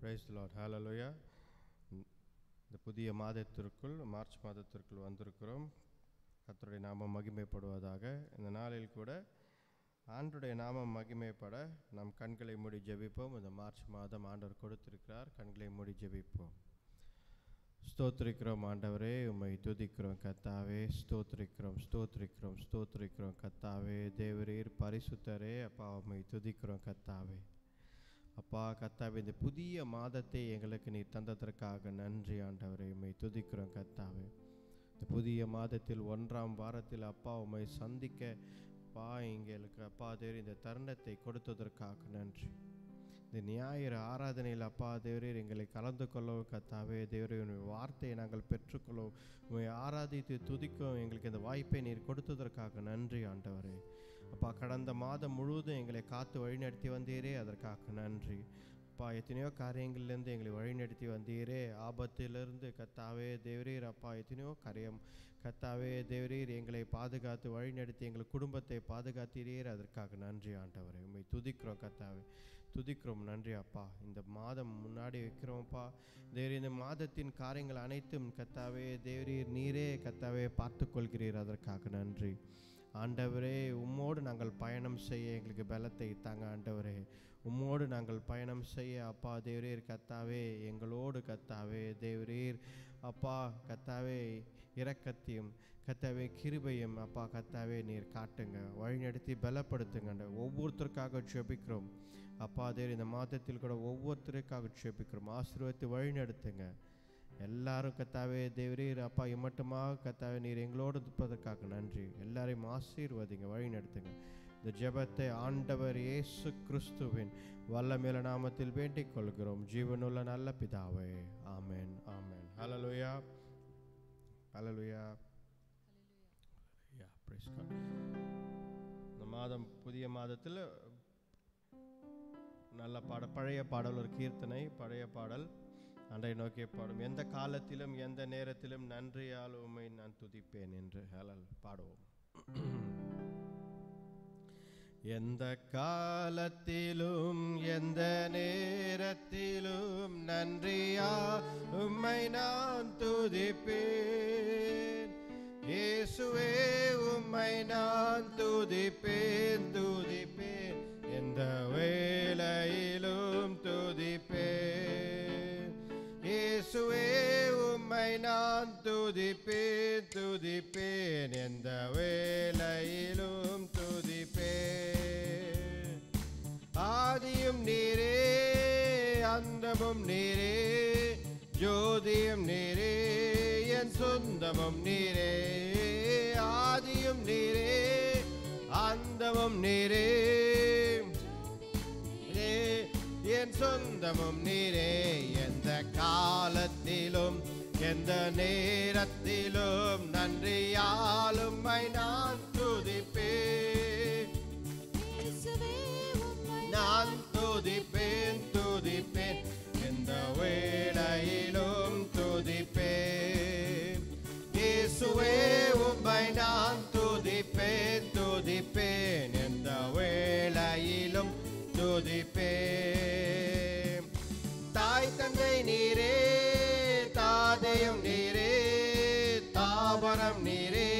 Praise the Lord. ஹல்லேலூயா. இந்த புதிய மாதத்திற்குள் மார்ச் மாதத்திற்குள் வந்திருக்கிறோம். கர்த்தருடைய நாமம் மகிமைப்படுவதாக. இந்த நாளில் கூட ஆண்டவருடைய நாமம் மகிமைப்பட நம் கண்களை மூடி ஜெபிப்போம். இந்த மார்ச் மாதம் ஆண்டவர் கொடுத்திருக்கிறார். கண்களை மூடி ஜெபிப்போம். ஸ்தோத்திரிக்கிறோம் ஆண்டவரே, உம்மை துதிக்கிறோம் கர்த்தாவே. ஸ்தோத்திரிக்கிறோம் கர்த்தாவே. தேவரீர் பரிசுத்தரே அப்பா, உம்மை துதிக்கிறோம் கர்த்தாவே. அப்பா கர்த்தாவே, இந்த புதிய மாதத்தை எங்களுக்கு நீர் தந்ததற்காக நன்றி ஆண்டவரே. உம்மை துதிக்கிறோம் கர்த்தாவே. இந்த புதிய மாதத்தில் 1ஆம் வாரத்தில் அப்பா உம்மை சந்திக்க அப்பா எங்களுக்கு அப்பா தேவரே இந்த தருணத்தை கொடுத்ததற்காக நன்றி. இந்த ஞாயிறு ஆராதனையில் அப்பா தேவரீர் எங்களை கலந்து கொள்ளவும் கர்த்தாவே தேவரே, உங்கள் வார்த்தையை நாங்கள் பெற்றுக்கொள்ளவும் உண்மை ஆராதித்து துதிக்கவும் எங்களுக்கு இந்த வாய்ப்பை நீர் கொடுத்ததற்காக நன்றி ஆண்டவரே. அப்பா கடந்த மாதம் முழுவதும் எங்களை காத்து வழிநடத்தி வந்தீரே, அதற்காக நன்றி. அப்பா எத்தனையோ காரியங்கள்லேருந்து எங்களை வழிநடத்தி வந்தீரே, ஆபத்திலிருந்து கர்த்தாவே தேவரீர் அப்பா எத்தனையோ காரியம் கர்த்தாவே தேவரீர் எங்களை பாதுகாத்து வழிநடத்தி எங்கள் குடும்பத்தை பாதுகாத்தீரீர், அதற்காக நன்றி ஆண்டவரே. உண்மை துதிக்கிறோம் கர்த்தாவே, துதிக்கிறோம். நன்றி அப்பா. இந்த மாதம் முன்னாடி வைக்கிறோம்ப்பா தேவரீர். இந்த மாதத்தின் காரியங்கள் அனைத்தும் கர்த்தாவே தேவரீர் நீரே கர்த்தாவே பார்த்து கொள்கிறீர், அதற்காக நன்றி ஆண்டவரே. உம்மோடு நாங்கள் பயணம் செய்ய எங்களுக்கு பலத்தை தாங்க ஆண்டவரே. உம்மோடு நாங்கள் பயணம் செய்ய அப்பா தேவரீர் கர்த்தாவே எங்களோடு கர்த்தாவே தேவரீர் அப்பா கர்த்தாவே இரக்கத்தையும் கர்த்தாவே கிருபையும் அப்பா கர்த்தாவே நீர் காட்டுங்க, வழிநடத்தி பலப்படுத்துங்க. ஒவ்வொருத்தருக்காக ஜெபிக்கிறோம் அப்பா தேவரீர். இந்த மாதத்தில் கூட ஒவ்வொருத்தருக்காக ஜெபிக்கிறோம். ஆசீர்வதித்து வழிநடத்துங்க எல்லாரும் கர்த்தாவே தேவரீர் அப்பா. இம்மட்டுமாக கர்த்தாவே நீர் எங்களோடு இருப்பதற்காக நன்றி. எல்லாரையும் ஆசீர்வதிங்க, வழி நடத்துங்க. இந்த ஜெபத்தை ஆண்டவர் இயேசு கிறிஸ்துவின் வல்லமையுள்ள நாமத்தில் வேண்டிக் கொள்கிறோம், ஜீவனுள்ள நல்ல பிதாவே. ஆமென், ஆமென். ஹல்லேலூயா, ஹல்லேலூயா, ஹல்லேலூயா. Praise God. இந்த மாதம் புதிய மாதத்தில் நல்ல பழைய பாடல், ஒரு கீர்த்தனை, பழைய பாடல் அன்றை நோக்கிய பாடும். எந்த காலத்திலும் எந்த நேரத்திலும் நன்றியால் உம்மை நான் துதிப்பேன் என்று பாடுவோம். எந்த காலத்திலும் எந்த நேரத்திலும் நன்றியால் உம்மை நான் துதிப்பேன். இயேசுவே உம்மை நான் துதிப்பேன், துதிப்பேன். எந்த வேளையிலும் துதிப்பேன். இயேசுவே உம்மை நான் துதிப்பேன், துதிப்பேன். எந்த வேளையிலும் துதிப்பேன். ஆதியும் நீரே, அந்தமும் நீரே, ஜோதியும் நீரே, என் சொந்தமும் நீரே. ஆதியும் நீரே, அந்தமும் நீரே, என் சொந்தமும் நீரே. எந்த காலத்திலும் எந்த நேரத்திலும் நன்றியால் உம்மை நான் துதிப்பேன். நான் துதிப்பேன், துதிப்பேன். எந்த வேளையிலும் துதிப்பேன். இயேசுவே உம்மை நான் துதிப்பேன், துதிப்பேன். எந்த வேளையிலும் துதிப்பேன். தாய் தந்தை நீரே, தாதையும் நீரே, தாபரம் நீரே,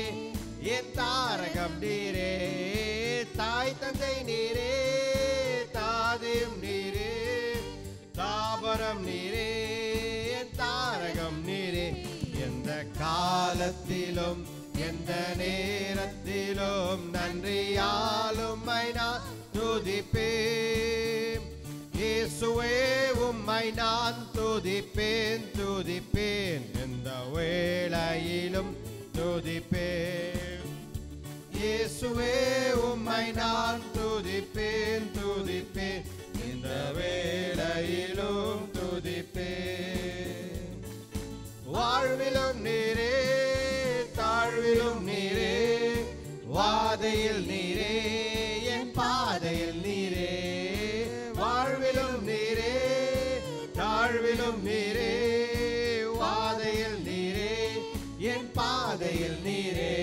என் தாரகம் நீரே. தாய் தந்தை நீரே, தாதையும் நீரே, தாபரம் நீரே, என் தாரகம் நீரே. எந்த காலத்திலும் எந்த நேரத்திலும் நன்றியால் உம்மை நான் துதிப்பேன். இயேசுவே உம்மை நான் துதிப்பேன், துதிப்பேன். எந்த வேளையிலும் துதிப்பேன். இயேசுவே உம்மை நான் துதிப்பேன், துதிப்பேன். எந்த வேளையிலும் துதிப்பேன். வாழ்விலும் நீரே, தாழ்விலும் நீரே, வாதையில் நீரே, என் பாதையில் நீரே. வாழ்விலும் நீரே, தாழ்விலும் நீரே, வாதையில் நீரே, என் பாதையில் நீரே.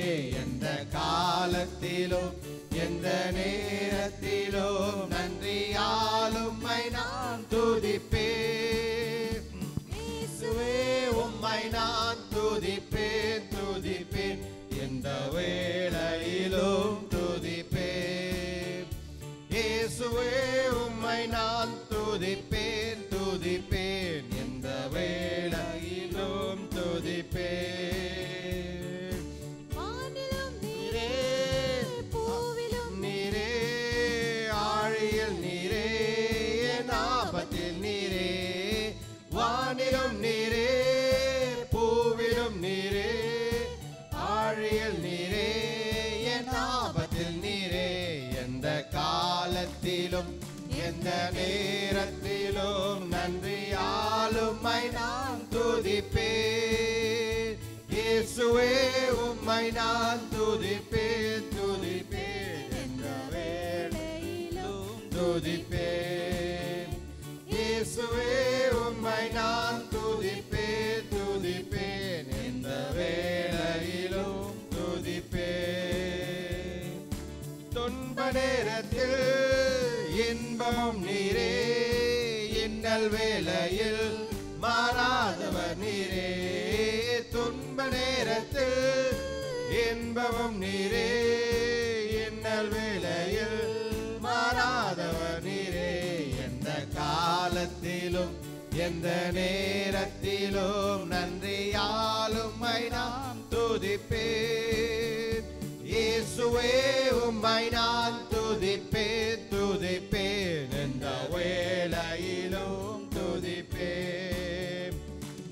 எந்த காலத்திலும் எந்த நேரத்திலும் நன்றியால் உம்மை நான் துதிப்பேன். நான் துதிப்பேன் துதிப்பேன், எந்த வேளையிலும் துதிப்பேன். வானிலும் நீரே, பூவிலும் நீரே, ஆழியில் நீரே, என் ஆபத்தில் நீரே. வானிலும் நீரே, பூவிலும் நீரே, ஆழியில் நீரே, என் ஆபத்தில் நீரே. எந்த காலத்திலும் எந்த நேரத்திலும் நன்றியால் உம்மை நான் துதிப்பேன். இயேசுவே உம்மை நான் துதிப்பேன் துதிப்பேன், எந்த வேளையிலும் துதிப்பேன். இயேசுவே உம்மை நான் துதிப்பேன் துதிப்பேன், எந்த வேளையிலும் துதிப்பேன். துன்ப நேரத்தில் இன்பமும் நீரே, இன்னல் வேளையில் மாறாதவர் நீரே. துன்ப நேரத்தில் இன்பமும் நீரே, இன்னல் வேளையில் மாறாதவர் நீரே. எந்த காலத்திலும் எந்த நேரத்திலும் நன்றியால் உம்மை நான் துதிப்பேன். இயேசுவே உம்மை நான் துதிப்பேன் துதிப்பேன், எந்த வேளையிலும் துதிப்பேன்.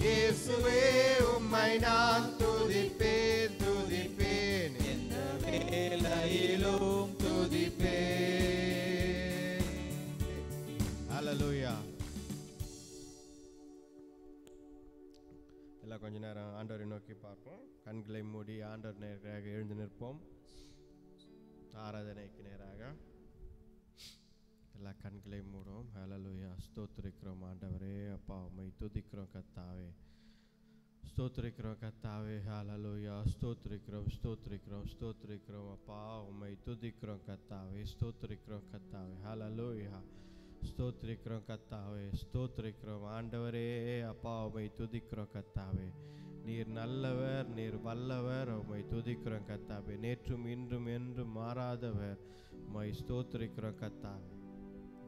இயேசுவே உம்மை நான் துதிப்பேன் துதிப்பேன், எந்த வேளையிலும் துதிப்பேன். ஹல்லேலூயா. எல்லாம் கொஞ்ச நேரம் ஆண்டவரை நோக்கி பார்ப்போம். கண்களை மூடி ஆண்டவர் நேராக எழுந்து நிற்போம். ஆராதனைக்கு நேராக எல்லா கண்களை மூடும். ஹல்லேலூயா. ஸ்தோத்திரிக்கிறோம் ஆண்டவரே. அப்பா உம்மை துதிக்கிறோம் கர்த்தாவே, ஸ்தோத்திரிக்கிறோம் கர்த்தாவே. ஹல்லேலூயா. ஸ்தோத்திரிக்கிறோம் ஸ்தோத்திரிக்கிறோம் ஸ்தோத்திரிக்கிறோம் அப்பா உம்மை துதிக்கிறோம் கர்த்தாவே, ஸ்தோத்திரிக்கிறோம் கர்த்தாவே. ஹல்லேலூயா. ஸ்தோத்திரிக்கிறோம் கர்த்தாவே, ஸ்தோத்திரிக்கிறோம் ஆண்டவரே. அப்பா உம்மை துதிக்கிறோம் கர்த்தாவே. நீர் நல்லவர், நீர் வல்லவர். உம்மை துதிக்கிறோம் கர்த்தாவே. நேற்றும் இன்றும் என்றும் மாறாதவர். உம்மை ஸ்தோத்திரிக்கிறோம் கர்த்தாவே.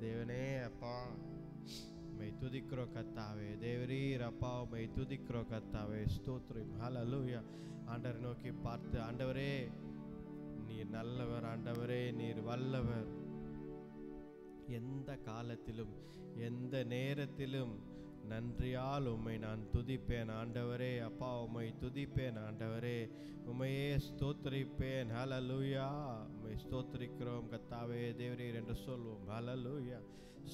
தேவனே அப்பா உம்மை துதிக்கிறோம் கர்த்தாவே. தேவரீர் அப்பா உம்மை துதிக்கிறோம் கர்த்தாவே. ஸ்தோத்திரம். ஹல்லேலூயா. ஆண்டவரை நோக்கி பார்த்து, ஆண்டவரே நீர் நல்லவர், ஆண்டவரே நீர் வல்லவர். எந்த காலத்திலும் எந்த நேரத்திலும் நன்றியால் உம்மை நான் துதிப்பேன் ஆண்டவரே. அப்பா உம்மை துதிப்பேன் ஆண்டவரே, உம்மையே ஸ்தோத்திரிப்பேன். ஹல்லேலூயா. உம்மை ஸ்தோத்திரிக்கிறோம் கர்த்தாவே. தேவரீர் என்று சொல்வோம். ஹல்லேலூயா.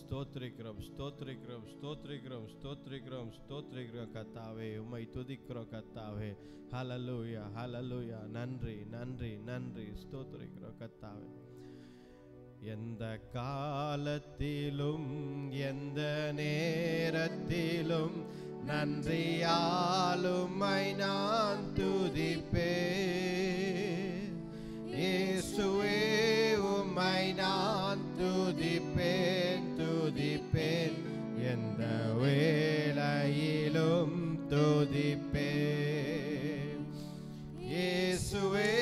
ஸ்தோத்திரிக்கிறோம் ஸ்தோத்திரிக்கிறோம் ஸ்தோத்திரிக்கிறோம் ஸ்தோத்திரிக்கிறோம் ஸ்தோத்திரிக்கிறோம் கர்த்தாவே. உம்மை துதிக்கிறோம் கர்த்தாவே. ஹல்லேலூயா ஹல்லேலூயா. நன்றி நன்றி நன்றி. ஸ்தோத்திரிக்கிறோம் கர்த்தாவே. எந்த காலத்திலும் எந்த நேரத்திலும் நன்றியால் உம்மை நான் துதிப்பேன். இயேசுவே உம்மை நான் துதிப்பேன் துதிப்பேன், எந்த வேளையிலும் துதிப்பேன். இயேசுவே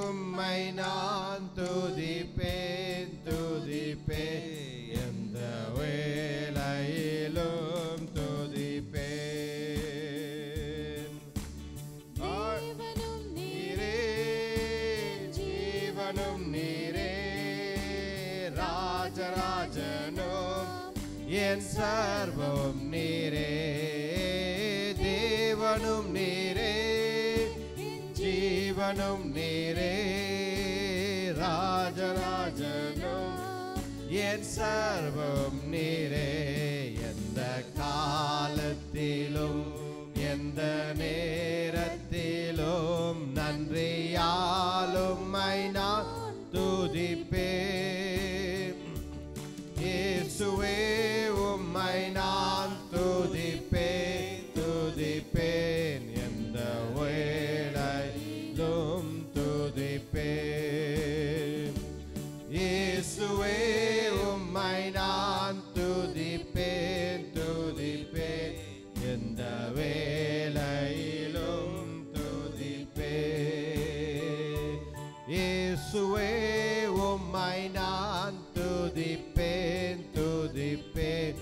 உம்மை நான் துதிப்பேன் துதிப்பேன், எந்த வேளையிலும் துதிப்பேன். தேவனும் நீரே, ஜீவனும் நீரே, ராஜராஜனும் என் சர்வம் நீரே. தேவனும் நீரே, ஜீவனும் நீரே, ராஜராஜனும் என் சர்வம் நீரே. எந்த காலத்திலும் எந்த நேரத்திலும் நன்றியால் உம்மை நான் துதிப்பேன். இயேசுவே உம்மை நான் துதிப்பேன் துதிப்பேன், எந்த வேளையிலும் துதிப்பேன். இயேசுவே உம்மை நான் துதிப்பேன் துதிப்பேன், எந்த வேளையிலும் துதிப்பேன். இயேசுவே உம்மை நான் துதிப்பேன் துதிப்பேன், துதிப்பேன்,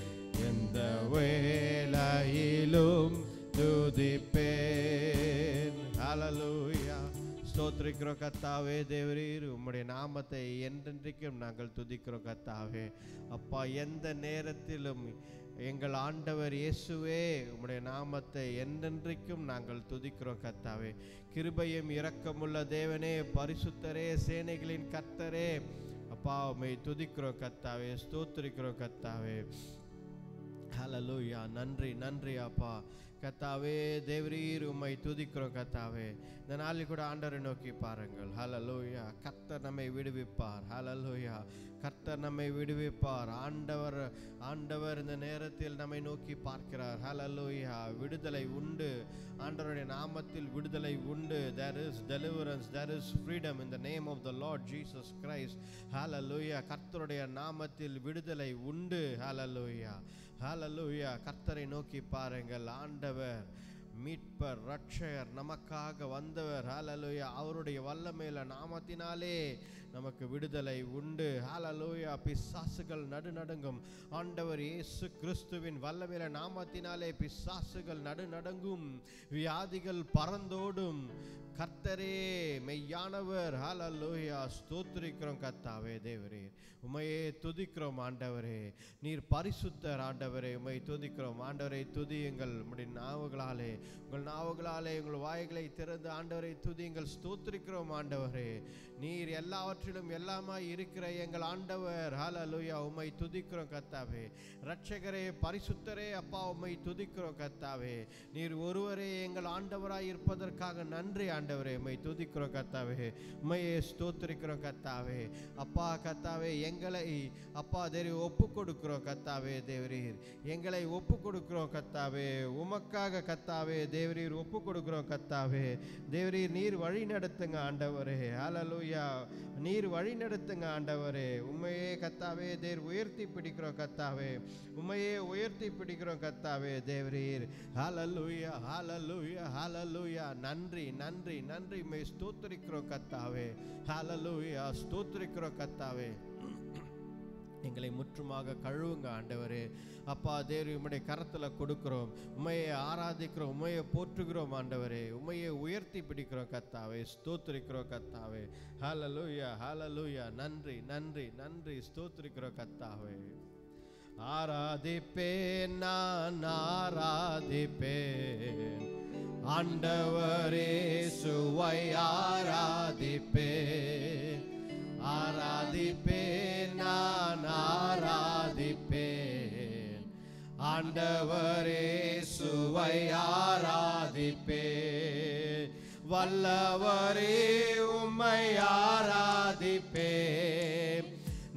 எந்த வேளையிலும் துதிப்பேன். ஹல்லேலூயா. ஸ்தோத்திரிக்கிறோம் கர்த்தாவே. தேவரீர் உம்முடைய நாமத்தை என்றென்றைக்கும் நாங்கள் துதிக்கிறோம் கர்த்தாவே. அப்பா, எந்த நேரத்திலும் எங்கள் ஆண்டவர் இயேசுவே உம்முடைய நாமத்தை என்றென்றைக்கும் நாங்கள் துதிக்கிறோம் கர்த்தாவே. கிருபையும் இரக்கமுள்ள தேவனே, பரிசுத்தரே, சேனைகளின் கர்த்தரே, அப்பா உம்மை துதிக்கிறோம் கர்த்தாவே, ஸ்தோத்திரிக்கிறோம் கர்த்தாவே. ஹல்லேலூயா. நன்றி நன்றி அப்பா கர்த்தாவே. தேவரீர் உம்மை துதிக்கிறோம் கர்த்தாவே. இந்த நாளில் கூட ஆண்டவரை நோக்கி பாருங்கள். ஹல்லேலூயா. கர்த்தர் நம்மை விடுவிப்பார். ஹல்லேலூயா. கர்த்தர் நம்மை விடுவிப்பார். ஆண்டவர் இந்த நேரத்தில் நம்மை நோக்கி பார்க்கிறார். ஹல்லேலூயா. விடுதலை உண்டு. ஆண்டவருடைய நாமத்தில் விடுதலை உண்டு. There is deliverance, there is freedom in the name of the Lord Jesus Christ. ஹல்லேலூயா. கர்த்தருடைய நாமத்தில் விடுதலை உண்டு. ஹல்லேலூயா. ஹல்லேலூயா. கர்த்தரை நோக்கி பாருங்கள். ஆண்டவர் மீட்பர், ரட்சகர், நமக்காக வந்தவர். ஹல்லேலூயா. அவருடைய வல்லமையில நாமத்தினாலே நமக்கு விடுதலை உண்டு. ஹல்லேலூயா. பிசாசுகள் நடுநடுங்கும். ஆண்டவர் இயேசு கிறிஸ்துவின் வல்லமையில நாமத்தினாலே பிசாசுகள் நடுநடுங்கும், வியாதிகள் பறந்தோடும். கர்த்தரே மெய்யானவர். ஹல்லேலூயா. ஸ்தோத்திரிக்கிறோம் கர்த்தாவே. தேவரீர் உம்மையே துதிக்கிறோம் ஆண்டவரே. நீர் பரிசுத்தர் ஆண்டவரே. உம்மை துதிக்கிறோம் ஆண்டவரை. துதியுங்கள் உம்முடைய நாவுகளாலே, உங்கள் நாவுகளாலே உங்கள் வாய்களை திறந்து ஆண்டவரை துதியுங்கள். ஸ்தோத்திரிக்கிறோம் ஆண்டவரே. நீர் எல்லாவற்றிலும் எல்லாமாய் இருக்கிற எங்கள் ஆண்டவர். ஹல்லேலூயா. உம்மை துதிக்கிறோம் கர்த்தாவே. இரட்சகரே, பரிசுத்தரே, அப்பா உம்மை துதிக்கிறோம் கர்த்தாவே. நீர் ஒருவரே எங்கள் ஆண்டவராய் இருப்பதற்காக நன்றி ஆண்டவரே. உம்மை துதிக்கிறோம் கர்த்தாவே. உம்மையே ஸ்தோத்திரிக்கிறோம் கர்த்தாவே. அப்பா கர்த்தாவே, எங்களை அப்பா தேவரீர் ஒப்பு கொடுக்கிறோம் கர்த்தாவே. தேவரீர் எங்களை ஒப்பு கொடுக்கிறோம் கர்த்தாவே. உமக்காக கர்த்தாவே தேவரீர் ஒப்பு கொடுக்கிறோம் கர்த்தாவே. தேவரீர் நீர் வழி நடத்துங்க ஆண்டவரே. ஹல்லேலூயா. நீர் வழி நடத்துங்க ஆண்டவரே. உம்மையே கர்த்தாவே தேர் உயர்த்தி பிடிக்கிறோம் கர்த்தாவே. உம்மையே உயர்த்தி பிடிக்கிறோம் கர்த்தாவே. தேவரீர் ஹல்லேலூயா. ஹல்லேலூயா. ஹல்லேலூயா. நன்றி நன்றி நன்றி. உம்மை ஸ்தோத்திரிக்கிறோம் கர்த்தாவே. ஹல்லேலூயா. ஸ்தோத்திரிக்கிறோம் கர்த்தாவே. எங்களை முற்றுமாக கழுவுங்க ஆண்டவரே. அப்பா தேவரீர் உம்முடைய கரத்தில் கொடுக்கிறோம். உம்மையை ஆராதிக்கிறோம், உம்மையை போற்றுகிறோம் ஆண்டவரே. உம்மையை உயர்த்தி பிடிக்கிறோம் கர்த்தாவே. ஸ்தோத்திரிக்கிறோம் கர்த்தாவே. ஹல்லேலூயா. ஹல்லேலூயா. நன்றி நன்றி நன்றி. ஸ்தோத்திரிக்கிறோம் கர்த்தாவே. ஆராதிப்பேன் நான் ஆராதிப்பேன் ஆண்டவரே. இயேசுவை ஆராதிப்பேன். ஆராதிப்பேன் நான் ஆராதிப்பேன் ஆண்டவரே. இயேசுவை ஆராதிப்பேன். வல்லவரே உம்மை ஆராதிப்பேன்.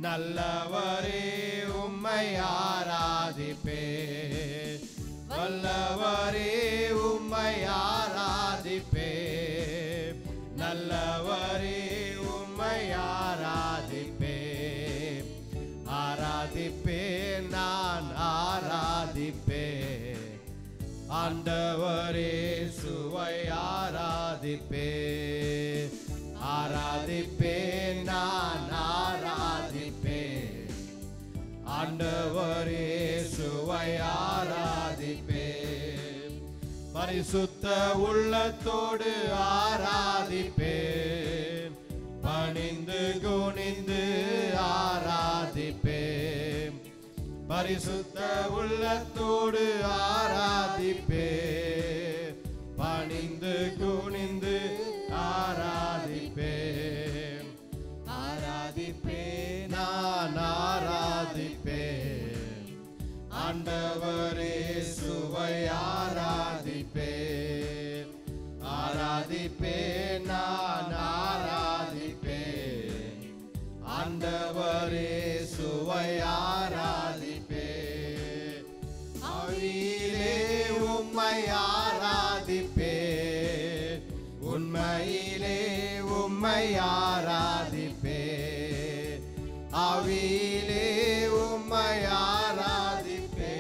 நல்லவரே உம்மை ஆராதிப்பேன். வல்லவரே உம்மை ஆராதிப்பேன். நல்லவரே உம்மை ஆராதிப்பேன். ஆராதிப்பேன் நான் ஆராதிப்பேன் ஆண்டவரே. இயேசுவை ஆராதிப்பேன். ஆராதிப்பேன் நான் ஆராதிப்பேன் ஆண்டவரே. இயேசுவை ஆராதிப்பேன். பரிசுத்த உள்ளத்தோடு ஆராதிப்பேன். பணிந்து குனிந்து ஆராதிப்பேன். பரிசுத்த உள்ளத்தோடு ஆராதிப்பேன். பணிந்து குனிந்து ஆராதிப்பேன். ஆராதிப்பேன் நான் ஆராதிப்பேன் ஆண்டவரே. இயேசுவை ஆராதிப்பேன். ஆராதிப்பேன் நான் ஆராதிப்பேன் ஆண்டவரே. இயேசுவை ஆராதிப்பேன். ஆவியிலே உம்மை ஆராதிப்பேன். உண்மையிலே உம்மை ஆராதிப்பேன். ஆவியிலே உம்மை ஆராதிப்பேன்.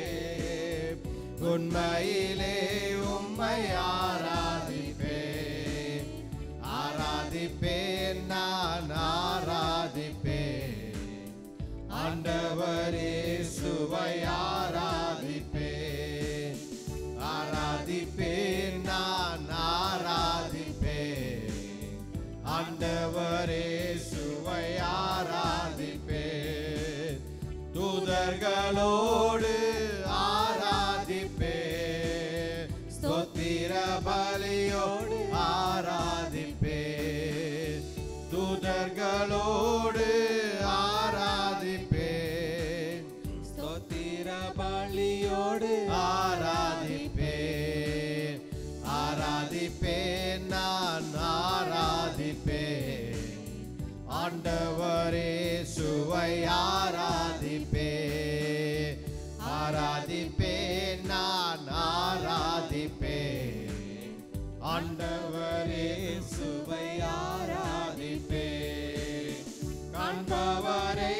உண்மையிலே உம்மை ஆராதிப்பேன். ஆராதிப்பேன் நான் ஆராதிப்பேன் ஆண்டவரே. இயேசுவை பலியோடு ஆராதிப்பேன் ஆராதிப்பேன் நான் ஆராதிப்பேன் ஆண்டவரே சுவை ஆராதிப்பேன் ஆராதிப்பேன் நான் ஆராதிப்பேன் ஆண்டவரே சுவை ஆராதிப்பேன் காண்பவரே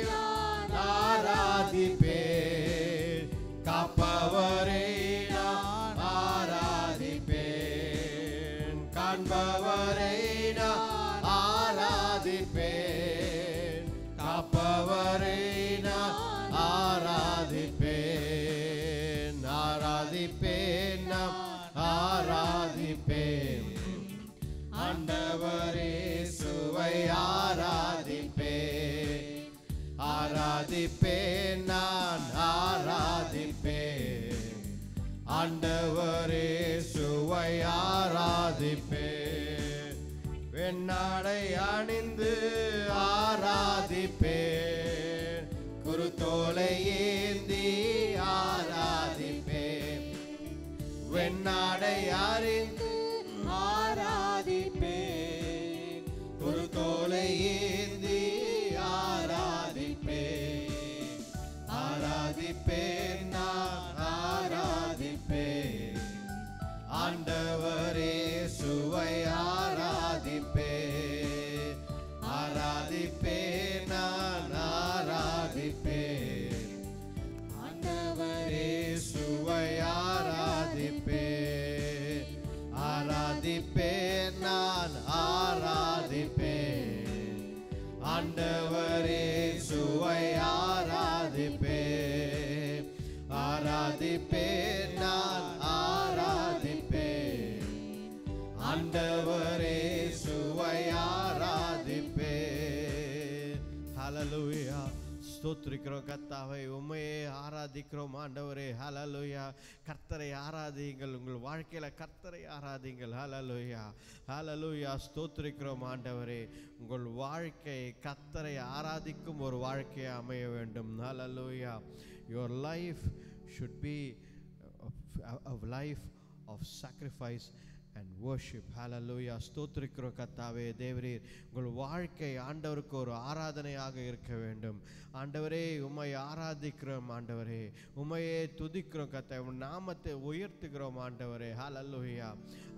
நான் ஆராதிப்பேன் காப்பவரே நான் ஆராதிப்பேன் காண்பவரை நான் ஆராதிப்பேன் காப்பவரை நான் ஆராதிப்பேன் ஆராதிப்பேன் நான் ஆராதிப்பேன் ஆண்டவரே சுவை ஆராதிப்பேன் ஆராதிப்பேன் நான் ஆராதிப்பேன் ஆண்டவரே சுவை ஆராதிப்பேன் வெண்ணாடை அணிந்து ஆராதிப்பேன் குருத்தோலை ஏந்தி ஆராதிப்பேன் வெண்ணாடை அறிந்து ஆராதிப்பேன் குருத்தோலை ஏந்தி ஆராதிப்பேன் ஆராதிப்பேன் நான் ஆராதிப்பேன் ஆண்டவரே சுவை ஆராதிப்பேன் ஆராதிப்பேன் நான் ஆராதிப்பேன் ஆண்டவரே சுவை ஆராதிப்பேன் ஆராதிப்பேன் நான் ஆராதிப்பேன் ஆண்டவரே சுவை ஆராதிப்பேன் ஆராதிப்பேன் நான் ஆராதிப்பேன் ஆண்டவரே சுவை ஆராதிப்பேன் ஹல்லேலூயா ஸ்தோத்திரிக்கிறோம் கர்த்தாவே உம்மையே ஆராதிக்கிறோம் ஆண்டவரே ஹல்லேலூயா கர்த்தரை ஆராதியுங்கள் உங்கள் வாழ்க்கையில கர்த்தரை ஆராதியுங்கள் ஹல்லேலூயா ஹல்லேலூயா ஸ்தோத்திரிக்கிறோம் ஆண்டவரே உங்கள் வாழ்க்கை கர்த்தரை ஆராதிக்கும் ஒரு வாழ்க்கையை அமைய வேண்டும் ஹல்லேலூயா your life should be a life of sacrifice and worship hallelujah ஸ்தோத்திரிக்கிறோம் கர்த்தாவே தேவரீர் உங்கள் வாழ்க்கை ஆண்டவருக்கு ஒரு ஆராதனையாக இருக்க வேண்டும் ஆண்டவரே உம்மை ஆராதிக்கிறோம் ஆண்டவரே உம்மையே துதிக்கிறோம் கர்த்தாவே உம் நாமத்தை உயர்த்துகிறோம் ஆண்டவரே ஹல்லேலூயா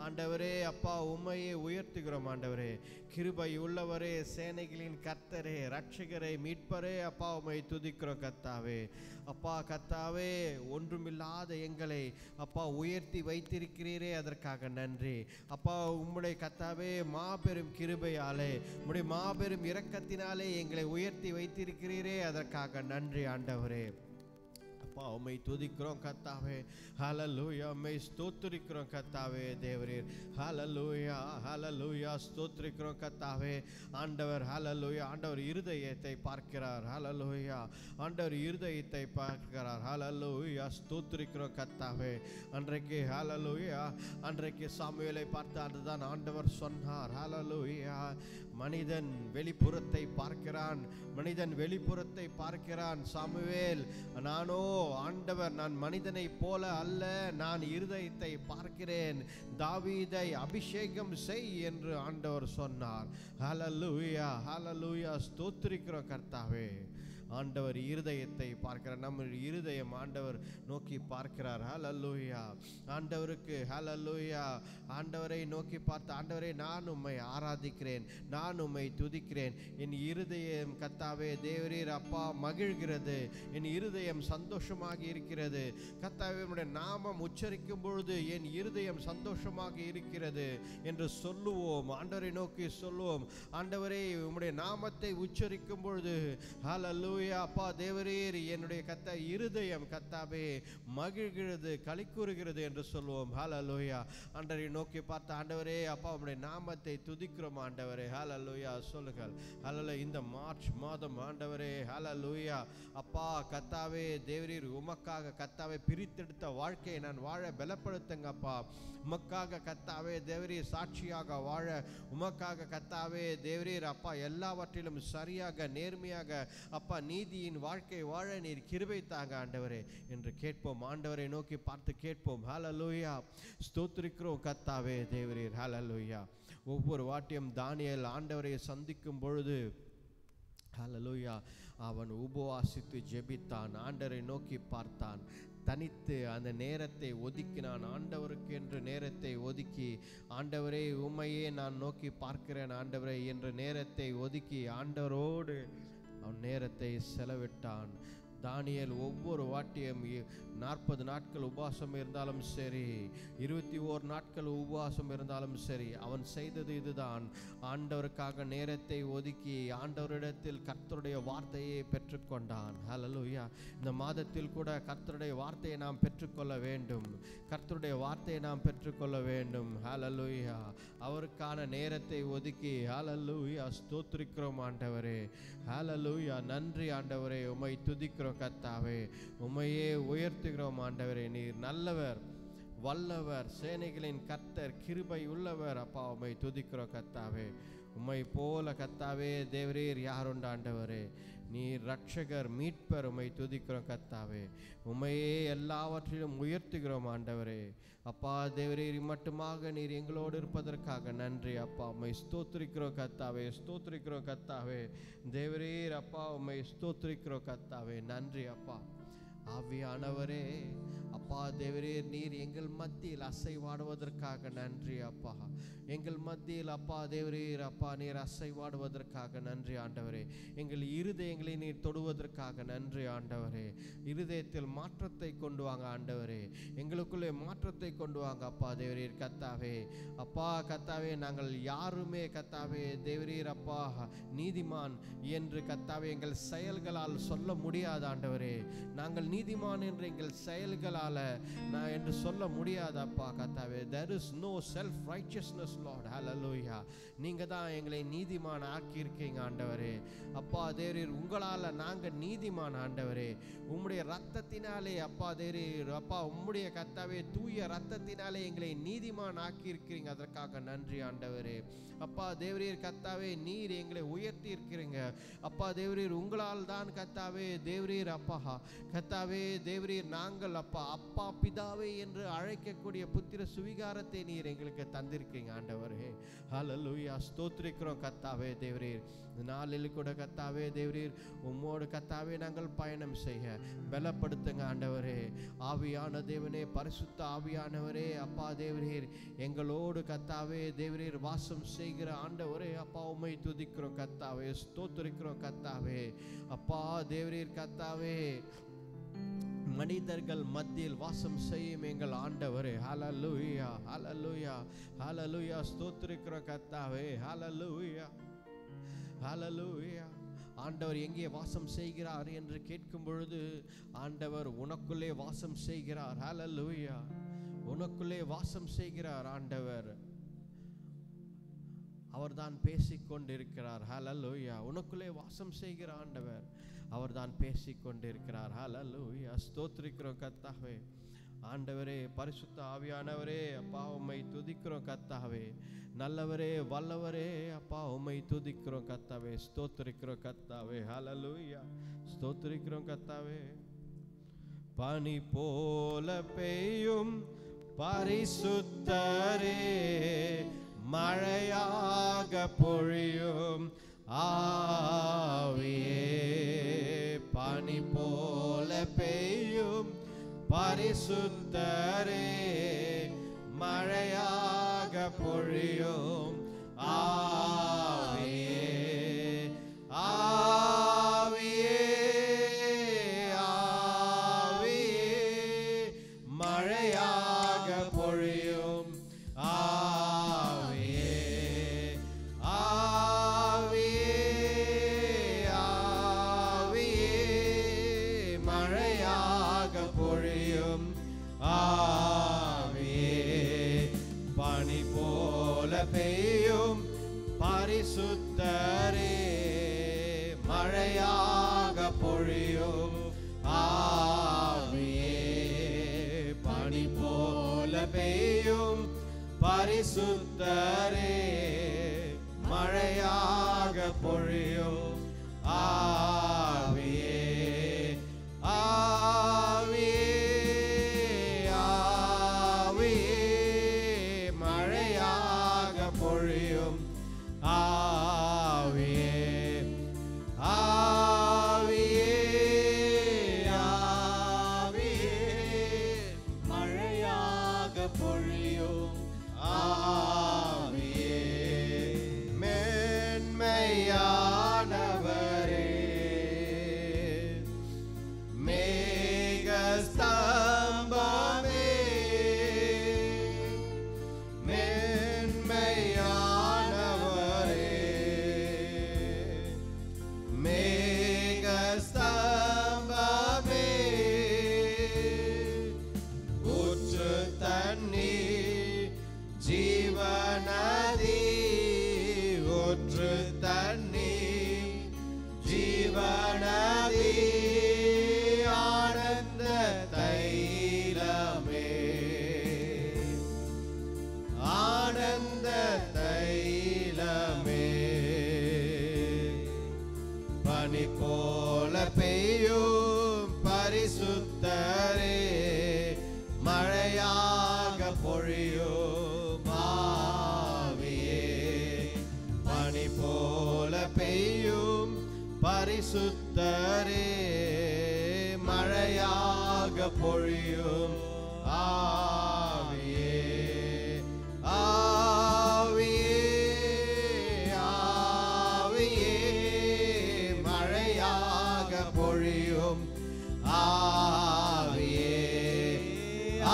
ஆண்டவரே அப்பா உம்மையே உயர்த்துகிறோம் ஆண்டவரே கிருபை உள்ளவரே சேனைகளின் கர்த்தரே இரட்சகரே மீட்பரே அப்பா உம்மை துதிக்கிறோம் கர்த்தாவே அப்பா கர்த்தாவே ஒன்றுமில்லாத எங்களை அப்பா உயர்த்தி வைத்திருக்கிறீரே அதற்காக நன்றி அப்பா உம்முடைய கர்த்தாவே மாபெரும் கிருபையாலே உம்முடைய மாபெரும் இரக்கத்தினாலே எங்களை உயர்த்தி வைத்திருக்கிறீரே அதற்காக நன்றி ஆண்டவரே அப்பா உம்மை துதிக்கிறோம் கர்த்தாவே ஹல்லேலூயா உம்மை ஸ்தோத்திரிக்கிறோம் கர்த்தாவே தேவரீர் ஹல்லேலூயா ஹல்லேலூயா ஸ்தோத்திரிக்கிறோம் கர்த்தாவே ஆண்டவர் ஹல்லேலூயா ஆண்டவர் இருதயத்தை பார்க்கிறார் ஹல்லேலூயா ஆண்டவர் இருதயத்தை பார்க்கிறார் ஹல்லேலூயா ஸ்தோத்திரிக்கிறோம் கர்த்தாவே அன்றைக்கு ஹல்லேலூயா அன்றைக்கு சாமுவேலை பார்த்து அதுதான் ஆண்டவர் சொன்னார் ஹல்லேலூயா மனிதன் வெளிப்புறத்தை பார்க்கிறான் மனிதன் வெளிப்புறத்தை பார்க்கிறான் சாமுவேல் நானோ ஆண்டவர் நான் மனிதனை போல அல்ல நான் இருதயத்தை பார்க்கிறேன் தாவீதை அபிஷேகம் செய் என்று ஆண்டவர் சொன்னார் ஹல்லேலூயா ஹல்லேலூயா ஸ்தோத்திரிக்கிறோம் கர்த்தாவே ஆண்டவர் இருதயத்தை பார்க்கிறார் நம்ம இருதயம் ஆண்டவர் நோக்கி பார்க்கிறார் ஹல்லேலூயா ஆண்டவருக்கு ஹல்லேலூயா ஆண்டவரை நோக்கி பார்த்து ஆண்டவரே நான் உம்மை ஆராதிக்கிறேன் நான் உம்மை துதிக்கிறேன் என் இருதயம் கர்த்தாவே தேவரீர் அப்பா மகிழ்கிறது என் இருதயம் சந்தோஷமாக இருக்கிறது கர்த்தாவே உம்முடைய நாமம் உச்சரிக்கும் பொழுது என் இருதயம் சந்தோஷமாக இருக்கிறது என்று சொல்லுவோம் ஆண்டவரை நோக்கி சொல்லுவோம் ஆண்டவரே உம்முடைய நாமத்தை உச்சரிக்கும் பொழுது ஹல்லேலூயா அப்பா தேவரீர் என்னுடைய இருதயம் கர்த்தாவே மகிழ்கிறது களி கூறுகிறது என்று சொல்லுவோம் ஹல்லேலூயா ஆண்டவரை நோக்கி பார்த்து ஆண்டவரே அப்பா உம்முடைய நாமத்தை துதிக்கிறோம் ஆண்டவரே ஹல்லேலூயா சொல்லுங்கள் ஹல்லேலூயா இந்த மார்ச் மாதம் ஆண்டவரே ஹல்லேலூயா அப்பா கர்த்தாவே தேவரீர் உமக்காக கர்த்தாவே பிரித்தெடுத்த வாழ்க்கையை நான் வாழ பலப்படுத்துங்கப்பா உமக்காக கர்த்தாவே தேவரீர் சாட்சியாக வாழ உமக்காக கர்த்தாவே தேவரீர் அப்பா எல்லாவற்றிலும் சரியாக நேர்மையாக அப்பா நீதியின் வாழ்க்கை வாழ நீர் கிருபை தாங்க ஆண்டவரே என்று கேட்போம். ஆண்டவரை நோக்கி பார்த்து கேட்போம். ஹல்லேலூயா. ஸ்தோத்திரிக்கிறோம் கர்த்தாவே தேவரீர். ஹல்லேலூயா. ஒவ்வொரு வாட்டியும் தானியேல் ஆண்டவரை சந்திக்கும் பொழுது ஹல்லேலூயா அவன் உபவாசித்து ஜெபித்தான், ஆண்டவரை நோக்கி பார்த்தான், தனித்து அந்த நேரத்தை ஒதுக்கினான். ஆண்டவருக்கு என்று நேரத்தை ஒதுக்கி, ஆண்டவரே உம்மையே நான் நோக்கி பார்க்கிறேன் ஆண்டவரே என்ற நேரத்தை ஒதுக்கி ஆண்டவரோடு அவன் நேரத்தை செலவிட்டான். தானியேல் ஒவ்வொரு வாட்டியும் 40 நாட்கள் உபவாசம் இருந்தாலும் சரி, 21 நாட்கள் உபவாசம் இருந்தாலும் சரி, அவன் செய்தது இதுதான். ஆண்டவருக்காக நேரத்தை ஒதுக்கி ஆண்டவரிடத்தில் கர்த்தருடைய வார்த்தையை பெற்றுக்கொண்டான். ஹல்லேலூயா. இந்த மாதத்தில் கூட கர்த்தருடைய வார்த்தையை நாம் பெற்றுக்கொள்ள வேண்டும். கர்த்தருடைய வார்த்தையை நாம் பெற்றுக்கொள்ள வேண்டும். ஹல்லேலூயா. அவருக்கான நேரத்தை ஒதுக்கி ஹல்லேலூயா ஸ்தோத்திரிக்கிறோம் ஆண்டவரே. ஹல்லேலூயா. நன்றி ஆண்டவரே. உம்மை துதிக்கிறோம் கர்த்தாவே. உம்மையே உயர்த்துகிறோம் ஆண்டவரே. நீர் நல்லவர், வல்லவர், சேனைகளின் கர்த்தர், கிருபை உள்ளவர். அப்பா உம்மை துதிக்கிறோம் கர்த்தாவே. உம்மை போல கர்த்தாவே தேவரீர் யாருண்டு ஆண்டவரே. நீர் ரட்சகர், மீட்பர். உம்மை துதிக்கிறோம் கர்த்தாவே. உம்மையே எல்லாவற்றிலும் உயர்த்துகிறோம் ஆண்டவரே. அப்பா தேவரீர் மட்டுமாக நீர் எங்களோடு இருப்பதற்காக நன்றி அப்பா. உம்மை ஸ்தோத்திரிக்கிறோம் கர்த்தாவே. ஸ்தோத்திரிக்கிறோம் கர்த்தாவே தேவரீர். அப்பா உம்மை ஸ்தோத்திரிக்கிறோம் கர்த்தாவே. நன்றி அப்பா. ஆவியானவரே அப்பா தேவரீர் நீர் எங்கள் மத்தியில் அசைவாடுவதற்காக நன்றி அப்பா. எங்கள் மத்தியில் அப்பா தேவரீர் அப்பா நீர் அசைவாடுவதற்காக நன்றி ஆண்டவரே. எங்கள் இருதயங்களை நீர் தொடுவதற்காக நன்றி ஆண்டவரே. இருதயத்தில் மாற்றத்தை கொண்டு வாங்க ஆண்டவரே. எங்களுக்குள்ளே மாற்றத்தை கொண்டு வாங்க அப்பா தேவரீர் கர்த்தாவே. அப்பா கர்த்தாவே நாங்கள் யாருமே கர்த்தாவே தேவரீர் அப்பா நீதிமான் என்று கர்த்தாவே எங்கள் செயல்களால் சொல்ல முடியாது ஆண்டவரே. நாங்கள் நீதிமான் என்று எங்கள் செயல்களால் நான் என்று சொல்ல முடியாது அப்பா கர்த்தாவே. There is no self righteousness Lord. Hallelujah. நீங்க தான் எங்களை நீதிமான் ஆக்கி இருக்கீங்க ஆண்டவரே. அப்பா தேவரீர் உங்களால நாங்க நீதிமான் ஆண்டவரே. உம்முடைய ரத்தத்தினாலே அப்பா தேவரீர் அப்பா உம்முடைய கர்த்தாவே தூய ரத்தத்தினாலே எங்களை நீதிமான் ஆக்கி இருக்கிறீங்க. அதற்காக நன்றி ஆண்டவரே. அப்பா தேவரீர் கர்த்தாவே நீர் எங்களை உயர்த்தி இருக்கிறீங்க அப்பா தேவரீர். உங்களால் தான் கர்த்தாவே தேவரீர் அப்பா கர்த்தாவே தேவரீர் நாங்கள் அப்பா அப்பா பிதாவே என்று அழைக்கக்கூடிய புத்திர சுவிகாரத்தை நீர் எங்களுக்கு தந்திருக்கீங்க ஆண்டவரே. ஹல்லேலூயா. ஸ்தோத்திரிக்கிறோம் கர்த்தாவே தேவரீர். நாளில் கூட கர்த்தாவே தேவரீர் உம்மோடு கர்த்தாவே நாங்கள் பயணம் செய்ய பலப்படுத்துங்க ஆண்டவரே. ஆவியான தேவனே, பரிசுத்த ஆவியானவரே அப்பா தேவரீர் எங்களோடு கர்த்தாவே தேவரீர் வாசம் செய்கிற ஆண்டவரே அப்பா உம்மை துதிக்கிறோம் கர்த்தாவே. ஸ்தோத்திரிக்கிறோம் கர்த்தாவே. அப்பா தேவரீர் கர்த்தாவே மனிதர்கள் மத்தியில் வாசம் செய்யும் எங்கள் ஆண்டவரே. ஹல்லேலூயா. ஹல்லேலூயா. ஹல்லேலூயா. ஸ்தோத்திரிக்கிறோம் கர்த்தாவே. ஹல்லேலூயா. ஹல்லேலூயா. ஆண்டவர் எங்கே வாசம் செய்கிறார் என்று கேட்கும் பொழுது ஆண்டவர் உனக்குள்ளே வாசம் செய்கிறார். ஹல்லேலூயா. உனக்குள்ளே வாசம் செய்கிறார் ஆண்டவர். அவர்தான் பேசிக்கொண்டிருக்கிறார். ஹல்லேலூயா. உனக்குள்ளே வாசம் செய்கிற ஆண்டவர் அவர்தான் பேசிக்கொண்டிருக்கிறார். ஹல்லேலூயா. ஸ்தோத்திரிக்கிறோம் கர்த்தாவே. ஆண்டவரே பரிசுத்த ஆவியானவரே அப்பா உம்மை துதிக்கிறோம் கர்த்தாவே. நல்லவரே வல்லவரே அப்பா உம்மை துதிக்கிறோம் கர்த்தாவே. ஸ்தோத்திரிக்கிறோம் கர்த்தாவே. ஹல்லேலூயா. ஸ்தோத்திரிக்கிறோம் கர்த்தாவே. பனி போல பெய்யும் பரிசுத்தரே, மழையாக பொழியும் ஆவியே. பனி போல பெய்யும் பரிசுத்தரே, மழையாக பொழியும் ஆவியே. ஆவியே ஆவியே மழையாக பொழியும் ஆவியே. ஆவியே ஆவியே மழையாக பொழியும் ஆவியே. பனி போல பெய்யும் பரிசுத்தரே, மழையாக பொழியும் ஆவியே. பனி போல பெய்யும் பரிசுத்தரே, மழையாக பொழியும் ஆவியே ஆவியே ஆவியே மழையாக பொழியும் ஆவியே ஆவியே ஆவியே மழையாக பொழியும் ஆவியே மேன்மையானவரே மேகஸ்தம்பமே மேன்மையானவரே மேகஸ்தம்பமே ஊற்று தண்ணீர் ஜீவநதி ஊற்று தண்ணீர் ஜீவநதி ஆனந்த தைலமே ஆனந்த தைலமே பனி போல பெய்யும் பரிசுத்தரே மழையாக பொழியும் ஆவியே பனி போல பெய்யும் பரிசுத்தரே மழையாக பொழியும் ஆவியே ஆவியே ஆவியே மழையாக பொழியும் ஆவியே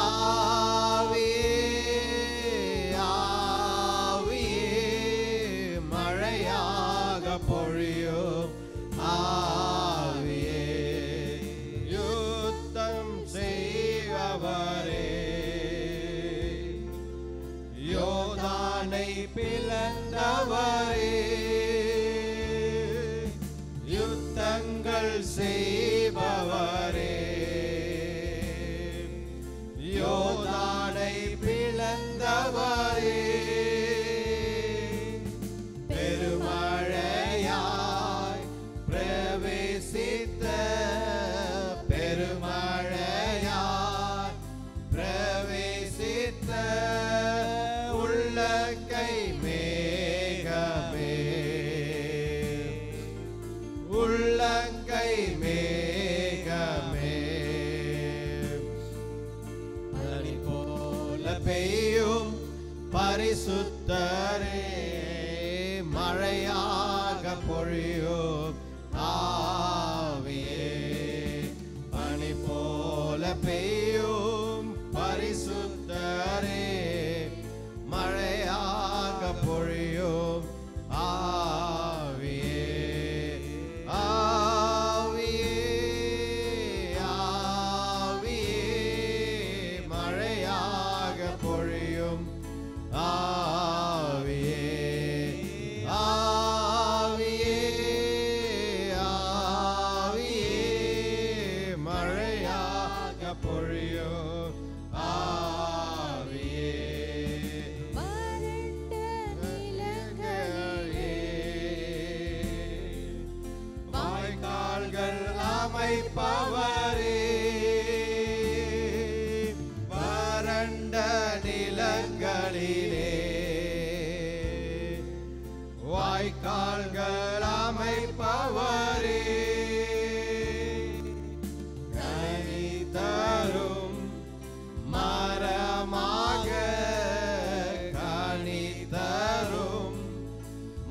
ஆவியே ஆவியே மழையாக பொழியும் ஆவியே யுத்தம் செய்பவரே யோதானை பிளந்தவரே யுத்தங்கள் செய்பவரே யோதானை பிளந்தவரே பெருமழையாய் பிரவேசித்த பெருமழையாய் பிரவேசித்த உள்ளங்கை மேகமே உள்ளங்கை மேகமே பனி போல பெய்யும் பரிசுத்தரே மழையாக பொழியும் ஆவியே பனி போல பெய்யும் பரிசுத்தரே மழையாக பொழியும் ஆவியே ஆவியே ஆவியே மழையாக பொழியும் ஆவியே ஆவியே ஆவியே மழையாக பொழியும் ஆவியே வறண்ட நிலங்களிலே வாய்க்கால்கள் அமைப்பவரே வறண்ட நிலங்களிலே வாய்க்கால்கள் அமைப்பவரே கனி தரும் மரமாக கனி தரும்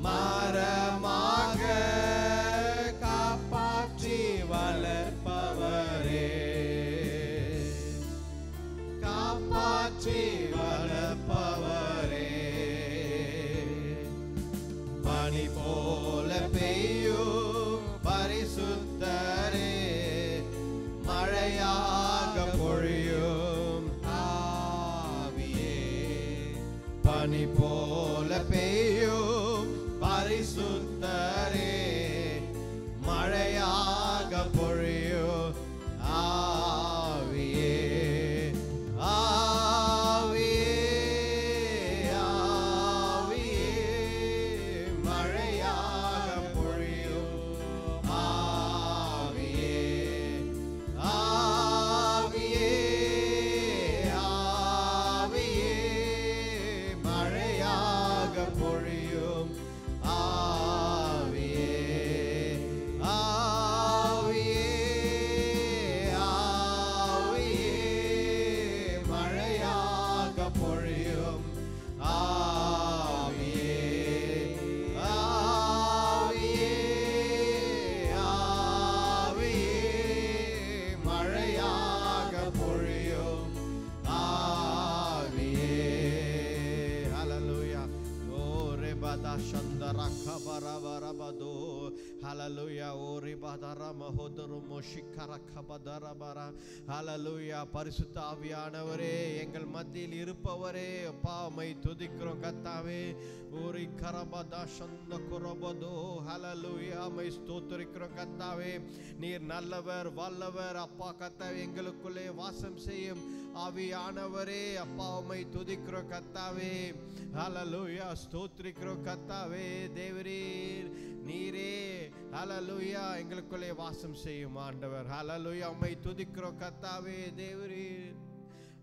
மரமாக காப்பாற்றி வளர்ப்பவரே காப்பாற்றி வளர்ப்பவரே பனி போல பெய்யும் பரிசுத்தரே மழையாக பொழியும் ஆவியே பனி போல பெய்யும் பரிசுத்தரே மழையாக பொழியும் ஆவியே ஆவியே ஆவியே மழையாக பொழியும் Shandara kabara barabado. Hallelujah. Ori badara mahodoro moshikara kabadara bara. Hallelujah. பரிசுத்த ஆவியானவரே, எங்கள் மத்தியில் இருப்பவரே, அப்பா உம்மை துதிக்கிறோம் கர்த்தாவே. ஓரி கரபதா சந்த குரபதோ. ஹalleluya. உம்மை ஸ்தோத்திரிக்கிறோம் கர்த்தாவே. நீர் நல்லவர் வல்லவர் அப்பா கர்த்தாவே. எங்களுக்குள்ளே வாசம் செய்யும் ஆவியானவரே, அப்பா உம்மை துதிக்கிறோம் கர்த்தாவே. ஹalleluya. ஸ்தோத்திரிக்கிறோம் கர்த்தாவே. தேவரீர் நீரே ஹalleluya எங்களுக்குள்ளே வாசம் செய்யும் ஆண்டவர். ஹalleluya. உம்மை துதிக்கிறோம் கர்த்தாவே. தேவரீர்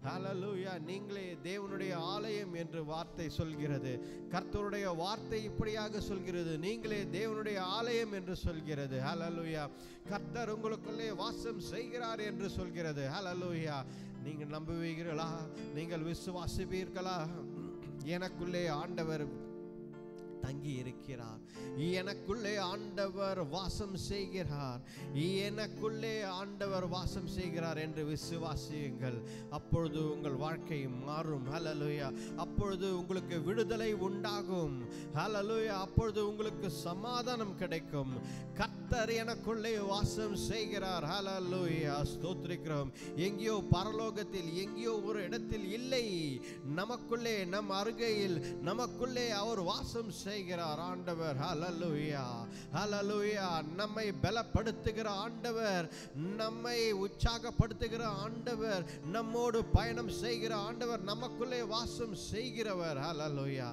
ஹalleluya. நீங்களே தேவனுடைய ஆலயம் என்று வார்த்தை சொல்கிறது. கர்த்தருடைய வார்த்தை இப்படியாக சொல்கிறது, நீங்களே தேவனுடைய ஆலயம் என்று சொல்கிறது. ஹalleluya. கர்த்தர் உங்களுக்குள்ளே வாசம் செய்கிறார் என்று சொல்கிறது. ஹalleluya. நீங்கள் நம்புவீர்களா? நீங்கள் விசுவாசிப்பீர்களா? எனக்குள்ளே ஆண்டவர் தங்கி இருக்கிறார், எனக்குள்ளே ஆண்டவர் வாசம் செய்கிறார், எனக்குள்ளே ஆண்டவர் வாசம் செய்கிறார் என்று விசுவாசியுங்கள். அப்பொழுது உங்கள் வாழ்க்கை மாறும். ஹalleluya. அப்பொழுது உங்களுக்கு விடுதலை உண்டாகும். ஹalleluya. அப்பொழுது உங்களுக்கு சமாதானம் கிடைக்கும். கர்த்தர் எனக்குள்ளே வாசம் செய்கிறார். ஹalleluya. ஸ்தோத்திரிக்கிறோம். எங்கேயோ பரலோகத்தில் எங்கேயோ ஒரு இடத்தில் இல்லை, நமக்குள்ளே நம் அருகையில் நமக்குள்ளே அவர் வாசம் செய்கிறார் ஆண்டவர். ஹalleluya. ஹalleluya. நம்மை பலப்படுத்துகிற ஆண்டவர், நம்மை உற்சாகப்படுத்துகிற ஆண்டவர், நம்மோடு பயணம் செய்கிற ஆண்டவர், நமக்குள்ளே வாசம் செய்கிறவர். ஹalleluya.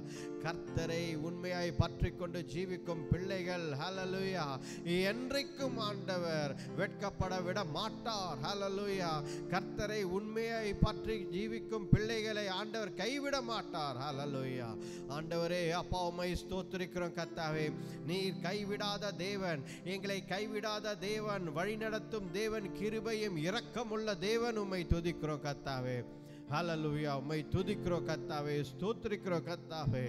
கர்த்தரை உண்மையாய் பற்றிக்கொண்டு ஜீவிக்கும் பிள்ளைகள் ஹalleluya என்றைக்கும் ஆண்டவர் வெட்கப்பட விட மாட்டார். ஹalleluya. கர்த்தரை உண்மையாய் பற்றி ஜீவிக்கும் பிள்ளைகளை ஆண்டவர் கைவிட மாட்டார். ஹalleluya. ஆண்டவரே அப்பா உம்மை ஸ்தோத்திரிக்கிறோம் கர்த்தாவே. நீர் கைவிடாத தேவன், எங்களை கைவிடாத தேவன், வழிநடத்தும் தேவன், கிருபையும் இரக்கமுள்ள தேவன். உம்மை துதிக்கிறோம் கர்த்தாவே. ஹalleluya. உம்மை துதிக்கிறோம் கர்த்தாவே. ஸ்தோத்திரிக்கிறோம் கர்த்தாவே.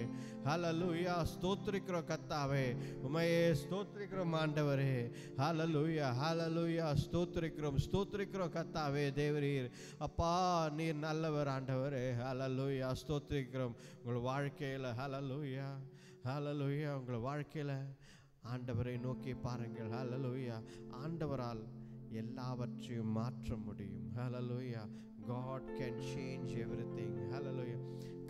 ஹalleluya. ஸ்தோத்திரிக்கிறோம் கர்த்தாவே. உம்மை ஸ்தோத்திரிக்கிறோம் ஆண்டவரே. ஹalleluya. ஹalleluya. ஸ்தோத்திரிக்கிறோம் கர்த்தாவே. தேவரீர் அப்பா நீர் நல்லவர் ஆண்டவரே. ஹalleluya. ஸ்தோத்திரிக்கிறோம். உங்கள் வாழ்க்கையில் ஹalleluya. ஹalleluya. உங்கள் வாழ்க்கையில் ஆண்டவரை நோக்கி பாருங்கள். ஹalleluya. ஆண்டவரால் எல்லாவற்றையும் மாற்ற முடியும். ஹalleluya. God can change everything. Hallelujah.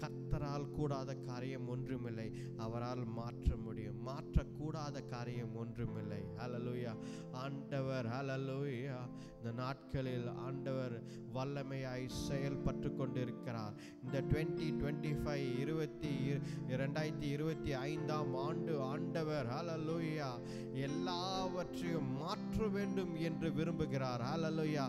கர்த்தரால் கூடாத காரியம் ஒன்றுமில்லை, அவரால் மாற்ற முடியும். மாற்றக்கூடாத காரியம் ஒன்றுமில்லை. ஹalleluya. ஆண்டவர் ஹalleluya இந்த நாட்களில் ஆண்டவர் வல்லமையாய் செயல்பட்டு கொண்டிருக்கிறார். இந்த 2025 ஆண்டு ஆண்டவர் ஹalleluya எல்லாவற்றையும் மாற்ற வேண்டும் என்று விரும்புகிறார். ஹalleluya.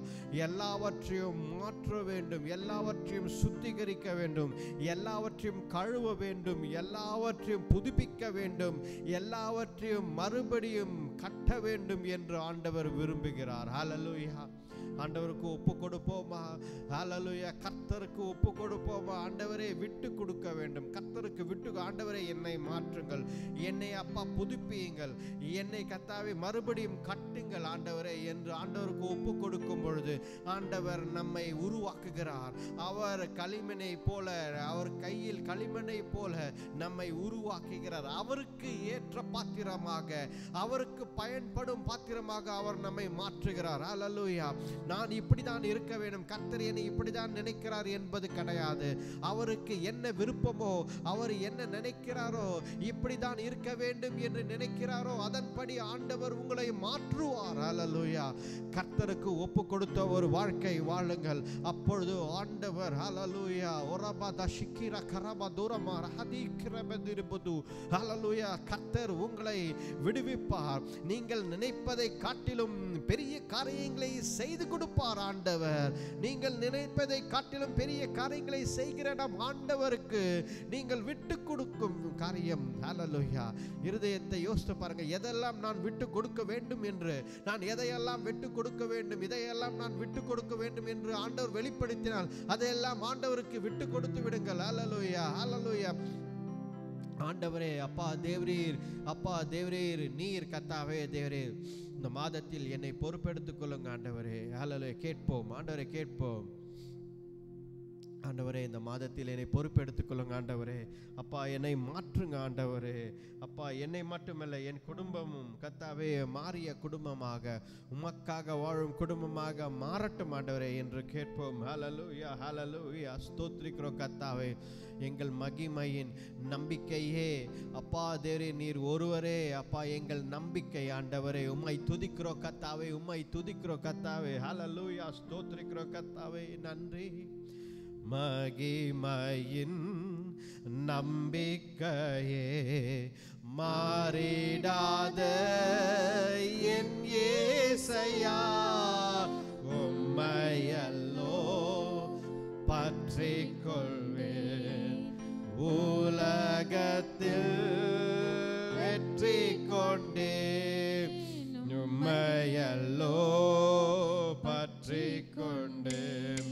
எல்லாவற்றையும் மாற்ற வேண்டும், எல்லாவற்றையும் சுத்திகரிக்க வேண்டும், எல்லாவற்றையும் கழுவ வேண்டும், எல்லாவற்றையும் புதுப்பிக்க வேண்டும், எல்லாவற்றையும் மறுபடியும் கட்ட வேண்டும் என்று ஆண்டவர் விரும்புகிறார். ஹalleluya. ஆண்டவருக்கு ஒப்பு கொடுப்போமா? ஹalleluya. கர்த்தருக்கு ஒப்பு கொடுப்போமா? ஆண்டவரே விட்டு கொடுக்க வேண்டும். கர்த்தருக்கு விட்டு, ஆண்டவரே என்னை மாற்றுங்கள், என்னை அப்பா புதுப்பியுங்கள், என்னை கர்த்தாவே மறுபடியும் கட்டுங்கள் ஆண்டவரே என்று ஆண்டவருக்கு ஒப்பு கொடுக்கும் பொழுது ஆண்டவர் நம்மை உருவாக்குகிறார். அவர் களிமண்ணை போல, அவர் கையில் களிமண்ணை போல நம்மை உருவாக்குகிறார். அவருக்கு ஏற்ற பாத்திரமாக, அவருக்கு பயன்படும் பாத்திரமாக அவர் நம்மை மாற்றுகிறார். ஹalleluya. நான் இப்படிதான் இருக்க வேண்டும், கர்த்தர் என்னை இப்படிதான் நினைக்கிறார் என்பது கிடையாது. அவருக்கு என்ன விருப்பமோ, அவர் என்ன நினைக்கிறாரோ, இப்படிதான் இருக்க வேண்டும் என்று நினைக்கிறாரோ அதன்படி ஆண்டவர் உங்களை மாற்றுவார். ஹalleluya. கர்த்தருக்கு ஒப்பு கொடுத்த ஒரு வாழ்க்கை வாழுங்கள். அப்பொழுது ஆண்டவர் ஹalleluya ஒரபத ஷிக்கிர கரபதுரமா ரஹதிக்ரபதிருபது ஹalleluya கர்த்தர் உங்களை விடுவிப்பார். நீங்கள் நினைப்பதை காட்டிலும் பெரிய காரியங்களை செய்து கொடுப்பார் ஆண்டவர். நீங்கள் நினைப்பதை காட்டிலும் பெரிய காரியங்களை செய்கிற நம் ஆண்டவருக்கு நீங்கள் விட்டு கொடுக்கும் காரியம் ஹalleluya. இருதயத்தை யோசித்து பாருங்க. எதெல்லாம் நான் விட்டு கொடுக்க வேண்டும் என்று, நான் எதையெல்லாம் விட்டு கொடுக்க வேண்டும், இதையெல்லாம் நான் விட்டு கொடுக்க வேண்டும் என்று ஆண்டவர் வெளிப்படுத்தினால் அதையெல்லாம் ஆண்டவருக்கு விட்டு கொடுத்து விடுங்கள். ஹalleluya. ஹalleluya. ஆண்டவரே அப்பா தேவரீர், அப்பா தேவரீர் நீர் கர்த்தாவே தேவரீர் இந்த மாதத்தில் என்னை பொறுப்பெடுத்துக் கொள்ளுங்க ஆண்டவரே. ஹalleluya. கேட்போம் ஆண்டவரே, கேட்போம். ஆண்டவரே இந்த மாதத்தில் என்னை பொறுப்பெடுத்துக் கொள்ளுங்க ஆண்டவரே. அப்பா என்னை மாற்றுங்க ஆண்டவரே. அப்பா என்னை மட்டுமல்ல என் குடும்பமும் கர்த்தாவே மாறிய குடும்பமாக உமக்காக வாழும் குடும்பமாக மாறட்டும் ஆண்டவரே என்று கேட்போம். ஹல்லேலூயா ஹல்லேலூயா. ஸ்தோத்திரிக்கிறோம் கர்த்தாவே. எங்கள் மகிமையின் நம்பிக்கையே அப்பா தேவரே நீர் ஒருவரே அப்பா எங்கள் நம்பிக்கை ஆண்டவரே. உம்மை துதிக்கிறோம் கர்த்தாவே, உம்மை துதிக்கிறோம் கர்த்தாவே. ஹல்லேலூயா. ஸ்தோத்திரிக்கிறோம் கர்த்தாவே. நன்றி. மகிமையின் நம்பிக்கையே மாறிடாத என் இயேசையா, உம்மையல்லோ பற்றிக் கொள்வேன். உலகத்தில் வெற்றி கொண்டேன், உம்மையல்லோ பற்றிக் கொண்டேன்.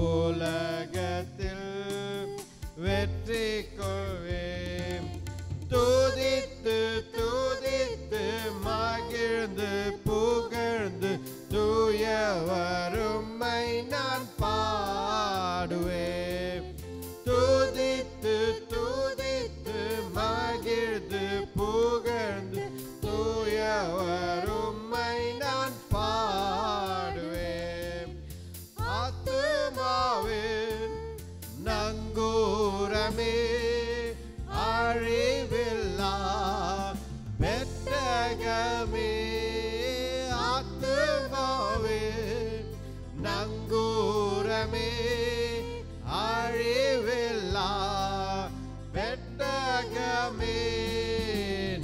உலகத்தில் வெற்றி கொள்வேன். துதித்து துதித்து மகிழ்ந்து புகழ்ந்து தூயவரும்மை நான் பாடுவேன். துதித்து துதித்து மகிழ்ந்து புகழ்ந்து தூயவரும்மை நான் பாடுவேன். ஆத்துமாவின் நங்கூரமே அழிவில்லா பெட்டகமே, ஆத்துமாவின் நங்கூரமே அழிவில்லா பெட்டகமே,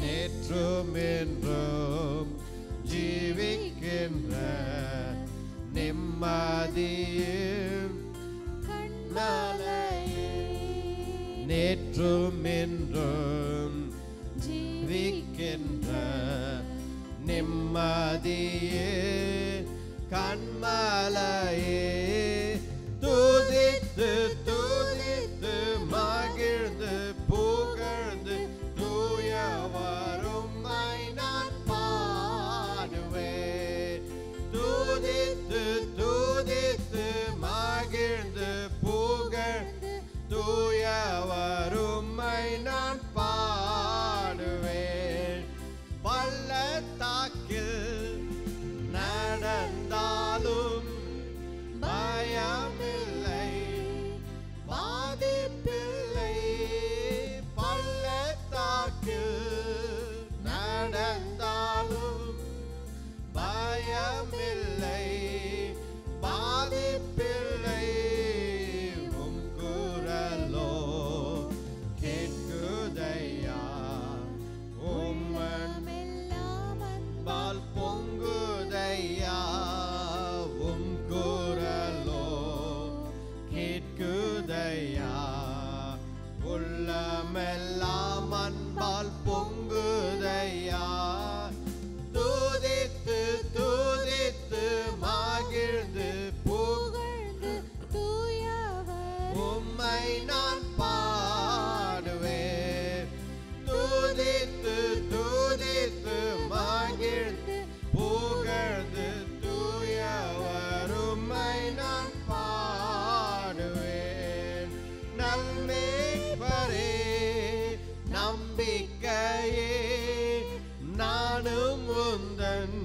நேற்றும் என்றும் ஜீவிக்கின்ற நிம்மதியும் கண்மலையே, நேற்றும் என்றும் ஜீவிக்கின்ற நிம்மதியே கண்மலையே. துதித்து துதித்து மகிழ்ந்து புகழ்ந்து தூயவரும்மை நான் பாடுவேன். துதித்து துதித்து மகிழ்ந்து புகழ்ந்து தூயவரும்மை நான் பாடுவேன். பள்ளத்தாக்கில் நடந்தாலும் பயமில்லை, பாதிப்பில்லை. பள்ளத்தாக்கில் நடந்தாலும் பயமில்லை, பாதிப்பில்லை. உம் குரலோ கேட்குதையா, உம்மெல்லாம் அன்பால் பொங்குதையா. உம் குரலோ கேட்குதையா, உள்ளமெல்லாம் அன்பால் பொங்குதையா. துதித்து துதித்து மகிழ்ந்து புகழ்ந்து தூயவர் உம்மை நான் பாடுவேன். துதித்து துதித்து மகிழ்ந்து புகழ்ந்து தூயவர் உம்மை நான் பாடுவேன். நல்மேய்ப்பரே நம்பிக்கையே, நானும் உந்தன்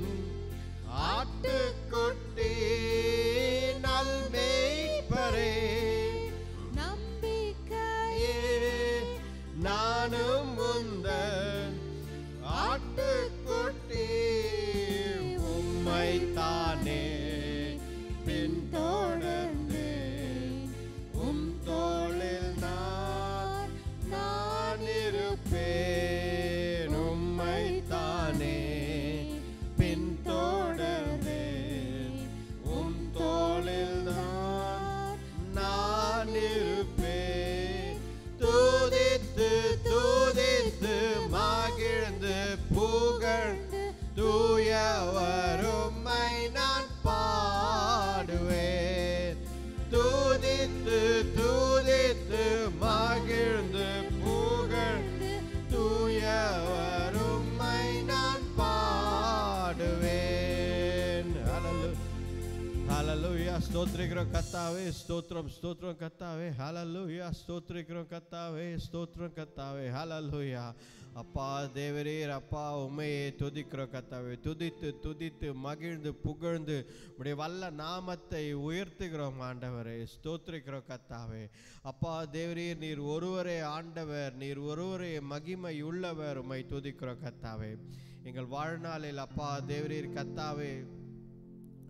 ஆட்டுக்குட்டி. நல்மேய்ப்பரே நம்பிக்கையே, நானும் உந்தன் ஆட்டுக்குட்டி. உம்மைத்தானே பின்தொடர்ந்தேன், உம் தோளில் நான் இருப்பேன். உம்மைத்தானே பின்தொடர்ந்தேன், உம் தோளில் நான் ஸ்தோத்திரிக்கிறோம் கர்த்தாவே, ஸ்தோத்திரம் ஸ்தோத்திரம் கர்த்தாவே, ஹalleluya. ஸ்தோத்திரிக்கிறோம் கர்த்தாவே, ஸ்தோத்திரம் கர்த்தாவே, ஹalleluya. அப்பா தேவரீர், அப்பா உம்மையே துதிக்கிறோம் கர்த்தாவே. துதித்து துதித்து மகிழ்ந்து புகழ்ந்து உம்முடைய வல்ல நாமத்தை உயர்த்துகிறோம் ஆண்டவரே. ஸ்தோத்திரிக்கிறோம் கர்த்தாவே. அப்பா தேவரீர், நீர் ஒருவரே ஆண்டவர், நீர் ஒருவரே மகிமை உள்ளவர். உம்மை துதிக்கிறோம் கர்த்தாவே. எங்கள் வாழ்நாளில் அப்பா தேவரீர் கர்த்தாவே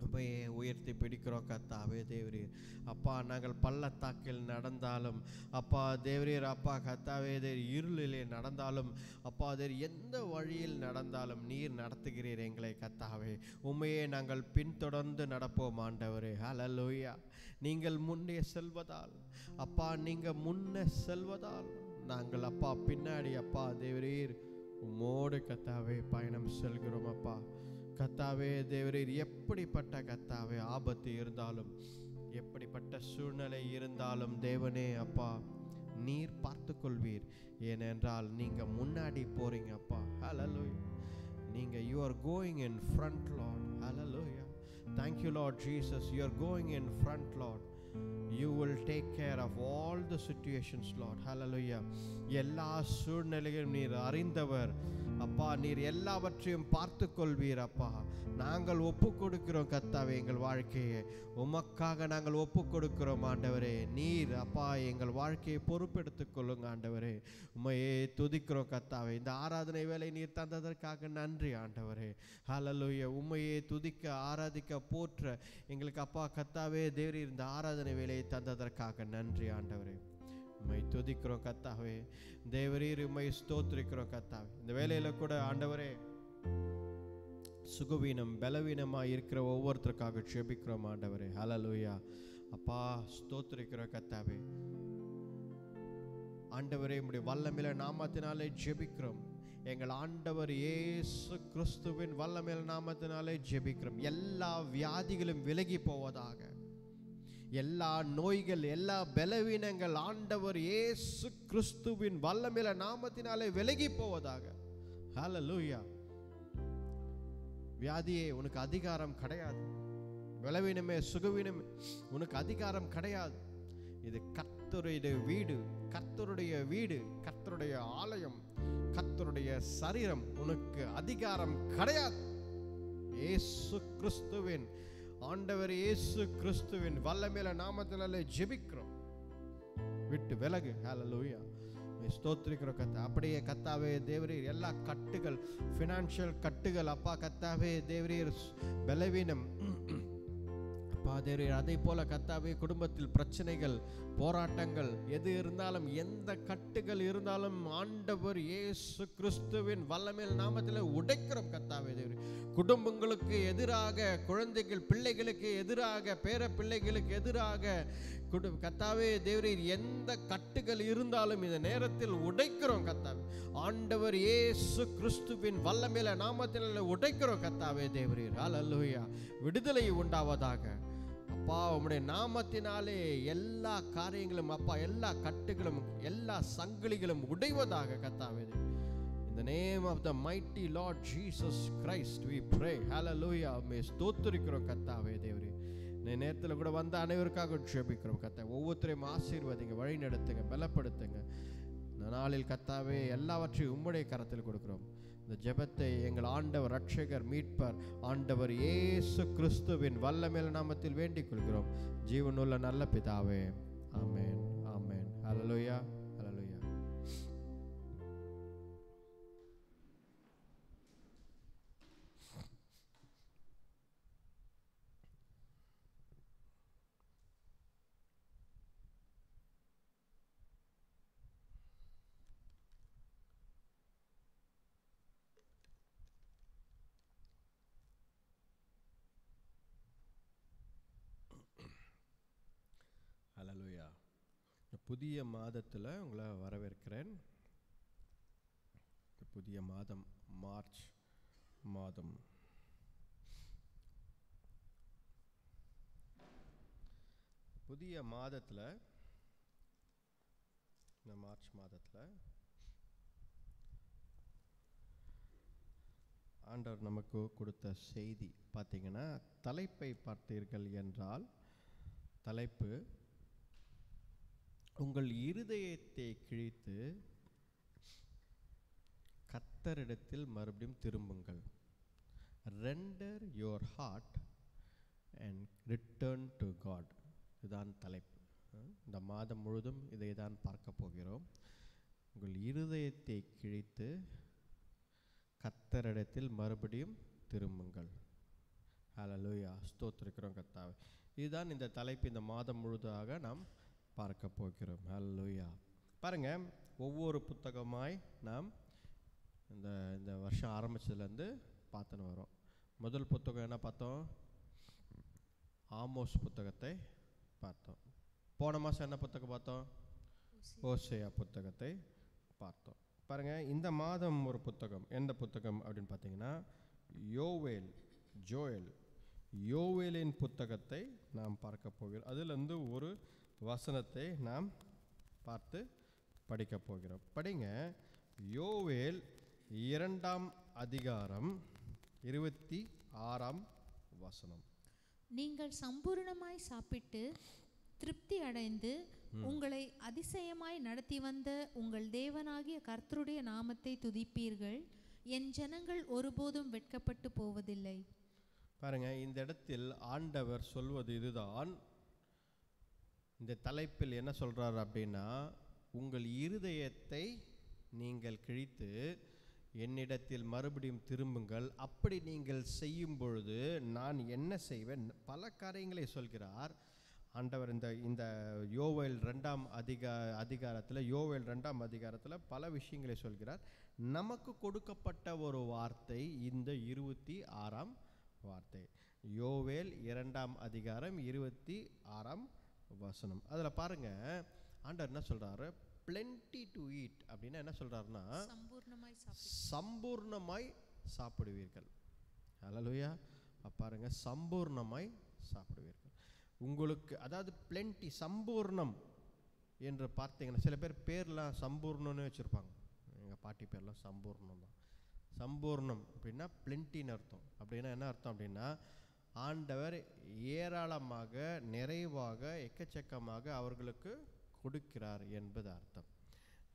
உம்மையே உயர்த்தி பிடிக்கிறோம் கர்த்தாவே தேவரீர். அப்பா நாங்கள் பள்ளத்தாக்கில் நடந்தாலும் அப்பா தேவரீர், அப்பா கர்த்தாவே இருளிலே நடந்தாலும் அப்பா எந்த வழியில் நடந்தாலும் நீர் நடத்துகிறீர் எங்களை கர்த்தாவே. உம்மையே நாங்கள் பின்தொடர்ந்து நடப்போம் ஆண்டவரே. ஹல்லேலூயா. நீங்கள் முன்னே செல்வதால் அப்பா, நீங்கள் முன்னே செல்வதால் நாங்கள் அப்பா பின்னாடி அப்பா தேவரீர் உம்மோடு கர்த்தாவே பயணம் செல்கிறோம் அப்பா. கர்த்தாவே தேவரீர், எப்படிப்பட்ட கர்த்தாவே ஆபத்து இருந்தாலும் எப்படிப்பட்ட சூழ்நிலை இருந்தாலும் தேவனே அப்பா நீர் பார்த்து கொள்வீர். ஏனென்றால் நீங்க முன்னாடி போறீங்க அப்பா. ஹல்லேலூயா. நீங்க you are going in front Lord. Hallelujah. Thank you Lord Jesus. You are going in front Lord. You will take care of all the situations Lord. Hallelujah. எல்லா சூழ்நிலையும் நீர் அறிந்தவர் அப்பா. நீர் எல்லாவற்றையும் பார்த்து கொள்வீர் அப்பா. நாங்கள் ஒப்பு கொடுக்கிறோம் கர்த்தாவே எங்கள் வாழ்க்கையை உமக்காக நாங்கள் ஒப்பு கொடுக்கிறோம் ஆண்டவரே. நீர் அப்பா எங்கள் வாழ்க்கையை பொறுப்பெடுத்துக் கொள்ளுங்க ஆண்டவரே. உம்மையே துதிக்கிறோம் கர்த்தாவே. இந்த ஆராதனை வேலை நீர் தந்ததற்காக நன்றி ஆண்டவரே. ஹல்லேலூயா. உம்மையே துதிக்க ஆராதிக்க போற்ற எங்களுக்கு அப்பா கர்த்தாவே தேவரீர் இந்த ஆராதனை வேலையை தந்ததற்காக நன்றி ஆண்டவரே. உம்மை துதிக்கிறோம் கர்த்தாவே தேவரீர். உம்மை ஸ்தோத்திரிக்கிறோம் கர்த்தாவே. இந்த வேலையில கூட ஆண்டவரே சுகவீனம் பலவீனமாக இருக்கிற ஒவ்வொருத்தருக்காக ஜெபிக்கிறோம் ஆண்டவரே. ஹல்லேலூயா. அப்பா ஸ்தோத்திரிக்கிறோம் கர்த்தாவே. ஆண்டவரே உம்முடைய வல்லமையுள்ள நாமத்தினாலே ஜெபிக்கிறோம். எங்கள் ஆண்டவர் இயேசு கிறிஸ்துவின் வல்லமையுள்ள நாமத்தினாலே ஜெபிக்கிறோம். எல்லா வியாதிகளும் விலகி போவதாக. எல்லா நோய்கள் எல்லா பலவீனங்கள் ஆண்டவர் இயேசு கிறிஸ்துவின் வல்லமையுள்ள நாமத்தினாலே விலகி போவதாக. ஹல்லேலூயா. வியாதியே உனக்கு அதிகாரம் கிடையாது. பலவீனமே சுகவீனமே உனக்கு அதிகாரம் கிடையாது. இது கர்த்தருடைய வீடு, கர்த்தருடைய வீடு, கர்த்தருடைய ஆலயம், கர்த்தருடைய சரீரம். உனக்கு அதிகாரம் கிடையாது. இயேசு கிறிஸ்துவின் ஆண்டவர் இயேசு கிறிஸ்துவின் வல்லமையுள்ள நாமத்தினாலே ஜெபிக்கிறோம். விட்டு விலகு. ஹல்லேலூயா. ஸ்தோத்திரிக்கிறோம் கர்த்தா. அப்படியே கர்த்தாவே தேவரீர் எல்லா கட்டுகள், ஃபினான்ஷியல் கட்டுகள் அப்பா கர்த்தாவே தேவரீர் பலவீனம் அப்பா தேவரீர், அதே போல கர்த்தாவே குடும்பத்தில் பிரச்சனைகள் போராட்டங்கள் எது இருந்தாலும் எந்த கட்டுகள் இருந்தாலும் ஆண்டவர் இயேசு கிறிஸ்துவின் வல்லமையுள்ள நாமத்தில் உடைக்கிறோம் கர்த்தாவே தேவரீர். குடும்பங்களுக்கு எதிராக, குழந்தைகள் பிள்ளைகளுக்கு எதிராக, பேர பிள்ளைகளுக்கு எதிராக கர்த்தாவே தேவரீர் எந்த கட்டுகள் இருந்தாலும் இந்த நேரத்தில் உடைக்கிறோம் கர்த்தாவே. ஆண்டவர் இயேசு கிறிஸ்துவின் வல்லமையுள்ள நாமத்தில் உடைக்கிறோம் கர்த்தாவே தேவரீர். ஹல்லேலூயா. விடுதலை உண்டாவதாக அப்பா. உம்முடைய நாமத்தினாலே எல்லா காரியங்களும் அப்பா, எல்லா கட்டுகளும் எல்லா சங்கிலிகளும் உடைவதாக கர்த்தாவே. In the name of the mighty Lord Jesus Christ we pray. Hallelujah. மே ஸ்தோத்திரிக்கிறோம் கர்த்தாவே தேவரே. இந்த நேரத்தில் கூட வந்த அனைவருக்காக ஜெபிக்கிறோம் கர்த்தாவே. ஒவ்வொருத்தரையும் ஆசீர்வதிங்க, வழி நடத்துங்க, பலப்படுத்துங்க. இந்த நாளில் கர்த்தாவே எல்லாவற்றையும் உம்முடைய கரத்தில் கொடுக்கிறோம். இந்த ஜெபத்தை எங்கள் ஆண்டவர் இரட்சகர் மீட்பர் ஆண்டவர் இயேசு கிறிஸ்துவின் வல்லமையுள்ள நாமத்தில் வேண்டிக் கொள்கிறோம் ஜீவனுள்ள நல்ல பிதாவே. ஆமென். ஆமென். ஹல்லேலூயா. ஹல்லேலூயா. ஹல்லேலூயா. புதிய மாதத்தில் உங்களை வரவேற்கிறேன். புதிய மாதம் மார்ச் மாதம். புதிய மாதத்தில், இந்த மார்ச் மாதத்தில் ஆண்டவர் நமக்கு கொடுத்த செய்தி பார்த்தீங்கன்னா, தலைப்பை பார்த்தீர்கள் என்றால் தலைப்பு உங்கள் இருதயத்தை கிழித்து கர்த்தரிடத்தில் மறுபடியும் திரும்புங்கள். Render your heart and return to God. இதுதான் தலைப்பு. இந்த மாதம் முழுதும் இதை தான் பார்க்க போகிறோம். உங்கள் இருதயத்தை கிழித்து கர்த்தரிடத்தில் மறுபடியும் திரும்புங்கள். ஹல்லேலூயா, ஸ்தோத்திரிக்கிறோம் கர்த்தாவே. இதுதான் இந்த தலைப்பு. இந்த மாதம் முழுதாக நாம் பார்க்க போகிறோம். ஹல்லேலூயா. பாருங்க, ஒவ்வொரு புத்தகமாய் நாம் இந்த வருஷம் ஆரம்பிச்சதுலேருந்து பார்த்துன்னு வரோம். முதல் புத்தகம் என்ன பார்த்தோம்? ஆமோஸ் புத்தகத்தை பார்த்தோம். போன மாதம் என்ன புத்தகம் பார்த்தோம்? ஓசேயா புத்தகத்தை பார்த்தோம். பாருங்கள், இந்த மாதம் ஒரு புத்தகம். எந்த புத்தகம் அப்படின்னு பார்த்தீங்கன்னா யோவேலின் புத்தகத்தை நாம் பார்க்க போகிறோம். அதிலிருந்து ஒரு வசனத்தை நாம் பார்த்து படிக்க போகிறோம். படிங்க. யோவேல் 2 அதிகாரம் 26 வசனம். நீங்கள் சம்பூர்ணமாய் சாப்பிட்டு திருப்தி அடைந்து உங்களை அதிசயமாய் நடத்தி வந்த உங்கள் தேவனாகிய கர்த்தருடைய நாமத்தை துதிப்பீர்கள். என் ஜனங்கள் ஒருபோதும் வெட்கப்பட்டு போவதில்லை. பாருங்க, இந்த இடத்தில் ஆண்டவர் சொல்வது இதுதான். இந்த தலைப்பில் என்ன சொல்றார் அப்படின்னா, உங்கள் இருதயத்தை நீங்கள் கிழித்து என்னிடத்தில் மறுபடியும் திரும்புங்கள். அப்படி நீங்கள் செய்யும் பொழுது நான் என்ன செய்வேன்? பல காரியங்களை சொல்கிறார் ஆண்டவர். இந்த யோவேல் 2 அதிகாரத்தில் பல விஷயங்களை சொல்கிறார். நமக்கு கொடுக்கப்பட்ட ஒரு வார்த்தை இந்த 26 வார்த்தை. யோவேல் 2 அதிகாரம் 26 வசனம். அதில் பாருங்க, ஆண்டவர் என்ன சொல்றாரு? plenty to eat அப்படின்னா என்ன சொல்றாருன்னா, சம்பூர்ணமாய் சாப்பிடுவீர்கள். ஹல்லேலூயா. பாருங்க, சம்பூர்ணமாய் சாப்பிடுவீர்கள். உங்களுக்கு அதாவது plenty, சம்பூர்ணம் என்று பார்த்தீங்கன்னா, சில பேர் பேர்லாம் சம்பூர்ணம்னு வச்சுருப்பாங்க. எங்கள் பாட்டி பேர்லாம் சம்பூர்ணம் தான். சம்பூர்ணம் அப்படின்னா plentyன்னு அர்த்தம். அப்படின்னா என்ன அர்த்தம் அப்படின்னா, ஆண்டவர் ஏராளமாக, நிறைவாக, எக்கச்சக்கமாக அவர்களுக்கு கொடுக்கிறார் என்பது அர்த்தம்.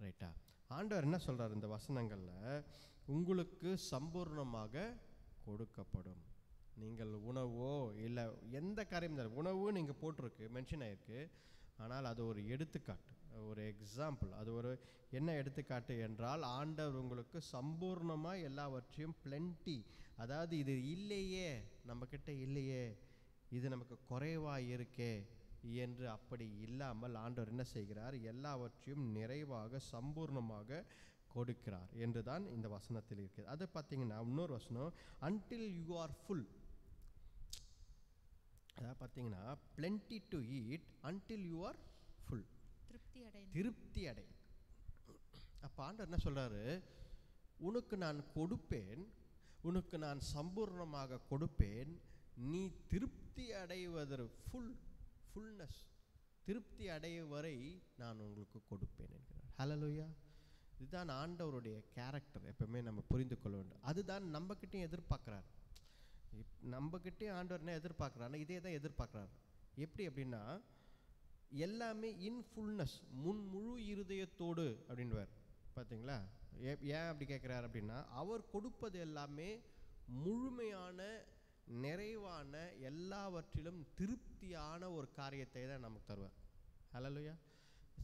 ரைட்டா? ஆண்டவர் என்ன சொல்கிறார் இந்த வசனங்களில்? உங்களுக்கு சம்பூர்ணமாக கொடுக்கப்படும். நீங்கள் உணவோ இல்லை எந்த காரியம், உணவு நீங்கள் போட்டிருக்கு, மென்ஷன் ஆகிருக்கு. ஆனால் அது ஒரு எடுத்துக்காட்டு, ஒரு எக்ஸாம்பிள். அது ஒரு என்ன எடுத்துக்காட்டு என்றால், ஆண்டவர் உங்களுக்கு சம்பூர்ணமாக எல்லாவற்றையும் plenty, அதாவது இது இல்லையே, நம்மக்கிட்ட இல்லையே, இது நமக்கு குறைவாக இருக்கே என்று அப்படி இல்லாமல் ஆண்டவர் என்ன செய்கிறார்? எல்லாவற்றையும் நிறைவாக சம்பூர்ணமாக கொடுக்கிறார் என்று தான் இந்த வசனத்தில் இருக்குது. அது பார்த்தீங்கன்னா இன்னொரு வசனம், until you are full. அதாவது பார்த்தீங்கன்னா plenty to eat until you are full. திருப்தி அடை. அப்போ ஆண்டவர் என்ன சொல்றாரு? உனக்கு நான் கொடுப்பேன், உனக்கு நான் சம்பூர்ணமாக கொடுப்பேன், நீ திருப்தி அடைவதற்கு ஃபுல்னஸ், திருப்தி அடைய வரை நான் உங்களுக்கு கொடுப்பேன் என்கிறார். ஹல்லேலூயா. இதுதான் ஆண்டவருடைய கேரக்டர். எப்பவுமே நம்ம புரிந்து கொள்ள வேண்டும். அதுதான் நம்மக்கிட்டையும் எதிர்பார்க்குறாரு. நம்மக்கிட்டையும் ஆண்டவர் என்ன எதிர்பார்க்குறாருன்னா, இதே தான் எதிர்பார்க்குறாரு. எப்படி அப்படின்னா, எல்லாமே இன் ஃபுல்னஸ், முழு இருதயத்தோடு அப்படின்வார். பார்த்தீங்களா? ஏன் அப்படி கேட்குறாரு அப்படின்னா, அவர் கொடுப்பது எல்லாமே முழுமையான, நிறைவான, எல்லாவற்றிலும் திருப்தியான ஒரு காரியத்தை தான் நமக்கு தருவார். ஹல்லேலூயா.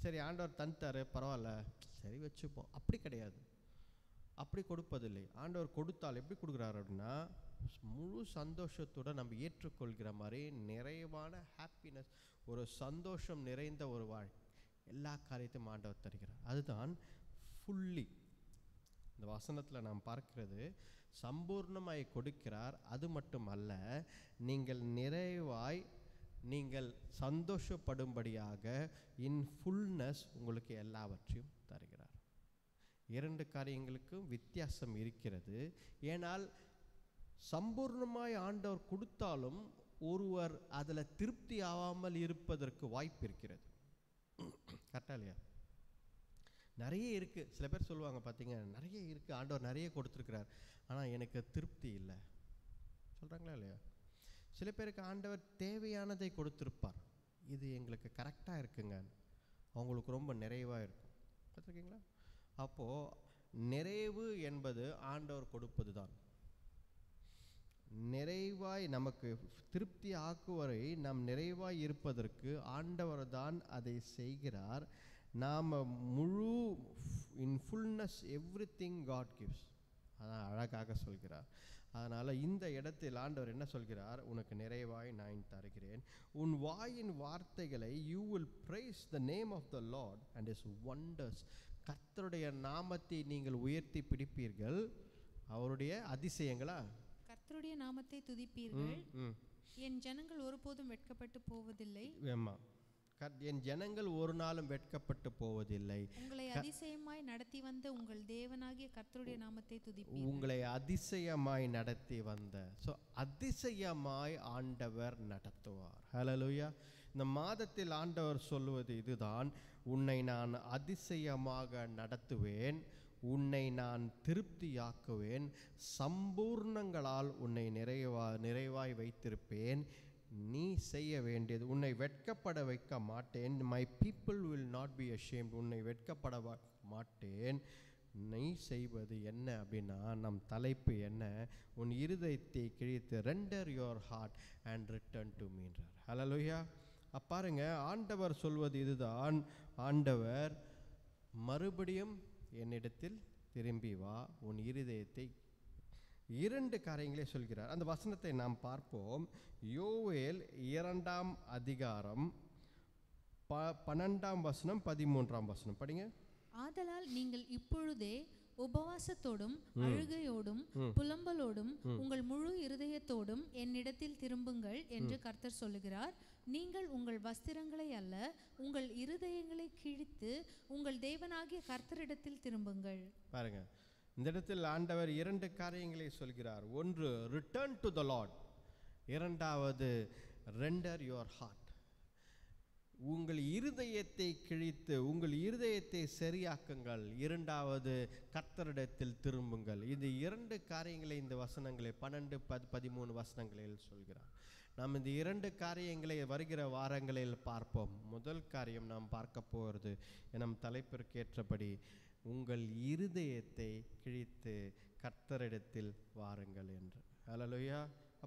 சரி, ஆண்டவர் தந்துட்டாரு, பரவாயில்ல, சரி வச்சுப்போம், அப்படி கிடையாது. அப்படி கொடுப்பதில்லை. ஆண்டவர் கொடுத்தால் எப்படி கொடுக்குறாரு அப்படின்னா, முழு சந்தோஷத்தோடு நம்ம ஏற்றுக்கொள்கிற மாதிரி நிறைவான ஹாப்பினஸ், ஒரு சந்தோஷம் நிறைந்த ஒரு வாழ்க்கை, எல்லா காரியத்தையும் ஆண்டவர் தருகிறார். அதுதான் ஃபுல்லி. இந்த வசனத்தில் நாம் பார்க்கிறது, சம்பூர்ணமாய் கொடுக்கிறார். அது மட்டும் அல்ல, நீங்கள் நிறைவாய், நீங்கள் சந்தோஷப்படும்படியாக இன் ஃபுல்னஸ் உங்களுக்கு எல்லாவற்றையும் தருகிறார். 2 காரியங்களுக்கும் வித்தியாசம் இருக்கிறது. ஏனால் சம்பூர்ணமாய் ஆண்டவர் கொடுத்தாலும் ஒருவர் அதில் திருப்தி ஆகாமல் இருப்பதற்கு வாய்ப்பு இருக்கிறது. கரெக்டா இல்லையா? நிறைய இருக்குது. சில பேர் சொல்லுவாங்க, பார்த்தீங்க, நிறைய இருக்குது, ஆண்டவர் நிறைய கொடுத்துருக்கிறார், ஆனால் எனக்கு திருப்தி இல்லை சொல்கிறாங்களா இல்லையா? சில பேருக்கு ஆண்டவர் தேவையானதை கொடுத்திருப்பார், இது எங்களுக்கு கரெக்டாக இருக்குங்க, அவங்களுக்கு ரொம்ப நிறைவாக இருக்கும். பார்த்துருக்கீங்களா? அப்போது நிறைவு என்பது ஆண்டவர் கொடுப்பது தான். நிறைவாய் நமக்கு திருப்தி ஆக்குவரை நாம் நிறைவாய் இருப்பதற்கு ஆண்டவர் தான் அதை செய்கிறார். நாம் முழு இன் ஃபுல்னஸ் எவ்ரிதிங் காட் கிவ்ஸ், அதான் அழகாக சொல்கிறார். அதனால் இந்த இடத்தில் ஆண்டவர் என்ன சொல்கிறார்? உனக்கு நிறைவாய் நான் தருகிறேன். உன் வாயின் வார்த்தைகளை you will praise the name of the Lord and his wonders. கர்த்தருடைய நாமத்தை நீங்கள் உயர்த்தி பிடிப்பீர்கள், அவருடைய அதிசயங்களா, கர்த்தருடைய நாமத்தை துதிப்பீர்கள். என் ஜனங்கள் ஒருபோதும் வெட்கப்பட்டு போவதில்லை. என் ஜனங்கள் ஒரு நாளும் வெட்கப்பட்டு போவதில்லை. உங்களை அதிசயமாய் நடத்தி வந்த உங்கள் தேவனாகிய கர்த்தருடைய நாமத்தை துதிப்பீர்கள். உங்களை அதிசயமாய் நடத்தி வந்த, ஸோ அதிசயமாய் ஆண்டவர் நடத்துவார். ஹல்லேலூயா. இந்த மாதத்தில் ஆண்டவர் சொல்லுவது இதுதான், உன்னை நான் அதிசயமாக நடத்துவேன், உன்னை நான் திருப்தியாக்குவேன், சம்பூர்ணங்களால் உன்னை நிறைவாய் வைத்திருப்பேன். நீ செய்ய வேண்டியது, உன்னை வெட்கப்பட வைக்க மாட்டேன். My people will not be ashamed. உன்னை வெட்கப்பட மாட்டேன். நீ செய்வது என்ன அப்படின்னா, நம் தலைப்பு என்ன? உன் இருதயத்தை கிழித்து rend your heart and return to மீன்றார். ஹல்லேலூயா. பாருங்க, ஆண்டவர் சொல்வது இதுதான். ஆண்டவர் மறுபடியும் என்னிடத்தில் திரும்பி வா, உன் இருதயத்தை, இரண்டு காரியங்களே சொல்கிறார். அந்த வசனத்தை நாம் பார்ப்போம். யோவேல் 2ஆம் அதிகாரம் 12ஆம் வசனம் 13ஆம் வசனம் படிங்க. ஆதலால் நீங்கள் இப்பொழுதே உபவாசத்தோடும் அழுகையோடும் புலம்பலோடும் உங்கள் முழு இருதயத்தோடும் என்னிடத்தில் திரும்புங்கள் என்று கர்த்தர் சொல்லுகிறார். நீங்கள் உங்கள் வஸ்திரங்களை அல்ல, உங்கள் இருதயங்களை கிழித்து உங்கள் தேவனாகிய கர்த்தரிடத்தில் திரும்புங்கள். பாருங்க, இந்த இடத்தில் ஆண்டவர் இரண்டு காரியங்களை சொல்கிறார். ஒன்று ரிட்டர்ன் டு த லார்ட், இரண்டாவது ரெண்டர் யுவர் ஹார்ட். உங்கள் இருதயத்தை கிழித்து உங்கள் இருதயத்தை சரியாக்குங்கள், இரண்டாவது கர்த்தரிடத்தில் திரும்புங்கள். இது இரண்டு காரியங்களை இந்த வசனங்களை 12, 13 வசனங்களில் சொல்கிறார். நாம் இந்த இரண்டு காரியங்களை வருகிற வாரங்களில் பார்ப்போம். முதல் காரியம் நாம் பார்க்க போகிறது நம் தலைப்பிற்கேற்றபடி, உங்கள் இருதயத்தை கிழித்து கர்த்தரிடத்தில் வாருங்கள் என்று. ஹல்லேலூயா.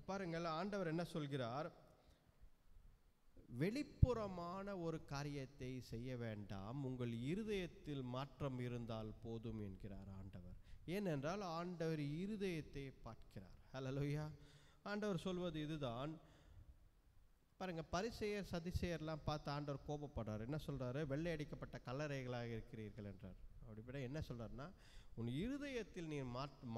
பாருங்கள், ஆண்டவர் என்ன சொல்கிறார்? வெளிப்புறமான ஒரு காரியத்தை செய்ய வேண்டாம், உங்கள் இருதயத்தில் மாற்றம் இருந்தால் போதும் என்கிறார் ஆண்டவர். ஏனென்றால் ஆண்டவர் இருதயத்தை பார்க்கிறார். ஹல்லேலூயா. ஆண்டவர் சொல்வது இதுதான். பாருங்க, பரிசேயர் சதிசேயர்லாம் பார்த்து ஆண்டவர் கோபப்படுறார். என்ன சொல்றாரு? வெள்ளை அடிக்கப்பட்ட கல்லறைகளாக இருக்கிறீர்கள் என்றார். அப்படிப்பட என்ன சொல்றாருன்னா, உன் இருதயத்தில் நீ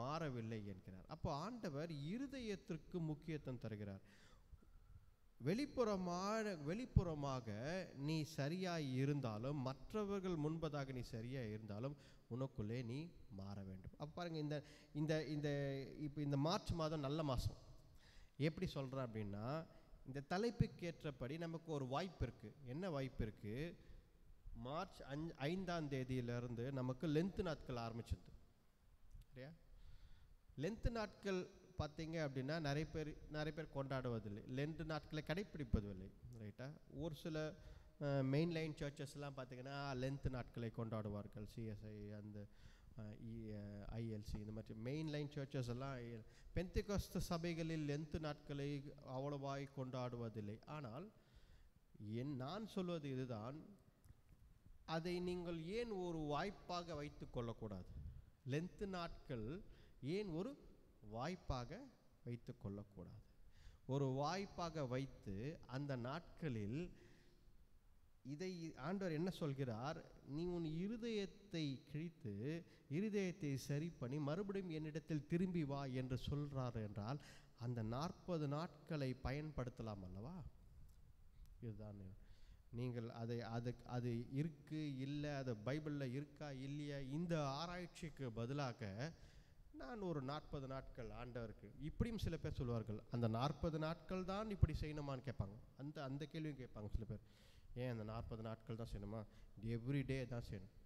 மாறவில்லை என்கிறார். அப்போ ஆண்டவர் இருதயத்திற்கு முக்கியத்துவம் தருகிறார். வெளிப்புறமாக நீ சரியாய் இருந்தாலும், மற்றவர்கள் முன்பதாக நீ சரியாக இருந்தாலும், உனக்குள்ளே நீ மாற வேண்டும். அப்போ பாருங்க, இந்த இந்த இப்போ இந்த மார்ச் மாதம் நல்ல மாதம். எப்படி சொல்கிறேன் அப்படின்னா, இந்த தலைப்புக்கு ஏற்றபடி நமக்கு ஒரு வாய்ப்பு இருக்குது. என்ன வாய்ப்பு இருக்குது? மார்ச் 5ஆம் தேதியிலிருந்து நமக்கு லென்த்து நாட்கள் ஆரம்பிச்சது. சரியா? லென்த்து நாட்கள் பார்த்தீங்க அப்படின்னா நிறைய பேர் கொண்டாடுவதில்லை, லென்த்து நாட்களை கடைப்பிடிப்பதில்லை. ரைட்டா? ஒரு சில மெயின்லைன் சர்ச்சஸ்லாம் பார்த்தீங்கன்னா லென்த்து நாட்களை கொண்டாடுவார்கள். சிஎஸ்ஐ, அந்த ஐஎல்சி, இந்த மாதிரி மெயின்லைன் சர்ச்சஸ் எல்லாம். பெந்தெகோஸ்து சபைகளில் லென்த்து நாட்களை அவ்வளவாய் கொண்டாடுவதில்லை. ஆனால் நான் சொல்வது இதுதான், அதை நீங்கள் ஏன் ஒரு வாய்ப்பாக வைத்து கொள்ளக்கூடாது? லென்த்து நாட்கள் ஏன் ஒரு வாய்ப்பாக வைத்து கொள்ளக்கூடாது? ஒரு வாய்ப்பாக வைத்து அந்த நாட்களில் இதை ஆண்டவர் என்ன சொல்கிறார்? நீ உன் இருதயத்தை கிழித்து இருதயத்தை சரி பண்ணி மறுபடியும் என்னிடத்தில் திரும்பி வா என்று சொல்கிறார் என்றால், அந்த 40 நாட்களை பயன்படுத்தலாம் அல்லவா? இதுதான் நீங்கள் அது இருக்கு இல்லை, அது பைபிளில் இருக்கா இல்லையா, இந்த ஆராய்ச்சிக்கு பதிலாக நான் ஒரு 40 நாட்கள் ஆண்டவருக்கு, இப்படியும் சில பேர் சொல்வார்கள், அந்த 40 நாட்கள் தான் இப்படி செய்யணுமான்னு கேட்பாங்க. அந்த கேள்வியும் கேட்பாங்க சில பேர். ஏன் அந்த 40 நாட்கள் தான் செய்யணுமா? எவ்ரிடே தான் செய்யணும்.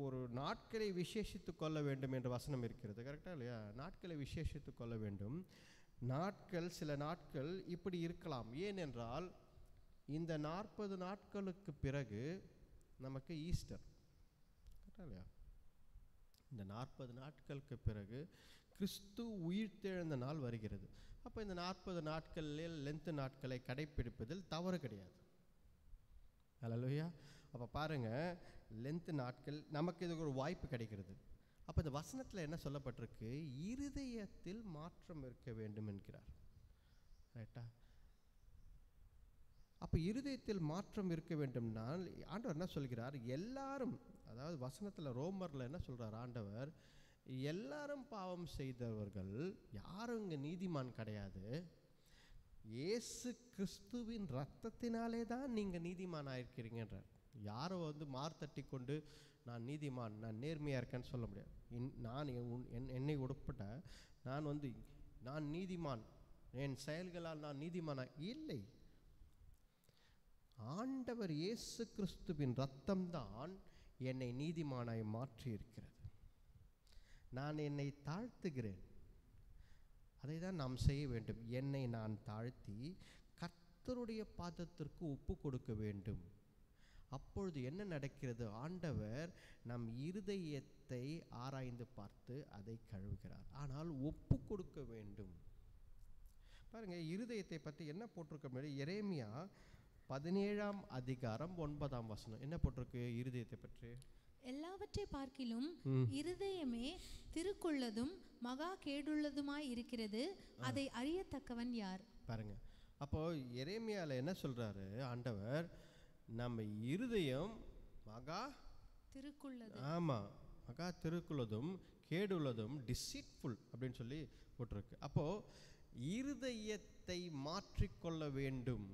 ஒரு நாட்களை விசேஷித்து கொள்ள வேண்டும் என்ற வசனம் இருக்கிறது. கரெக்டாக இல்லையா? நாட்களை விசேஷித்து கொள்ள வேண்டும். சில நாட்கள் இப்படி இருக்கலாம். ஏனென்றால் இந்த 40 நாட்களுக்கு பிறகு நமக்கு ஈஸ்டர், கரெக்டா இல்லையா? இந்த 40 நாட்களுக்கு பிறகு கிறிஸ்து உயிர்த்தெழுந்த நாள் வருகிறது. அப்போ இந்த 40 நாட்களில் லென்த் நாட்களை கடைப்பிடிப்பதில் தவறு கிடையாது. அல்லேலூயா. அப்போ பாருங்கள், லென்த் நாட்கள் நமக்கு இதுக்கு ஒரு வாய்ப்பு கிடைக்கிறது. அப்போ இந்த வசனத்தில் என்ன சொல்லப்பட்டிருக்கு? இருதயத்தில் மாற்றம் இருக்க வேண்டும் என்கிறார். ரைட்டா? அப்போ இருதயத்தில் மாற்றம் இருக்க வேண்டும்னால் ஆண்டவர் என்ன சொல்கிறார்? எல்லாரும், அதாவது வசனத்தில் ரோமரில் என்ன சொல்கிறார் ஆண்டவர்? எல்லாரும் பாவம் செய்தவர்கள், யாரும் இங்கே நீதிமான் கிடையாது. இயேசு கிறிஸ்துவின் ரத்தத்தினாலே தான் நீங்கள் நீதிமான் ஆயிருக்கிறீங்கன்றார். யாரும் வந்து மார்த்தட்டி கொண்டு நான் நீதிமான், நான் நேர்மையாக இருக்கேன்னு சொல்ல முடியாது. நான் என்னை உட்பட்ட நான் நீதிமான், என் செயல்களால் நான் நீதிமானா இல்லை. ஆண்டவர் இயேசு கிறிஸ்துவின் ரத்தம்தான் என்னை நீதிமானாய் மாற்றி இருக்கிறது. நான் என்னை தாழ்த்துகிறேன், அதை தான் நாம் செய்ய வேண்டும். என்னை நான் தாழ்த்தி கர்த்தருடைய பாதத்திற்கு ஒப்பு கொடுக்க வேண்டும். அப்பொழுது என்ன நடக்கிறது? ஆண்டவர் நம் இருதயத்தை ஆராய்ந்து பார்த்து அதை கழுவுகிறார். ஆனால் ஒப்பு கொடுக்க வேண்டும். பாருங்க, இருதயத்தை பற்றி என்ன போட்டிருக்க? எரேமியா 17ஆம் அதிகாரம் 9ஆம் வசனம் என்ன போட்டிருக்கு இருதயத்தை பற்றி? எல்லாவற்றை பார்க்கிலும் இருதயமே திருக்குள்ளதும் மகா கேடுள்ளதுமாய் இருக்கிறது, அதை அறியத்தக்கவன் யார்? பாருங்க, அப்போ எரேமியால என்ன சொல்றாரு ஆண்டவர்? நம்ம இருதயம் மகா திருக்குள்ளது, ஆமா, மகா திருக்குள்ளதும் கேடுள்ளதும், டிசீட்ஃபுல் அப்படின்னு சொல்லி போட்டிருக்கு. அப்போ இருதயத்தை மாற்றிக்கொள்ள வேண்டும்.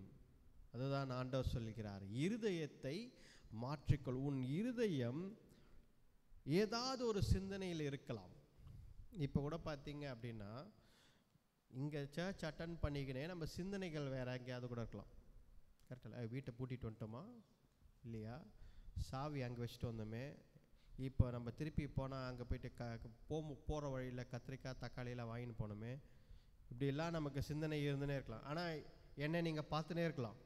அதுதான் ஆண்டவர் சொல்கிறார், இருதயத்தை மாற்றிக்கொள். உன் இருதயம் ஏதாவது ஒரு சிந்தனையில் இருக்கலாம். இப்போ கூட பார்த்தீங்க அப்படின்னா, இங்கே சர்ச் அட்டன் பண்ணிக்கினே நம்ம சிந்தனைகள் வேற எங்கேயாவது கூட இருக்கலாம். கரெக்டாக வீட்டை பூட்டிட்டு வந்துட்டோமா இல்லையா, சாவி அங்கே வச்சுட்டு வந்தோமே, இப்போ நம்ம திருப்பி போனால் அங்கே போயிட்டு போகிற வழியில் கத்திரிக்காய் தக்காளியெல்லாம் வாங்கின்னு போனோமே, இப்படிலாம் நமக்கு சிந்தனை இருந்துனே இருக்கலாம். ஆனால் என்ன நீங்கள் பார்த்துனே இருக்கலாம்.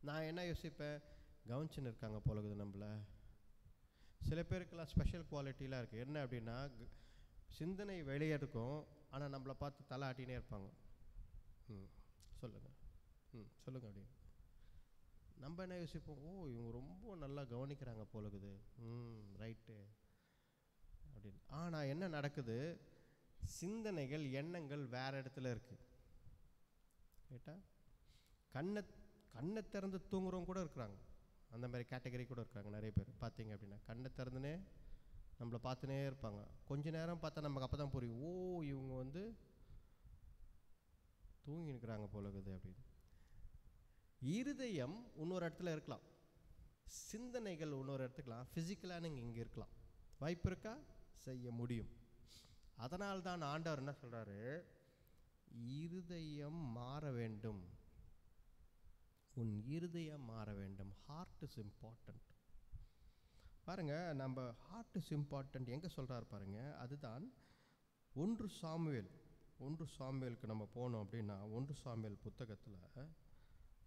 நான் என்ன யோசிப்பேன், கவனிச்சுன்னு இருக்காங்க போலகுது நம்மளை. சில பேருக்கெல்லாம் ஸ்பெஷல் குவாலிட்டிலாம் இருக்குது. என்ன அப்படின்னா, சிந்தனை வெளியே இருக்கும், ஆனால் நம்மளை பார்த்து தலை ஆட்டினே இருப்பாங்க. சொல்லுங்கள் சொல்லுங்கள் அப்படின்னு நம்ம என்ன யோசிப்போம், ஓ இவங்க ரொம்ப நல்லா கவனிக்கிறாங்க போலகுது, ரைட்டு அப்படின்னு. ஆனால் என்ன நடக்குது? சிந்தனைகள் எண்ணங்கள் வேறு இடத்துல இருக்குது. ரைட்டா? கண்ணை திறந்து தூங்குறவங்க கூட இருக்கிறாங்க. அந்த மாதிரி கேட்டகரி கூட இருக்காங்க நிறைய பேர். பார்த்தீங்க அப்படின்னா கண்ணை திறந்துனே நம்மளை பார்த்துனே இருப்பாங்க. கொஞ்ச நேரம் பார்த்தா நமக்கு அப்போ தான் புரியும், ஓ இவங்க வந்து தூங்கி இருக்கிறாங்க போலகுது அப்படின்னு. இருதயம் இன்னொரு இடத்துல இருக்கலாம், சிந்தனைகள் இன்னொரு இடத்துக்கலாம், ஃபிசிக்கலாக நீங்கள் இங்கே இருக்கலாம். வாய்ப்பு இருக்கா? செய்ய முடியும். அதனால்தான் ஆண்டவர் என்ன சொல்கிறாரு? இருதயம் மாற வேண்டும், உன் இருதயம் மாற வேண்டும். Heart is important. பாருங்கள், நம்ம ஹார்ட் இஸ் இம்பார்ட்டண்ட் எங்கே சொல்கிறாரு பாருங்கள். அதுதான் 1 சாமுவேலுக்கு நம்ம போனோம் அப்படின்னா, 1 சாமுவேல் புத்தகத்தில்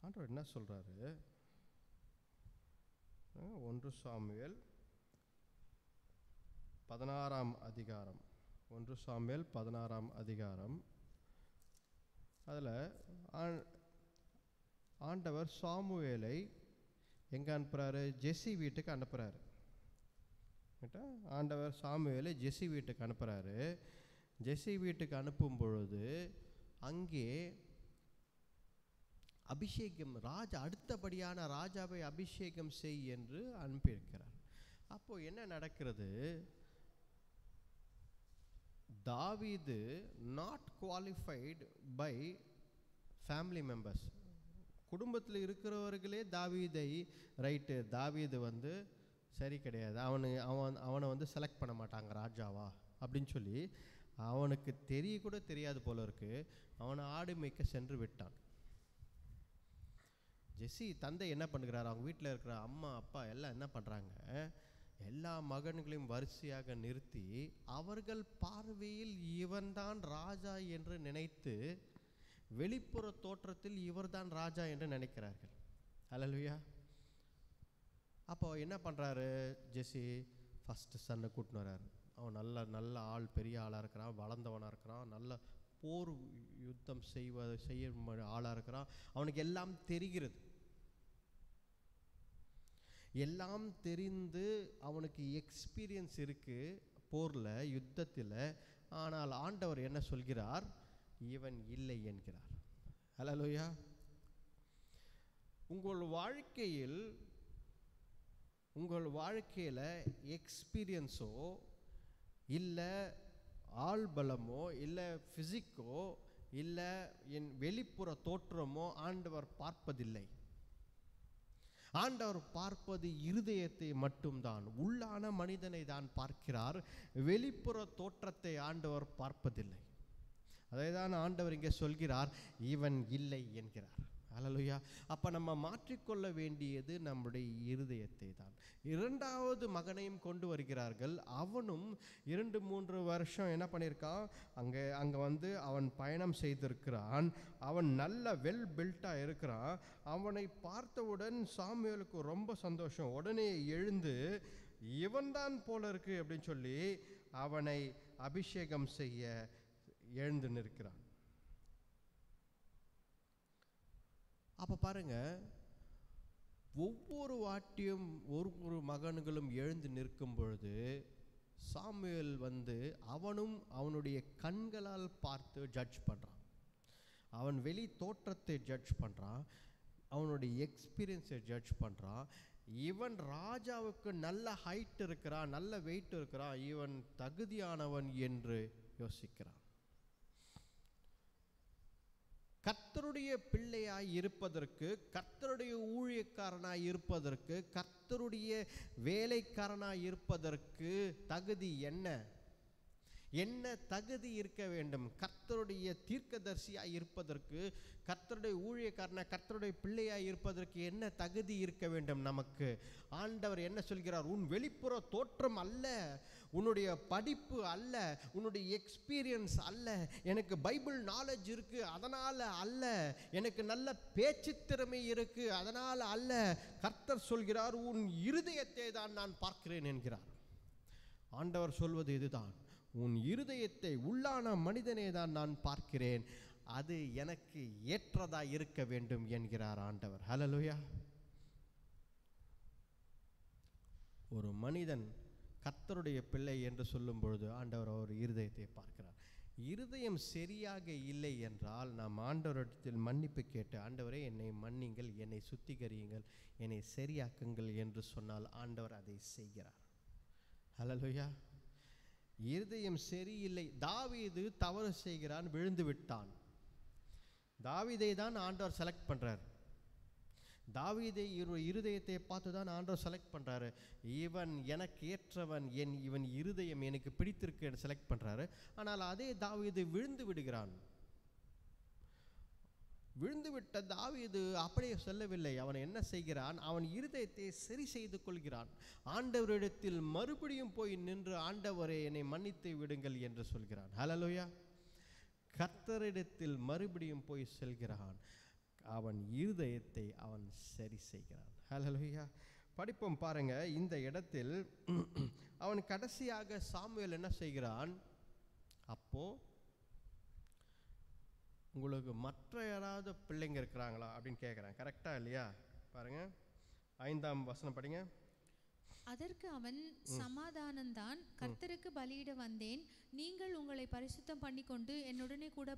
ஆண்டவர் என்ன சொல்கிறாரு? 1 சாமுவேல் 16ஆம் அதிகாரம், 1 சாமுவேல் 16ஆம் அதிகாரம். அதில் ஆண்டவர் சாமுவேலை எங்கே அனுப்புகிறாரு? ஜெஸ்ஸி வீட்டுக்கு அனுப்புகிறாரு. ஆண்டவர் சாமுவேலை ஜெஸ்ஸி வீட்டுக்கு அனுப்புகிறாரு. ஜெஸ்ஸி வீட்டுக்கு அனுப்பும் பொழுது அங்கே அபிஷேகம், அடுத்தபடியான ராஜாவை அபிஷேகம் செய் என்று அனுப்பியிருக்கிறார். அப்போது என்ன நடக்கிறது? தாவீது not qualified by family members. குடும்பத்தில் இருக்கிறவர்களே தாவீது வந்து சரி கிடையாது, அவனை வந்து செலக்ட் பண்ண மாட்டாங்க ராஜாவா அப்படின்னு சொல்லி அவனுக்கு கூட தெரியாது போல இருக்கு. அவனை ஆடு மேய்க்க சென்று விட்டான். ஜெஸ்ஸி தந்தை என்ன பண்ணுகிறார்? அவங்க வீட்டில் இருக்கிற அம்மா அப்பா எல்லாம் என்ன பண்ணுறாங்க? எல்லா மகன்களையும் வரிசையாக நிறுத்தி அவர்கள் பார்வையில் இவன்தான் ராஜா என்று நினைத்து வெளிப்புற தோற்றத்தில் இவர்தான் ராஜா என்று நினைக்கிறார்கள். ஹல்லேலூயா. அப்போ என்ன பண்ணுறாரு ஜெசி? ஃபஸ்ட்டு சன்னை கூட்டின்னு வர்றாரு. அவன் நல்ல ஆள், பெரிய ஆளாக இருக்கிறான், வளர்ந்தவனாக இருக்கிறான், நல்ல போர் யுத்தம் செய்ய ஆளாக இருக்கிறான். அவனுக்கு எல்லாம் தெரிகிறது, எல்லாம் தெரிந்து அவனுக்கு எக்ஸ்பீரியன்ஸ் இருக்குது போரில், யுத்தத்தில். ஆனால் ஆண்டவர் என்ன சொல்கிறார்? இவன் இல்லை என்கிறார். ஹல்லேலூயா. உங்கள் வாழ்க்கையில் எக்ஸ்பீரியன்ஸோ இல்லை ஆள் பலமோ இல்லை ஃபிசிக்கோ இல்லை என் வெளிப்புற தோற்றமோ ஆண்டவர் பார்ப்பதில்லை. ஆண்டவர் பார்ப்பது இருதயத்தை மட்டும்தான், உள்ளான மனிதனை தான் பார்க்கிறார். வெளிப்புற தோற்றத்தை ஆண்டவர் பார்ப்பதில்லை. அதை தான் ஆண்டவர் இங்கே சொல்கிறார், இவன் இல்லை என்கிறார். ஹல்லேலூயா. அப்போ நம்ம மாற்றிக்கொள்ள வேண்டியது நம்முடைய இருதயத்தை தான். இரண்டாவது மகனையும் கொண்டு வருகிறார்கள். அவனும் 2-3 வருஷம் என்ன பண்ணியிருக்கான், அங்கே வந்து அவன் பயணம் செய்திருக்கிறான். அவன் நல்ல வெல் பில்ட்டாக இருக்கிறான். அவனை பார்த்தவுடன் சாமுவேலுக்கு ரொம்ப சந்தோஷம். உடனே எழுந்து இவன்தான் போல இருக்கு அப்படின்னு சொல்லி அவனை அபிஷேகம் செய்ய எழுந்து நிற்கிறான். அப்போ பாருங்க, ஒவ்வொரு வாட்டியும் ஒரு மகன்களும் எழுந்து நிற்கும் பொழுது சாமுவேல் வந்து அவனும் அவனுடைய கண்களால் பார்த்து ஜட்ஜ் பண்ணுறான். அவன் வெளி தோற்றத்தை ஜட்ஜ் பண்ணுறான், அவனுடைய எக்ஸ்பீரியன்ஸை ஜட்ஜ் பண்ணுறான். இவன் ராஜாவுக்கு நல்ல ஹைட் இருக்கிறான், நல்ல வெயிட் இருக்கிறான், இவன் தகுதியானவன் என்று யோசிக்கிறான். கர்த்தருடைய பிள்ளையாய் இருப்பதற்கு, கர்த்தருடைய ஊழியக்காரனாய் இருப்பதற்கு, கர்த்தருடைய வேலைக்காரனாய் இருப்பதற்கு தகுதி என்ன தகுதி இருக்க வேண்டும்? கர்த்தருடைய தீர்க்கதரிசியாய் இருப்பதற்கு, கர்த்தருடைய ஊழியக்காரனாய் கர்த்தருடைய பிள்ளையாய் இருப்பதற்கு என்ன தகுதி இருக்க வேண்டும் நமக்கு? ஆண்டவர் என்ன சொல்கிறார்? உன் வெளிப்புற தோற்றம் அல்ல, உன்னுடைய படிப்பு அல்ல, உன்னுடைய எக்ஸ்பீரியன்ஸ் அல்ல, எனக்கு பைபிள் நாலேஜ் இருக்கு அதனால் அல்ல, எனக்கு நல்ல பேச்சு திறமை இருக்கு அதனால் அல்ல. கர்த்தர் சொல்கிறார், உன் இருதயத்தை தான் நான் பார்க்கிறேன் என்கிறார். ஆண்டவர் சொல்வது இதுதான், உன் இருதயத்தை, உள்ளான மனிதனை தான் நான் பார்க்கிறேன், அது எனக்கு ஏற்றதா இருக்க வேண்டும் என்கிறார் ஆண்டவர். ஹல்லேலூயா. ஒரு மனிதன் கர்த்தருடைய பிள்ளை என்று சொல்லும் பொழுது ஆண்டவர் அவர் இருதயத்தை பார்க்கிறார். இருதயம் சரியாக இல்லை என்றால் நாம் ஆண்டவரிடத்தில் மன்னிப்பு கேட்டு, ஆண்டவரே என்னை மன்னிங்கள், என்னை சுத்திகரியுங்கள், என்னை சரியாக்குங்கள் என்று சொன்னால் ஆண்டவர் அதை செய்கிறார். ஹல்லேலூயா. இருதயம் சரியில்லை. தாவீது தவறு செய்கிறான், விழுந்து விட்டான். தாவீதை தான் ஆண்டவர் செலக்ட் பண்றார். தாவீதை இருதயத்தை பார்த்து தான் ஆண்டவர் செலக்ட் பண்றாரு. இவன் எனக்கு ஏற்றவன், இவன் இருதயம் எனக்கு பிடித்திருக்கு செலக்ட் பண்றாரு. ஆனால் அதே தாவீது விழுந்து விடுகிறான். விழுந்து விட்ட தாவீது அப்படியே சொல்லவில்லை. அவன் என்ன செய்கிறான்? அவன் இருதயத்தை சரி செய்து கொள்கிறான். ஆண்டவரிடத்தில் மறுபடியும் போய் நின்று, ஆண்டவரே என்னை மன்னித்து விடுங்கள் என்று சொல்கிறான். ஹல்லேலூயா. கர்த்தரிடத்தில் மறுபடியும் போய் செல்கிறான். அவன் இருதயத்தை அவன் சரி செய்கிறான். ஹல்லேலூயா. படிப்போம் பாருங்க. இந்த இடத்தில் அவன் கடைசியாக சாமுவேல் என்ன செய்கிறான்? அப்போ உங்களுக்கு மற்ற யாராவது பிள்ளைங்க இருக்கிறாங்களா அப்படின்னு கேட்குறேன். கரெக்டா இல்லையா? பாருங்க 5ஆம் வசனம் படிங்க. அதற்கு அவன், சமாதானந்தான், கர்த்தருக்கு பலியிட வந்தேன், நீங்கள் உங்களை பரிசுத்தம் பண்ணிக்கொண்டு என்னுடனே கூட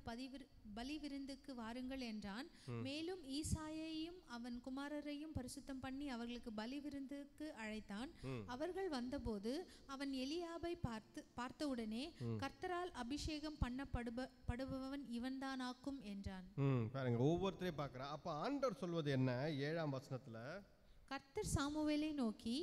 பலி விருந்துக்கு வாருங்கள் என்றான். மேலும் ஈசாயையும் அவன் குமாரரையும் பரிசுத்தம் பண்ணி அவர்களுக்கு பலி விருந்துக்கு அழைத்தான். அவர்கள் வந்தபோது அவன் எலியாபை பார்த்தவுடனே, கர்த்தரால் அபிஷேகம் பண்ணப்படுபவன் இவன்தானாக்கும் என்றான். பாருங்க, ஒவ்வொருத்தரையும் பார்க்குறான். அப்போ ஆண்டவர் சொல்வது என்ன? 7ஆம் வசனத்துல, கர்த்தர் சாமுவேலை நோக்கி,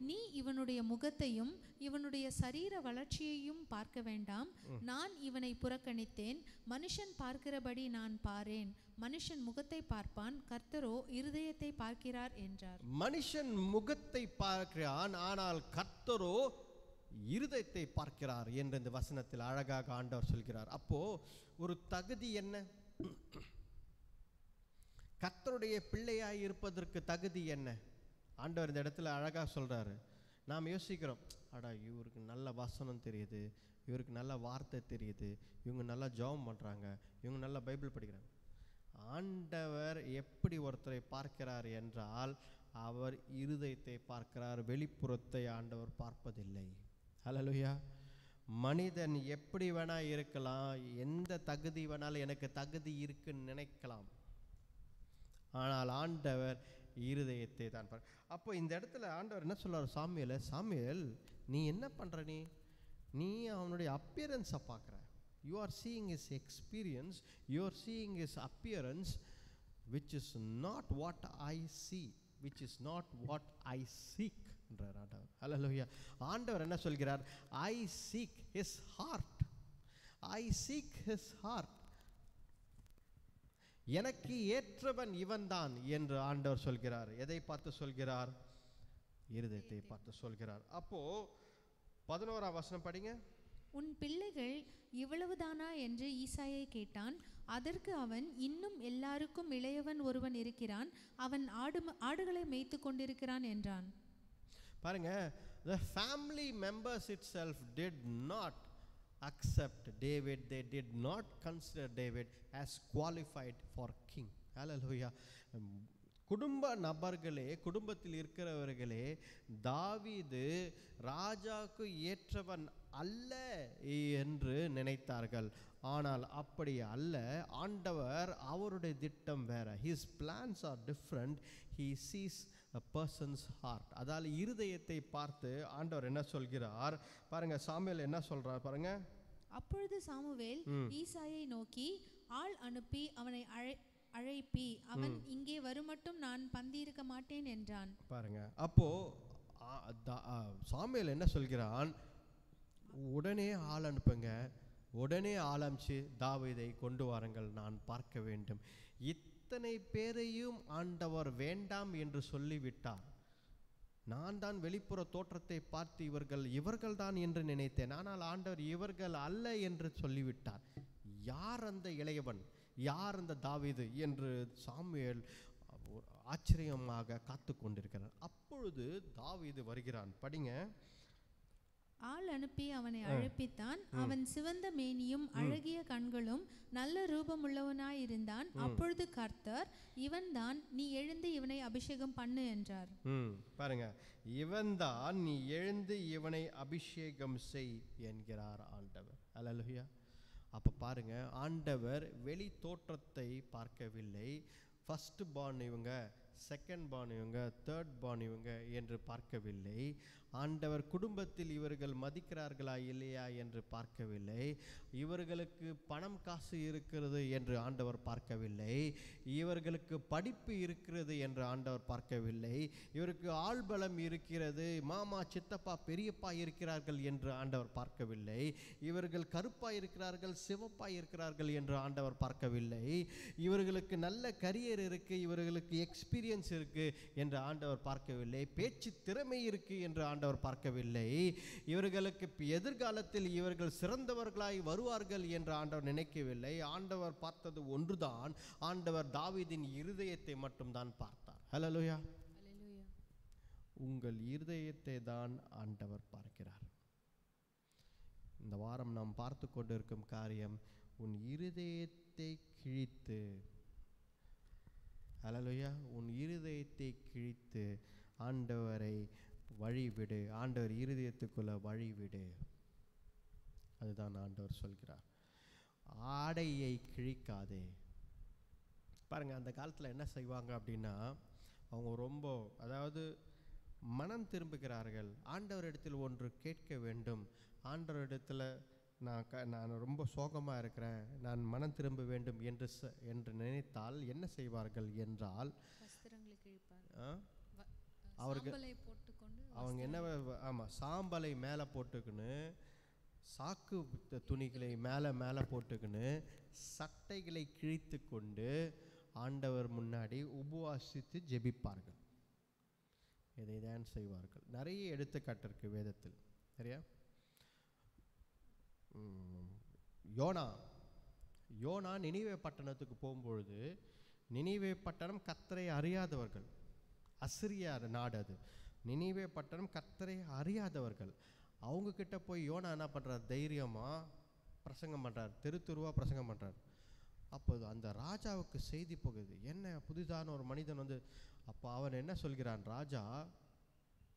நீ இவனுடைய முகத்தையும் இவனுடைய சரீர வளர்ச்சியையும் பார்க்க வேண்டாம், நான் இவனை புறக்கணித்தேன். மனுஷன் பார்க்கிறபடி நான் பாரேன், மனுஷன் முகத்தை பார்ப்பான், கர்த்தரோ இருதயத்தை பார்க்கிறார் என்றார். மனுஷன் முகத்தை பார்க்கிறான், ஆனால் கர்த்தரோ இருதயத்தை பார்க்கிறார் என்று இந்த வசனத்தில் அழகாக ஆண்டவர் சொல்கிறார். அப்போ ஒரு தகுதி என்ன? கர்த்தருடைய பிள்ளையாய் இருப்பதற்கு தகுதி என்ன? ஆண்டவர் இந்த இடத்துல அழகாக சொல்கிறாரு. நாம் யோசிக்கிறோம், அடா இவருக்கு நல்ல வசனம் தெரியுது, இவருக்கு நல்ல வார்த்தை தெரியுது, இவங்க நல்லா ஜெபம் பண்ணுறாங்க, இவங்க நல்லா பைபிள் படிக்கிறாங்க. ஆண்டவர் எப்படி ஒருத்தரை பார்க்கிறார் என்றால், அவர் இருதயத்தை பார்க்கிறார், வெளிப்புறத்தை ஆண்டவர் பார்ப்பதில்லை. ஹல்லேலூயா. மனிதன் எப்படி வேணா இருக்கலாம், எந்த தகுதி வேணாலும் எனக்கு தகுதி இருக்குன்னு நினைக்கலாம், ஆனால் ஆண்டவர் இருதயத்தை தான் பார். அப்போ இந்த இடத்துல ஆண்டவர் என்ன சொல்றார்? சாமுவேல் நீ என்ன பண்ற? நீ அவனுடைய அப்பியரன்ஸை பார்க்குற. You are seeing is experience, you are seeing is appearance which is not what I see, which is not what I seek என்றார் ஆண்டவர். ஹல்லேலூயா. ஆண்டவர் என்ன சொல்கிறார்? ஐ seek his heart, I seek his heart. எனக்கு ஏற்றவன் இவன்தான் என்று ஆண்டவர் சொல்கிறார். எதை பார்த்து சொல்கிறார்? இருதயத்தை பார்த்து சொல்கிறார். அப்போ 11ஆம் வசனம் படிங்க. உன் பிள்ளைகள் இவ்வளவுதானா என்று ஈசாயை கேட்டான். அதற்கு அவன், இன்னும் எல்லாருக்கும் இளையவன் ஒருவன் இருக்கிறான், அவன் ஆடுகளை மேய்த்து கொண்டிருக்கிறான் என்றான். பாருங்க, the family members itself did not accept David, they did not consider David as qualified for king. Hallelujah. குடும்ப நபர்களே, குடும்பத்தில் இருக்கிறவர்களே, தாவீது ராஜாவுக்கு ஏற்றவன் அல்ல என்று நினைத்தார்கள். ஆனால் அப்படி அல்ல. ஆண்டவர் அவருடைய திட்டம் வேற. his plans are different. he sees a person's heart. அதால் இருதயத்தை பார்த்து ஆண்டவர் என்ன சொல்கிறார் பாருங்க. சாமுவேல் என்ன சொல்றார் பாருங்க. அப்பொழுது சாமுவேல் ஈசாயை நோக்கி, ஆள் அனுப்பி அவனை அழைப்பி, அவன் இங்கே வருமட்டும் நான் பந்தியிருக்க மாட்டேன் என்றான். பாருங்க, அப்போ சாமுவேல் என்ன சொல்கிறான்? உடனே ஆள் அனுப்புங்க, உடனே ஆளமிச்சு தாவீதை கொண்டு வாருங்கள், நான் பார்க்க வேண்டும். இத்தனை பேரையும் ஆண்டவர் வேண்டாம் என்று சொல்லிவிட்டார். நான் தான் வெளிப்புற தோற்றத்தை பார்த்து இவர்கள் தான் என்று நினைத்தேன், ஆனால் ஆண்டவர் இவர்கள் அல்ல என்று சொல்லிவிட்டார். யார் அந்த இளையவன், யார் அந்த தாவீது என்று சாமுவேல் ஆச்சரியமாக காத்து கொண்டிருக்கிறார். அப்பொழுது தாவீது வருகிறான். படிங்க. ஆள் அனுப்பி அவனை அழைப்பித்தான். அவன் சிவந்த மேனியும் அழகிய கண்களும் நல்ல ரூபமுள்ளவனாயிருந்தான். அப்பொழுது கர்த்தர், இவன்தான், நீ எழுந்து இவனை அபிஷேகம் பண்ணு என்றார். பாருங்க, இவன்தான், நீ எழுந்து இவனை அபிஷேகம் செய் என்கிறார் ஆண்டவர். அல்லேலூயா. அப்ப பாருங்க, ஆண்டவர் வெளி தோற்றத்தை பார்க்கவில்லை. ஃபர்ஸ்ட் பார்ன் இவங்க, செகண்ட் பார்ன் இவங்க, தேர்ட் பார்ன் இவங்க என்று பார்க்கவில்லை. ஆண்டவர் குடும்பத்தில் இவர்கள் மதிக்கிறார்களா இல்லையா என்று பார்க்கவில்லை. இவர்களுக்கு பணம் காசு இருக்கிறது என்று ஆண்டவர் பார்க்கவில்லை. இவர்களுக்கு படிப்பு இருக்கிறது என்று ஆண்டவர் பார்க்கவில்லை. இவருக்கு ஆள்பலம் இருக்கிறது, மாமா சித்தப்பா பெரியப்பா இருக்கிறார்கள் என்று ஆண்டவர் பார்க்கவில்லை. இவர்கள் கருப்பாய் இருக்கிறார்கள், சிவப்பாய் இருக்கிறார்கள் என்று ஆண்டவர் பார்க்கவில்லை. இவர்களுக்கு நல்ல கரியர் இருக்கு, இவர்களுக்கு எக்ஸ்பீரியன்ஸ் இருக்கு என்று ஆண்டவர் பார்க்கவில்லை. பேச்சு திறமை இருக்கு என்று ஆண்டவர் பார்க்கவில்லை. இவர்களுக்கு எதிர்காலத்தில் இவர்கள் சிறந்தவர்களாய் வருவார்கள் என்று ஆண்டவர் நினைக்கவில்லை. ஆண்டவர் பார்த்தது ஒன்றுதான். ஆண்டவர் தாவீதின் இருதயத்தை மட்டும் தான் பார்த்தார். ஹல்லேலூயா. உங்கள் இருதயத்தை தான் ஆண்டவர் பார்க்கிறார். இந்த வாரம் நாம் பார்த்து கொண்டிருக்கும் காரியம், உன் இருதயத்தை கிழித்து, ஹல்லேலூயா, உன் இருதயத்தை கிழித்து ஆண்டவரை வழிவிடு, ஆண்டவர் இருதயத்துக்குள்ள வழிவிடு. அதுதான் ஆண்டவர் சொல்கிறார். ஆடையை கிழிக்காதே. பாருங்க, அந்த காலத்தில் என்ன செய்வாங்க அப்படின்னா, அவங்க ரொம்ப, அதாவது மனம் திரும்புகிறார்கள். ஆண்டவரிடத்தில் ஒன்று கேட்க வேண்டும், ஆண்டவரிடத்தில் நான் ரொம்ப சோகமாக இருக்கிறேன், நான் மனம் திரும்ப வேண்டும் என்று நினைத்தால் என்ன செய்வார்கள் என்றால், அவங்க என்ன, ஆமாம், சாம்பலை மேலே போட்டுக்கின்னு, சாக்கு துணிகளை மேலே போட்டுக்கின்னு, சட்டைகளை கிழித்து கொண்டு ஆண்டவர் முன்னாடி உபவாசித்து ஜெபிப்பார்கள். இதை தான் செய்வார்கள். நிறைய எடுத்துக்காட்டு இருக்கு வேதத்தில். சரியா? யோனா நினிவே பட்டணத்துக்கு போகும்பொழுது நினிவே பட்டணம் கர்த்தரை அறியாதவர்கள். அசிரியா நாடு அது. நினிவே பட்டணம் கர்த்தரை அறியாதவர்கள். அவங்க கிட்ட போய் யோனா என்ன பண்ணுறார்? தைரியமாக பிரசங்கம் பண்ணுறார், தெருவா பிரசங்கம் பண்ணுறார். அப்போது அந்த ராஜாவுக்கு செய்தி போகுது, என்ன புதிதான ஒரு மனிதன் வந்து. அப்போ அவன் என்ன சொல்கிறான்? ராஜா,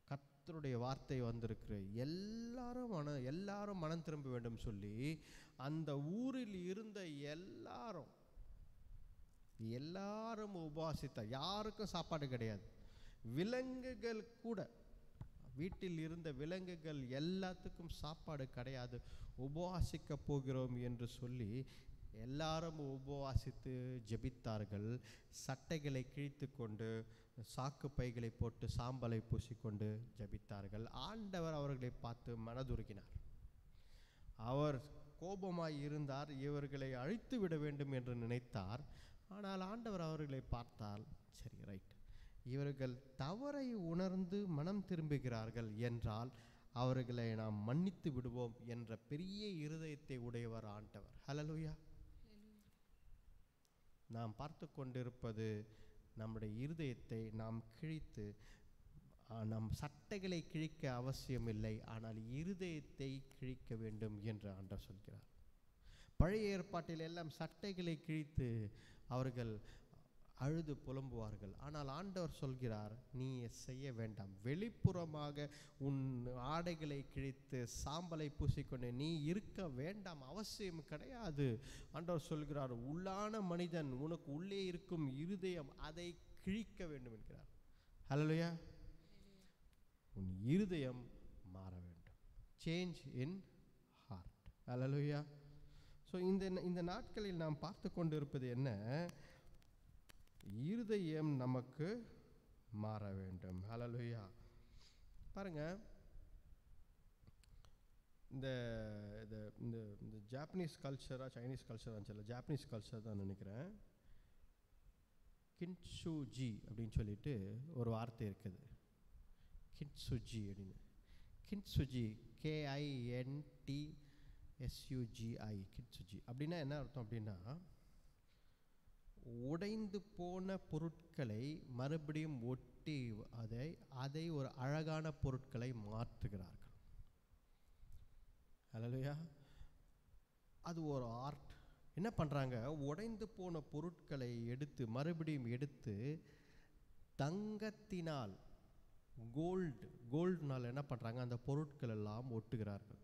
கர்த்தருடைய வார்த்தை வந்திருக்கு, எல்லாரும் மனம் திரும்ப வேண்டும் சொல்லி அந்த ஊரில் இருந்த எல்லாரும் உபவாசித்தார். யாருக்கும் சாப்பாடு கிடையாது. விலங்குகள் கூட, வீட்டில் இருந்த விலங்குகள் எல்லாத்துக்கும் சாப்பாடு கிடையாது. உபவாசிக்க போகிறோம் என்று சொல்லி எல்லாரும் உபவாசித்து ஜெபித்தார்கள். சட்டைகளை கிழித்து கொண்டு, சாக்கு பைகளை போட்டு, சாம்பலை பூசிக்கொண்டு ஜெபித்தார்கள். ஆண்டவர் அவர்களை பார்த்து மனதுருகினார். அவர் கோபமாய் இருந்தார், இவர்களை அழித்து விட வேண்டும் என்று நினைத்தார். ஆனால் ஆண்டவர் அவர்களை பார்த்தால், சரி ரைட், இவர்கள் தவறை உணர்ந்து மனம் திரும்புகிறார்கள் என்றால் அவர்களை நாம் மன்னித்து விடுவோம் என்ற பெரிய இருதயத்தை உடையவர் ஆண்டவர். ஹல்லேலூயா. நாம் பார்த்து கொண்டிருப்பது நம்முடைய இருதயத்தை நாம் கிழித்து, நம் சட்டைகளை கிழிக்க அவசியமில்லை, ஆனால் இருதயத்தை கிழிக்க வேண்டும் என்று ஆண்டவர் சொல்கிறார். பழைய ஏற்பாட்டில் எல்லாம் சட்டைகளை கிழித்து அவர்கள் அழுது புலம்புவார்கள். ஆனால் ஆண்டவர் சொல்கிறார், நீ செய்ய வேண்டாம். வெளிப்புறமாக உன் ஆடைகளை கிழித்து சாம்பலை பூசிக்கொண்டு நீ இருக்க வேண்டாம், அவசியம் கிடையாது. ஆண்டவர் சொல்கிறார், உள்ளான மனிதன், உனக்கு உள்ளே இருக்கும் இருதயம், அதை கிழிக்க வேண்டும் என்கிறார். ஹல்லேலூயா. உன் இருதயம் மாற வேண்டும். Change in heart. ஹல்லேலூயா. ஸோ இந்த நாட்களில் நாம் பார்த்து கொண்டு இருப்பது என்ன? இருதயம் நமக்கு மாற வேண்டும். ஹல்லேலூயா. பாருங்க, இந்த இந்த ஜாப்பனீஸ் கல்ச்சரா சைனீஸ் கல்ச்சரான்னு சொல்லல, ஜாப்பனீஸ் கல்ச்சர் தான் நினைக்கிறேன். கின்சுஜி அப்படின்னு சொல்லிட்டு ஒரு வார்த்தை இருக்குது. கின்சுஜி அப்படின்னு. கின்சுஜி, KINTSUGI, கின்சுஜி அப்படின்னா என்ன அர்த்தம்? அப்படின்னா உடைந்து போன பொருட்களை மறுபடியும் ஒட்டி அதை ஒரு அழகான பொருட்களை மாற்றுகிறார்கள். ஹல்லேலூயா. அது ஒரு ஆர்ட். என்ன பண்ணுறாங்க? உடைந்து போன பொருட்களை மறுபடியும் எடுத்து தங்கத்தினால், கோல்டுனால் என்ன பண்ணுறாங்க? அந்த பொருட்கள் எல்லாம் ஒட்டுகிறார்கள்.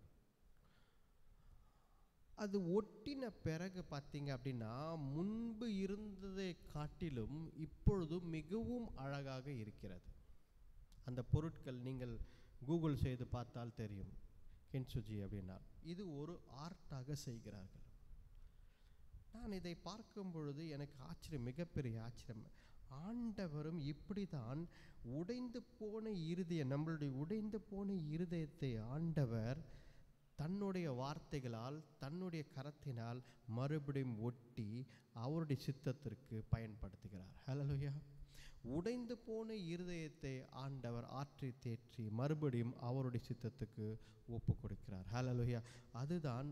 அது ஒட்டின பிறகு பார்த்தீங்க அப்படின்னா, முன்பு இருந்ததை காட்டிலும் இப்பொழுது மிகவும் அழகாக இருக்கிறது. அந்த பொருட்கள் நீங்கள் கூகுள் செய்து பார்த்தால் தெரியும். கின்சுஜி அப்படின்னா இது ஒரு ஆர்ட்டாக செய்கிறார்கள். நான் இதை பார்க்கும் பொழுது எனக்கு ஆச்சரியம், மிகப்பெரிய ஆச்சரியம். ஆண்டவரும் இப்படி தான் உடைந்து போன இருதயம், நம்மளுடைய உடைந்து போன இருதயத்தை ஆண்டவர் தன்னுடைய வார்த்தைகளால், தன்னுடைய கரத்தினால் மறுபடியும் ஒட்டி அவருடைய சித்தத்திற்கு பயன்படுத்துகிறார். ஹல்லேலூயா. உடைந்து போன இருதயத்தை ஆண்டவர் ஆற்றி தேற்றி மறுபடியும் அவருடைய சித்தத்துக்கு ஒப்பு கொடுக்கிறார். ஹல்லேலூயா. அதுதான்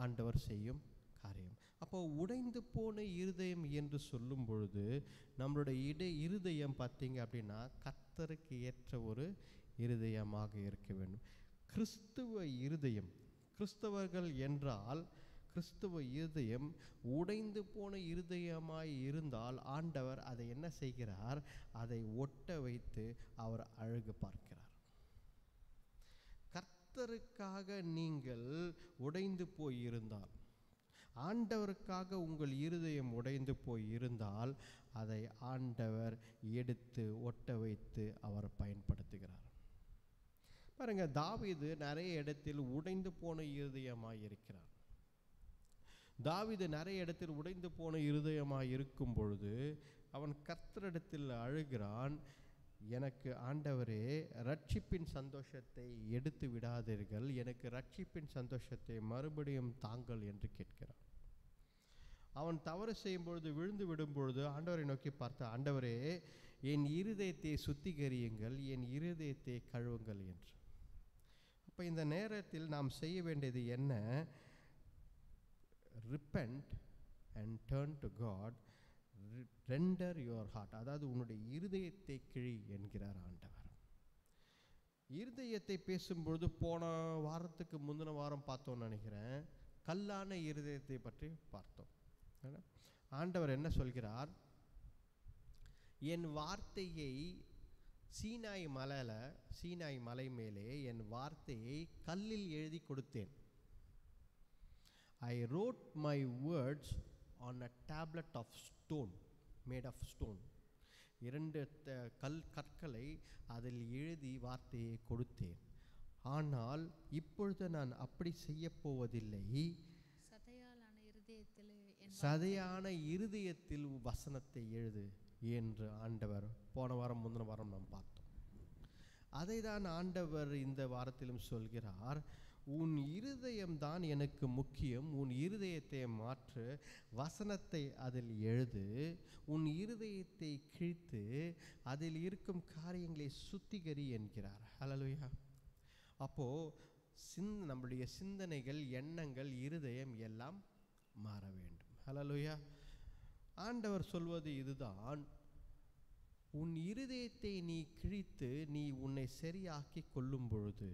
ஆண்டவர் செய்யும் காரியம். அப்போ உடைந்து போன இருதயம் என்று சொல்லும் பொழுது நம்மளுடைய இருதயம் பார்த்தீங்க அப்படின்னா கர்த்தருக்கு ஏற்ற ஒரு இருதயமாக இருக்க வேண்டும். கிறிஸ்துவ இருதயம், கிறிஸ்தவர்கள் என்றால் கிறிஸ்துவ இருதயம் உடைந்து போன இருதயமாய் இருந்தால் ஆண்டவர் அதை என்ன செய்கிறார்? அதை ஒட்ட வைத்து அவர் அழகு பார்க்கிறார். கர்த்தருக்காக நீங்கள் உடைந்து போய் இருந்தால், ஆண்டவருக்காக உங்கள் இருதயம் உடைந்து போய் இருந்தால் அதை ஆண்டவர் எடுத்து ஒட்ட வைத்து அவர் பயன்படுத்துகிறார். பாருங்க, தாவீது நிறைய இடத்தில் உடைந்து போன இருதயமாய் இருக்கிறார். தாவீது நிறைய இடத்தில் உடைந்து போன இருதயமாய் இருக்கும் பொழுது அவன் கர்த்தரிடத்தில் அழுகிறான், எனக்கு ஆண்டவரே ரட்சிப்பின் சந்தோஷத்தை எடுத்து விடாதீர்கள், எனக்கு ரட்சிப்பின் சந்தோஷத்தை மறுபடியும் தாங்கள் என்று கேட்கிறான். அவன் தவறு செய்யும் பொழுது, விழுந்து விடும் பொழுது ஆண்டவரை நோக்கி பார்த்த, ஆண்டவரே என் இருதயத்தை சுத்திகரியுங்கள், என் இருதயத்தை கழுவுங்கள் என்று. அப்போ இந்த நேரத்தில் நாம் செய்ய வேண்டியது என்ன? Repent and turn to God, render your heart, அதாவது உன்னுடைய இருதயத்தை கிழி என்கிறார் ஆண்டவர். இருதயத்தை பேசும்பொழுது போன வாரத்துக்கு முந்தின வாரம் பார்த்தோம்னு நினைக்கிறேன், கல்லான இருதயத்தை பற்றி பார்த்தோம். ஆண்டவர் என்ன சொல்கிறார், என் வார்த்தையை சீனாய் மலை மேலே என் வார்த்தையை கல்லில் எழுதி கொடுத்தேன். I wrote my words on a tablet of stone, made of stone. 2 கற்களை அதில் எழுதி வார்த்தையை கொடுத்தேன். ஆனால் இப்பொழுது நான் அப்படி செய்ய போவதில்லை, சதையான இருதயத்தில் வசனத்தை எழுது என்று ஆண்டவர் போன வாரம் முந்தின வாரம் நாம் பார்த்தோம். அதை தான் ஆண்டவர் இந்த வாரத்திலும் சொல்கிறார், உன் இருதயம்தான் எனக்கு முக்கியம், உன் இருதயத்தை மாற்று, வசனத்தை அதில் எழுது, உன் இருதயத்தை கிழித்து அதில் இருக்கும் காரியங்களை சுத்திகரி என்கிறார். ஹல்லேலூயா. அப்போது நம்முடைய சிந்தனைகள், எண்ணங்கள், இருதயம் எல்லாம் மாற வேண்டும். ஹல்லேலூயா. ஆண்டவர் சொல்வது இதுதான், உன் இருதயத்தை நீ கிழித்து நீ உன்னை சரியாக்கி கொள்ளும் பொழுது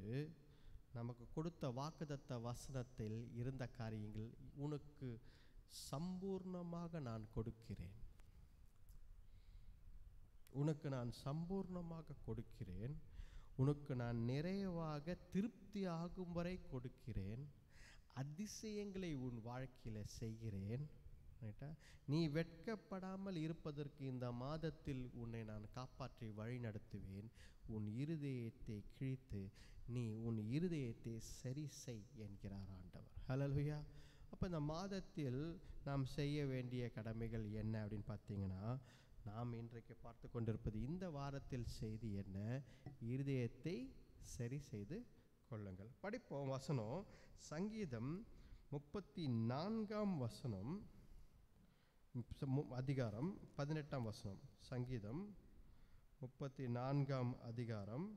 நமக்கு கொடுத்த வாக்குத்தத்த வசனத்தில் இருந்த காரியங்கள் உனக்கு சம்பூர்ணமாக நான் கொடுக்கிறேன், உனக்கு நான் சம்பூர்ணமாக கொடுக்கிறேன், உனக்கு நான் நிறைவாக திருப்தி ஆகும் வரை கொடுக்கிறேன், அதிசயங்களை உன் வாழ்க்கையில் செய்கிறேன். நீ வெட்கப்படாமல் இருப்பதற்கு இந்த மாதத்தில் உன்னை நான் காப்பாற்றி வழி நடத்துவேன். உன் இருதயத்தை கிழித்து நீ உன் இருதயத்தை சரி செய் என்கிறார் ஆண்டவர். ஹல்லேலூயா. அப்போ இந்த மாதத்தில் நாம் செய்ய வேண்டிய கடமைகள் என்ன அப்படின்னு பார்த்தீங்கன்னா, நாம் இன்றைக்கு பார்த்து கொண்டிருப்பது இந்த வாரத்தில் செய்தி என்ன, இருதயத்தை சரி செய்து கொள்ளுங்கள். படிப்போம் வசனம். சங்கீதம் 34 வசனம், அதிகாரம் 18 வசனம். சங்கீதம் 34 அதிகாரம்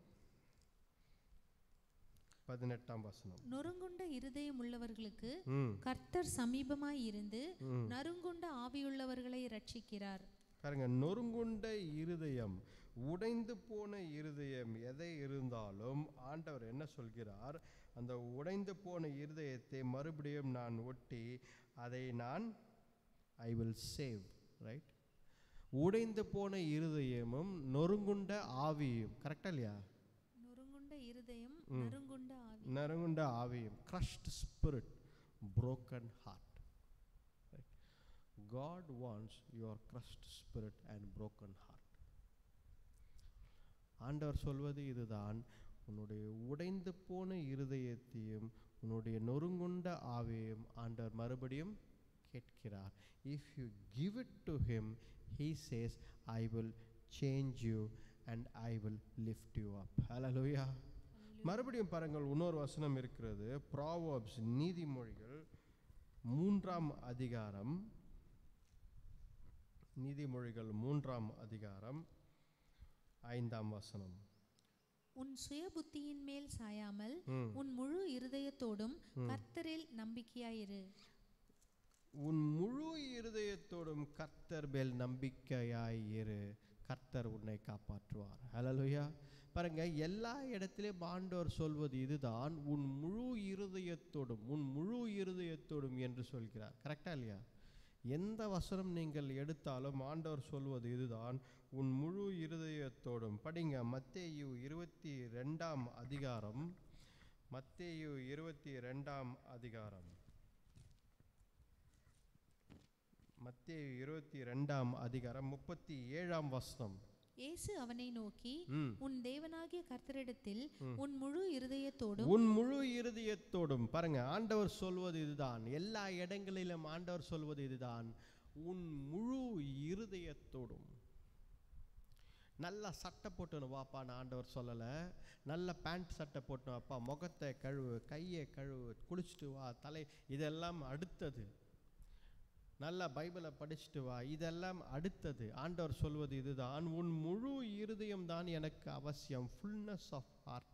18 வசனம். நொறுங்குண்ட இருதயம் உள்ளவர்களுக்கு கர்த்தர் சமீபமாய் இருந்து நறுங்குண்ட ஆவியுள்ளவர்களை ரட்சிக்கிறார். பாருங்க, நொறுங்குண்ட இருதயம், உடைந்து போன இருதயம் எதை இருந்தாலும் ஆண்டவர் என்ன சொல்கிறார், அந்த உடைந்து போன இருதயத்தை மறுபடியும் நான் ஒட்டி அதை நான் I will save, right? உடைந்து போன இருதயமும் நொறுங்குண்ட ஆவியும், கரெக்டா இல்லையா? நொறுங்குண்ட இருதயம், நறுங்குண்ட ஆவியும், crushed spirit, broken heart, right? God wants your crushed spirit and broken heart. ஆண்டவர் சொல்வது இதுதான், உன்னுடைய உடைந்து போன இருதயத்தையும் உன்னுடைய நொறுங்குண்ட ஆவியையும் ஆண்டவர் மறுபடியும் கேட்கிறார். If you give it to him, he says, I will change you and I will lift you up. Hallelujah. மறுபடியும் பாருங்கள், இன்னொரு வசனம் இருக்கிறது. Proverbs, நீதிமொழிகள் 3 அதிகாரம், நீதிமொழிகள் 3 அதிகாரம் 5 வசனம். உன் சுய புத்தியின் மேல் சாயாமல் உன் முழு இருதயத்தோடும் கர்த்தரில் நம்பிக்கையாயிரு. உன் முழு இருதயத்தோடும் கர்த்தர் மேல் நம்பிக்கையாயிரு, கர்த்தர் உன்னை காப்பாற்றுவார். ஹல்லேலூயா. பாருங்க, எல்லா இடத்திலும் ஆண்டவர் சொல்வது இதுதான், உன் முழு இருதயத்தோடும், உன் முழு இருதயத்தோடும் என்று சொல்கிறார். கரெக்டா இல்லையா? எந்த வசனம் நீங்கள் எடுத்தாலும் ஆண்டவர் சொல்வது இதுதான், உன் முழு இருதயத்தோடும். படிங்க, மத்தேயு 22 அதிகாரம், மத்தேயு 22 அதிகாரம், மத்தேயு 22 அதிகாரம் 37 வசனம். இயேசு அவனை நோக்கி, உன் தேவனாகிய கர்த்தரிடத்தில் உன் முழு இருதயத்தோடும். பாருங்க, ஆண்டவர் சொல்வது இதுதான், எல்லா இடங்களிலும் ஆண்டவர் சொல்வது இதுதான், உன் முழு இருதயத்தோடும். நல்லா சட்டை போட்டுன்னு வாப்பான்னு ஆண்டவர் சொல்லலை, நல்ல பேண்ட் சட்டை போட்டுன்னு வாப்பா, முகத்தை கழுவு, கையை கழுவு, குளிச்சுட்டு வா, தலை, இதெல்லாம் அடுத்தது. நல்லா பைபிளை படிச்சுட்டு வா, இதெல்லாம் அடுத்தது. ஆண்டவர் சொல்வது இதுதான், உன் முழு இருதயம் தான் எனக்கு அவசியம். Fullness of heart,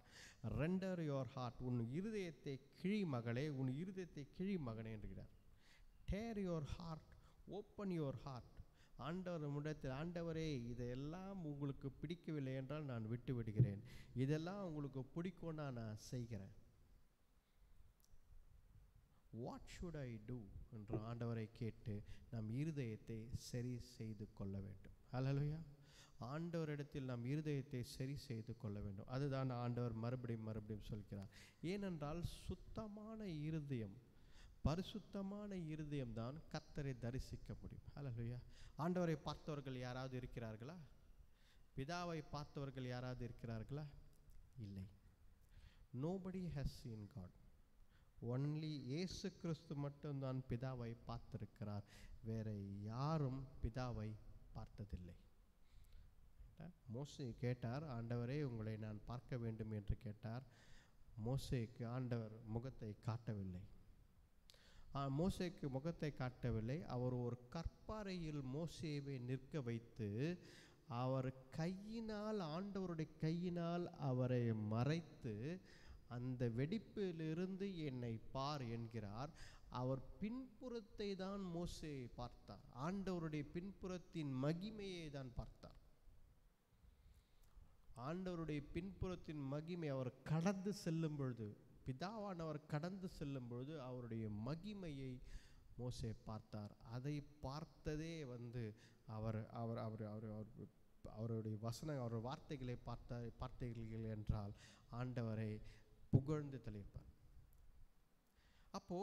render your heart. உன் இருதயத்தை கிழி மகளே, உன் இருதயத்தை கிழி மகனே என்கிறார். Tear your heart, open your heart. ஆண்டவர் முடத்தில், ஆண்டவரே இதெல்லாம் உங்களுக்கு பிடிக்கவில்லை என்றால் நான் விட்டு விடுகிறேன், இதெல்லாம் உங்களுக்கு பிடிக்கும்னா நான் செய்கிறேன். வாட் ஷுட் ஐ டூ என்று ஆண்டவரை கேட்டு நம் இருதயத்தை சரி செய்து கொள்ள வேண்டும். ஹல்லேலூயா. ஆண்டவரிடத்தில் நம் இருதயத்தை சரி செய்து கொள்ள வேண்டும். அதுதான் ஆண்டவர் மறுபடியும் சொல்கிறார். ஏனென்றால் சுத்தமான இருதயம், பரிசுத்தமான இருதயம் தான் கர்த்தரை தரிசிக்க முடியும். ஹல்லேலூயா. ஆண்டவரை பார்த்தவர்கள் யாராவது இருக்கிறார்களா? பிதாவை பார்த்தவர்கள் யாராவது இருக்கிறார்களா? இல்லை. nobody has seen God. Only இயேசு கிறிஸ்து மட்டும்தான் பிதாவை பார்த்திருக்கிறார். வேற யாரும் பிதாவை பார்த்ததில்லை. மோசே கேட்டார், ஆண்டவரே உங்களை நான் பார்க்க வேண்டும் என்று கேட்டார். மோசேக்கு ஆண்டவர் முகத்தை காட்டவில்லை. மோசேக்கு முகத்தை காட்டவில்லை. அவர் ஒரு கற்பாறையில் மோசேவை நிற்க வைத்து அவர் கையினால், ஆண்டவருடைய கையினால் அவரை மறைத்து அந்த வெடிப்பிலிருந்து என்னை பார் என்கிறார். அவர் பின்புறத்தை தான் மோசே பார்த்தார். ஆண்டவருடைய பின்புறத்தின் மகிமையை தான் பார்த்தார். ஆண்டவருடைய பின்புறத்தின் மகிமை அவர் கடந்து செல்லும் பொழுது, பிதாவானவர் கடந்து செல்லும் பொழுது அவருடைய மகிமையை மோசே பார்த்தார். அதை பார்த்ததே அவர் அவர் அவர் அவர் அவருடைய வசனம், அவருடைய வார்த்தைகளை பார்த்தீர்கள் என்றால் ஆண்டவரை புகழ்ந்து தெளிப்பார். அப்போ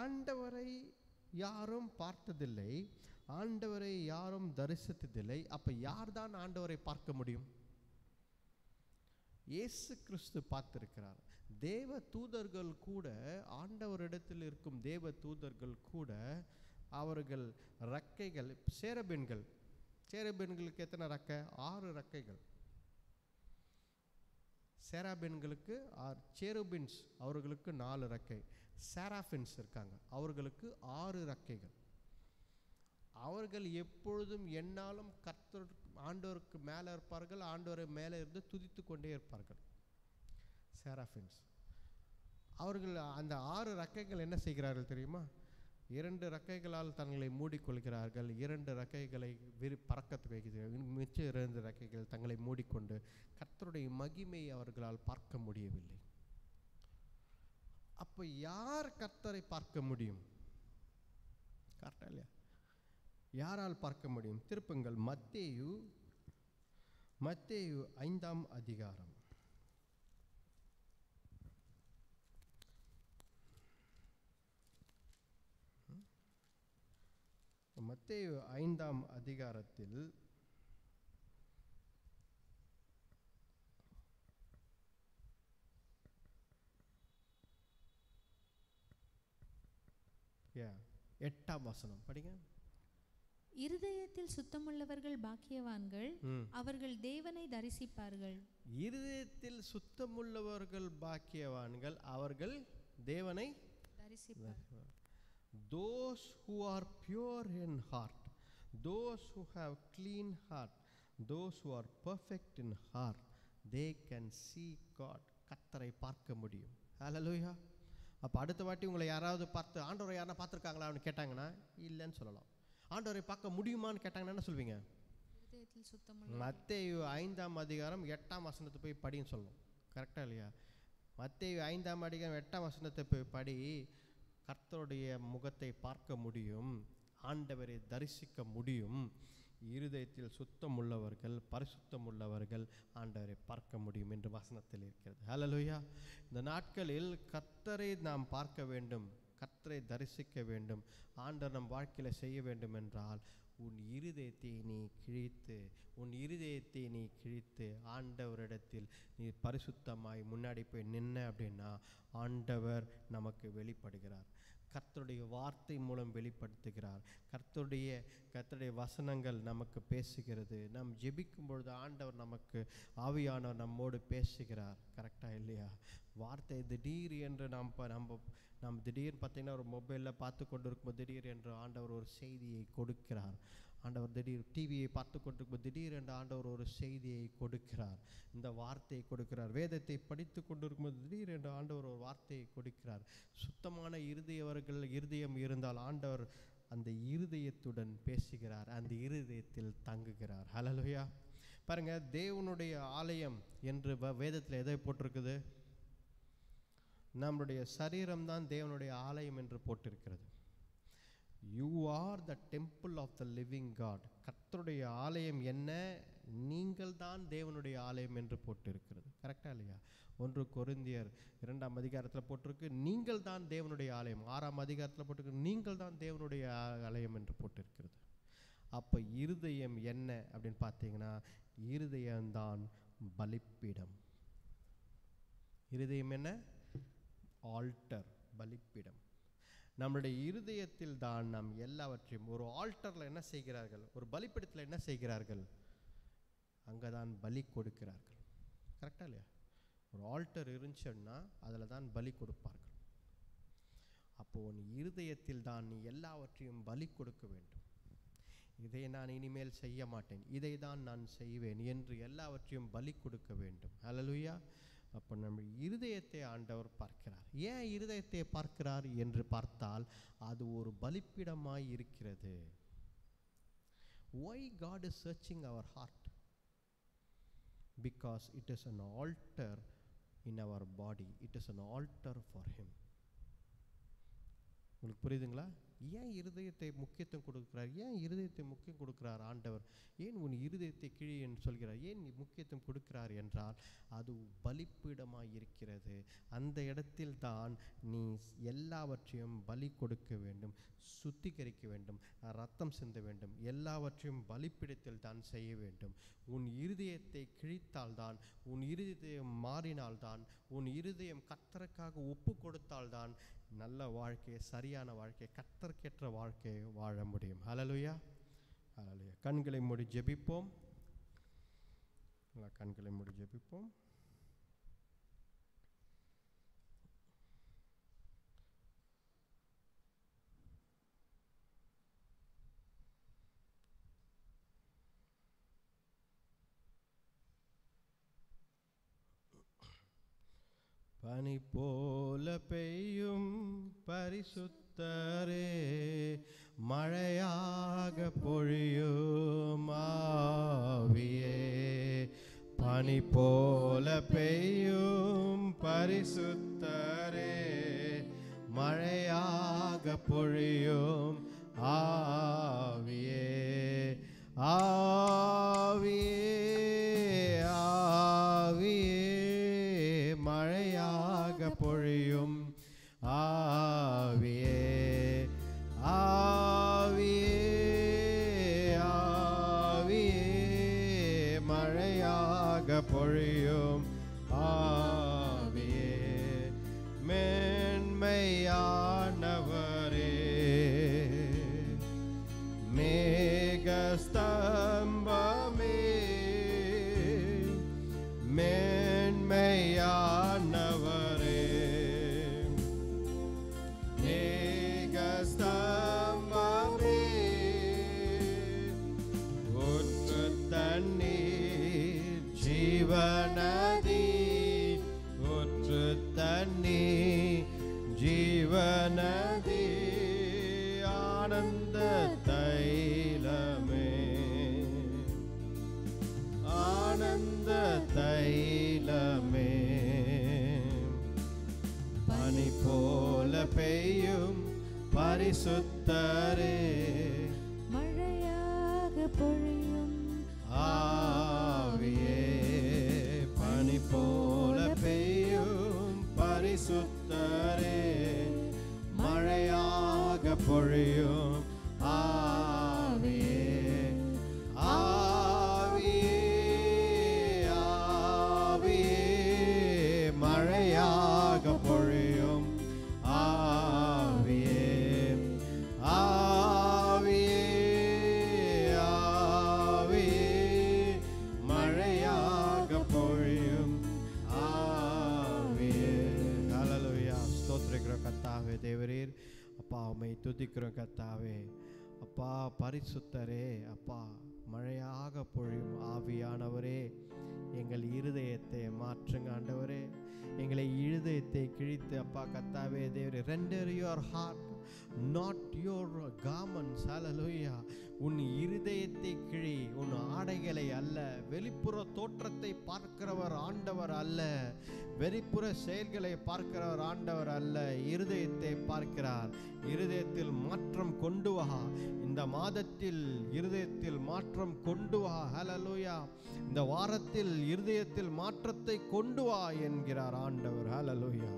ஆண்டவரை யாரும் பார்த்ததில்லை, ஆண்டவரை யாரும் தரிசித்ததில்லை. அப்ப யார்தான் ஆண்டவரை பார்க்க முடியும்? இயேசு கிறிஸ்து பார்த்திருக்கிறார். தேவ தூதர்கள் கூட, ஆண்டவரிடத்தில் இருக்கும் தேவ தூதர்கள் கூட, அவர்கள் ரெக்கைகள், சேரபீன்களுக்கு எத்தனை ரெக்கை? 6 ரெக்கைகள். சேராபீன்களுக்கு சேருபின்ஸ் அவர்களுக்கு 4 ரெக்கை. சேராஃபின்ஸ் இருக்காங்க, அவர்களுக்கு 6 ரெக்கைகள். அவர்கள் எப்பொழுதும் என்னாலும் கர்த்தர் ஆண்டவருக்கு மேலே இருப்பார்கள், ஆண்டவரை மேலே இருந்து துதித்து கொண்டே இருப்பார்கள். சேராஃபின்ஸ் அவர்கள் அந்த 6 ரெக்கைகள் என்ன செய்கிறார்கள் தெரியுமா? 2 ரெக்கைகளால் தங்களை மூடிக்கொள்கிறார்கள், 2 ரெக்கைகளை பறக்கத்துக்கு வைக்கிறார்கள். மிச்சம் 2 ரெக்கைகள் தங்களை மூடிக்கொண்டு கர்த்தருடைய மகிமையை அவர்களால் பார்க்க முடியவில்லை. அப்போ யார் கர்த்தரை பார்க்க முடியும்? கரெக்டா இல்லையா? யாரால் பார்க்க முடியும்? திருப்புங்கள் மத்தேயு 5ஆம் அதிகாரம். மத்தேயு 5ஆம் அதிகாரத்தில் எட்டாம் வசனம் படிங்க. இருதயத்தில் சுத்தமுள்ளவர்கள் பாக்கியவான்கள், அவர்கள் தேவனை தரிசிப்பார்கள். இருதயத்தில் சுத்தமுள்ளவர்கள் பாக்கியவான்கள், அவர்கள் தேவனை தரிசிப்பார்கள். Those who are pure in heart, those who have clean heart, those who are perfect in heart, they can see God. கர்த்தரை பார்க்க முடியும். ஹல்லேலூயா. அப்போ அடுத்த வாட்டி உங்களை யாராவது பார்த்து ஆண்டவரை யாரா பார்த்துருக்காங்களான்னு கேட்டாங்கன்னா இல்லைன்னு சொல்லலாம். ஆண்டவரை பார்க்க முடியுமான்னு கேட்டாங்கன்னா என்ன சொல்வீங்க? மத்தேயு 5ஆம் அதிகாரம் 8ஆம் வசனத்தை போய் படின்னு சொல்லணும். கரெக்டாக இல்லையா? மத்தேயு 5ஆம் அதிகாரம் 8ஆம் வசனத்தை போய் படி. கர்த்தருடைய முகத்தை பார்க்க முடியும், ஆண்டவரை தரிசிக்க முடியும். இருதயத்தில் சுத்தம் உள்ளவர்கள், பரிசுத்தம் உள்ளவர்கள் ஆண்டவரை பார்க்க முடியும் என்று வசனத்தில் இருக்கிறது. ஹல்லேலூயா. இந்த நாட்களில் கர்த்தரை நாம் பார்க்க வேண்டும், கர்த்தரை தரிசிக்க வேண்டும், ஆண்டவர் நம் வாழ்க்கையில் செய்ய வேண்டும் என்றால் உன் இருதயத்தை நீ கிழித்து ஆண்டவரிடத்தில் நீ பரிசுத்தமாய் முன்னாடி போய் நின்ன அப்படின்னா ஆண்டவர் நமக்கு வெளிப்படுகிறார். கர்த்தருடைய வார்த்தை மூலம் வெளிப்படுத்துகிறார். கர்த்தருடைய வசனங்கள் நமக்கு பேசுகிறது. நாம் ஜெபிக்கும் பொழுது ஆண்டவர் நமக்கு, ஆவியானவர் நம்மோடு பேசுகிறார். கரெக்டாக இல்லையா? வார்த்தை திடீர் என்று நாம் திடீர்னு பார்த்தீங்கன்னா ஒரு மொபைலில் பார்த்து கொண்டு இருக்கும்போது திடீர் என்று ஆண்டவர் ஒரு செய்தியை கொடுக்கிறார். ஆண்டவர் திடீர் டிவியை பார்த்து கொண்டிருக்கும்போது திடீர் என்று ஆண்டவர் ஒரு செய்தியை கொடுக்கிறார், இந்த வார்த்தையை கொடுக்கிறார். வேதத்தை படித்து கொண்டிருக்கும்போது திடீர் என்று ஆண்டவர் ஒரு வார்த்தையை கொடுக்கிறார். சுத்தமான இருதயம் இருந்தால் ஆண்டவர் அந்த இருதயத்துடன் பேசுகிறார், அந்த இருதயத்தில் தங்குகிறார். ஹல்லேலூயா. பாருங்க, தேவனுடைய ஆலயம் என்று வேதத்தில் எதை போட்டிருக்குது? நம்முடைய சரீரம் தான் தேவனுடைய ஆலயம் என்று போட்டிருக்கிறது. You are the temple of the living God. கர்த்தருடைய ஆலயம் என்ன? நீங்கள் தான் தேவனுடைய ஆலயம் என்று போட்டிருக்கிறது. கரெக்டா இல்லையா? 1 கொரிந்தியர் 2ஆம் அதிகாரத்தில் போட்டிருக்கு, நீங்கள் தான் தேவனுடைய ஆலயம். 6ஆம் அதிகாரத்தில் போட்டிருக்கு, நீங்கள் தான் தேவனுடைய ஆலயம் என்று போட்டிருக்கிறது. அப்போ இருதயம் என்ன அப்படின்னு பார்த்தீங்கன்னா, இருதயம்தான் பலிப்பீடம். இருதயம் என்ன? ஆல்டர், பலிப்பீடம். நம்முடைய இருதயத்தில் தான் நாம் எல்லாவற்றையும், ஒரு ஆல்டரில் என்ன செய்கிறார்கள், ஒரு பலிப்பீடத்தில் என்ன செய்கிறார்கள், அங்கே தான் பலி கொடுக்கிறார்கள். கரெக்டா இல்லையா? ஒரு ஆல்டர் இருந்துச்சுன்னா அதில் தான் பலி கொடுப்பார்கள். அப்போ உன் இருதயத்தில் தான் நீ எல்லாவற்றையும் பலி கொடுக்க வேண்டும். இதை நான் இனிமேல் செய்ய மாட்டேன், இதை தான் நான் செய்வேன் என்று எல்லாவற்றையும் பலி கொடுக்க வேண்டும். ஹல்லேலூயா. அப்போ நம்ம இருதயத்தை ஆண்டவர் பார்க்கிறார். ஏன் இருதயத்தை பார்க்கிறார் என்று பார்த்தால், அது ஒரு பலிப்பீடமாய் இருக்கிறது. Why God is searching our heart? Because it is an altar in our body. It is an altar for him. உங்களுக்கு புரியுதுங்களா? ஏன் இருதயத்தை முக்கியத்துவம் கொடுக்கிறார்? ஏன் இருதயத்தை முக்கியம் கொடுக்கிறார் ஆண்டவர்? ஏன் உன் இருதயத்தை கிழி என்று சொல்கிறார்? ஏன் முக்கியத்துவம் கொடுக்கிறார் என்றால், அது பலிப்பீடமாய் இருக்கிறது. அந்த இடத்தில் தான் நீ எல்லாவற்றையும் பலி கொடுக்க வேண்டும், சுத்திகரிக்க வேண்டும், ரத்தம் சிந்த வேண்டும். எல்லாவற்றையும் பலிப்பீடத்தில் தான் செய்ய வேண்டும். உன் இருதயத்தை கிழித்தால்தான், உன் இருதயம் மாறினால்தான், உன் இருதயம் கர்த்தருக்காக ஒப்பு கொடுத்தால்தான் நல்ல வாழ்க்கை, சரியான வாழ்க்கை, கர்த்தருக்கேற்ற வாழ்க்கை வாழ முடியும். ஹல்லேலூயா. ஹல்லேலூயா. கண்களை மூடி ஜெபிப்போம். கண்களை மூடி ஜெபிப்போம். பனி போல பெய்யும் பரிசுத்தரே, மழையாக பொழியும் ஆவியே. பனி போல பெய்யும் பரிசுத்தரே, மழையாக பொழியும் ஆவியே. ஆவியே, ஆவியே, மழையாக பொழியும் ஆவியே. ஆவியே, ஆவியே, மழையாக பொழியும் ஆவியே. மேன்மையானவரே, மேகஸ்தம்பமே, மேன்மையானவரே, மேகஸ்தம்பமே, ஊற்று தண்ணீர் ஜீவநதி, ஊற்று தண்ணீர் ஜீவநதி, ஆனந்த தைலமே, ஆனந்த தைலமே. பனி போல பெய்யும் பரிசுத்தரே, மழையாக பொழியும் ஆவியே. பனி போல பெய்யும் பரிசுத்தரே, மழையாக பொழியும் ஆவியே. ஆவியே, ஆவியே, மழையாக பொழியும் ஆவியே. ஆவியே, ஆவியே, மழையாக பொழியும் ஆவியே. ஹல்லேலூயா. ஸ்தோத்திரிக்கிறோம் கர்த்தாவே. தேவரீர் அப்பா, உம்மை துதிக்கிறோம் கர்த்தாவே. அப்பா பரிசுத்தரே, அப்பா மழையாக பொழியும் ஆவியானவரே, எங்கள் இருதயத்தை மாற்றுங்க ஆண்டவரே. எங்களை இருதயத்தை கிழித்து அப்பா கர்த்தாவே தேவரே, render your heart not your garments. hallelujah. உன் இருதயத்தை கிழி, உன் ஆடைகளை அல்ல. வெளிப்புற தோற்றத்தை பார்க்கிறவர் ஆண்டவர் அல்ல, வெளிப்புற செயல்களை பார்க்கிறவர் ஆண்டவர் அல்ல, இருதயத்தை பார்க்கிறார். இருதயத்தில் மாற்றம் கொண்டு வா. இந்த மாதத்தில் இருதயத்தில் மாற்றம் கொண்டு வா. ஹல்லேலூயா. இந்த வாரத்தில் இருதயத்தில் மாற்றத்தை கொண்டு வா என்கிறார் ஆண்டவர். ஹல்லேலூயா.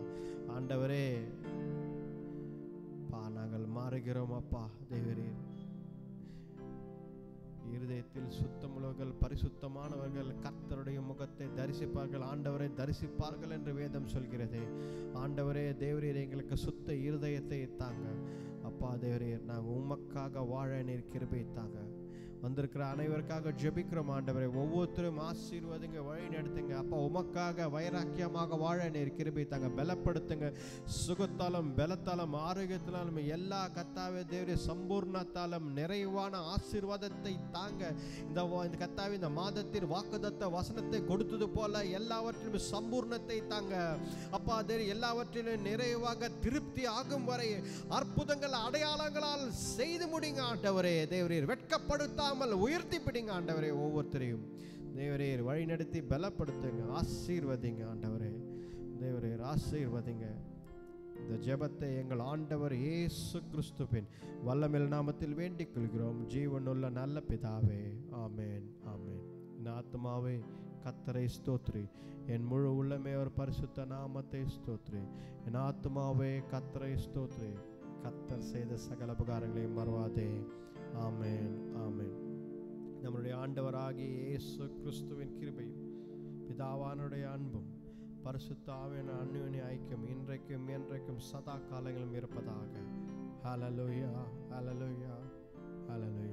ஆண்டவரே, நாங்கள் மாறுகிறோம் அப்பா தேவரே. இருதயத்தில் சுத்தமுள்ளவர்கள், பரிசுத்தமானவர்கள் கர்த்தருடைய முகத்தை தரிசிப்பார்கள், ஆண்டவரை தரிசிப்பார்கள் என்று வேதம் சொல்கிறது. ஆண்டவரே தேவரீர், எங்களுக்கு சுத்த இருதயத்தை தாங்க அப்பா தேவரீர். நாங்கள் உமக்காக வாழ நீர் கிருபை தாங்க. வந்திருக்கிற அனைவருக்காக ஜெபிக்கிறோம் ஆண்டவரே. ஒவ்வொருத்தரும் ஆசீர்வாதங்க, வழி நடத்துங்க அப்பா. உமக்காக வைராக்கியமாக வாழ நீர் கிருபை தாங்க. பலப்படுத்துங்க, சுகத்தாலும் பலத்தாலும் ஆரோக்கியத்தாலும் எல்லா கர்த்தாவே தேவரே சம்பூர்ணத்தாலும் நிறைவான ஆசீர்வாதத்தை தாங்க. இந்த கர்த்தாவே இந்த மாதத்தில் வாக்குத்தத்த வசனத்தை கொடுத்தது போல எல்லாவற்றிலும் சம்பூர்ணத்தை தாங்க அப்பா தேவரே. எல்லாவற்றிலும் நிறைவாக திருப்தி ஆகும் வரை அற்புதங்கள் அடையாளங்களால் செய்து முடிங்க ஆண்டவரே தேவரீர். வெட்கப்படுத்த உயர்த்தி பிடிங்க ஆண்டவரே. ஒவ்வொருத்தரையும் தேவரே வழி நடத்தி பலப்படுத்துங்க, ஆசீர்வதிங்க ஆண்டவரே. தேவரே ஆசீர்வதிங்க. இந்த ஜெபத்தை எங்கள் ஆண்டவர் இயேசு கிறிஸ்துவின் வல்லமையுள்ள நாமத்தில் வேண்டிக் கொள்கிறோம், ஜீவனுள்ள நல்ல பிதாவே. ஆமென், ஆமென். என் ஆத்மாவே கர்த்தரை ஸ்தோத்ரி, என் முழு உள்ளமே ஒரு பரிசுத்த நாமத்தை ஸ்தோத்ரி. என் ஆத்மாவே கர்த்தரை ஸ்தோத்ரி, கர்த்தர் செய்த சகல உபகாரங்களையும் மறவாதே. ஆமென், ஆமென். நம்முடைய ஆண்டவராகிய இயேசு கிறிஸ்துவின் கிருபையும் பிதாவானுடைய அன்பும் பரிசுத்த ஆவியின் அன்யோன்ய ஐக்கியம் இன்றைக்கும் என்றைக்கும் சதா காலங்களும் இருப்பதாக. ஹல்லேலூயா, ஹல்லேலூயா, ஹல்லேலூயா.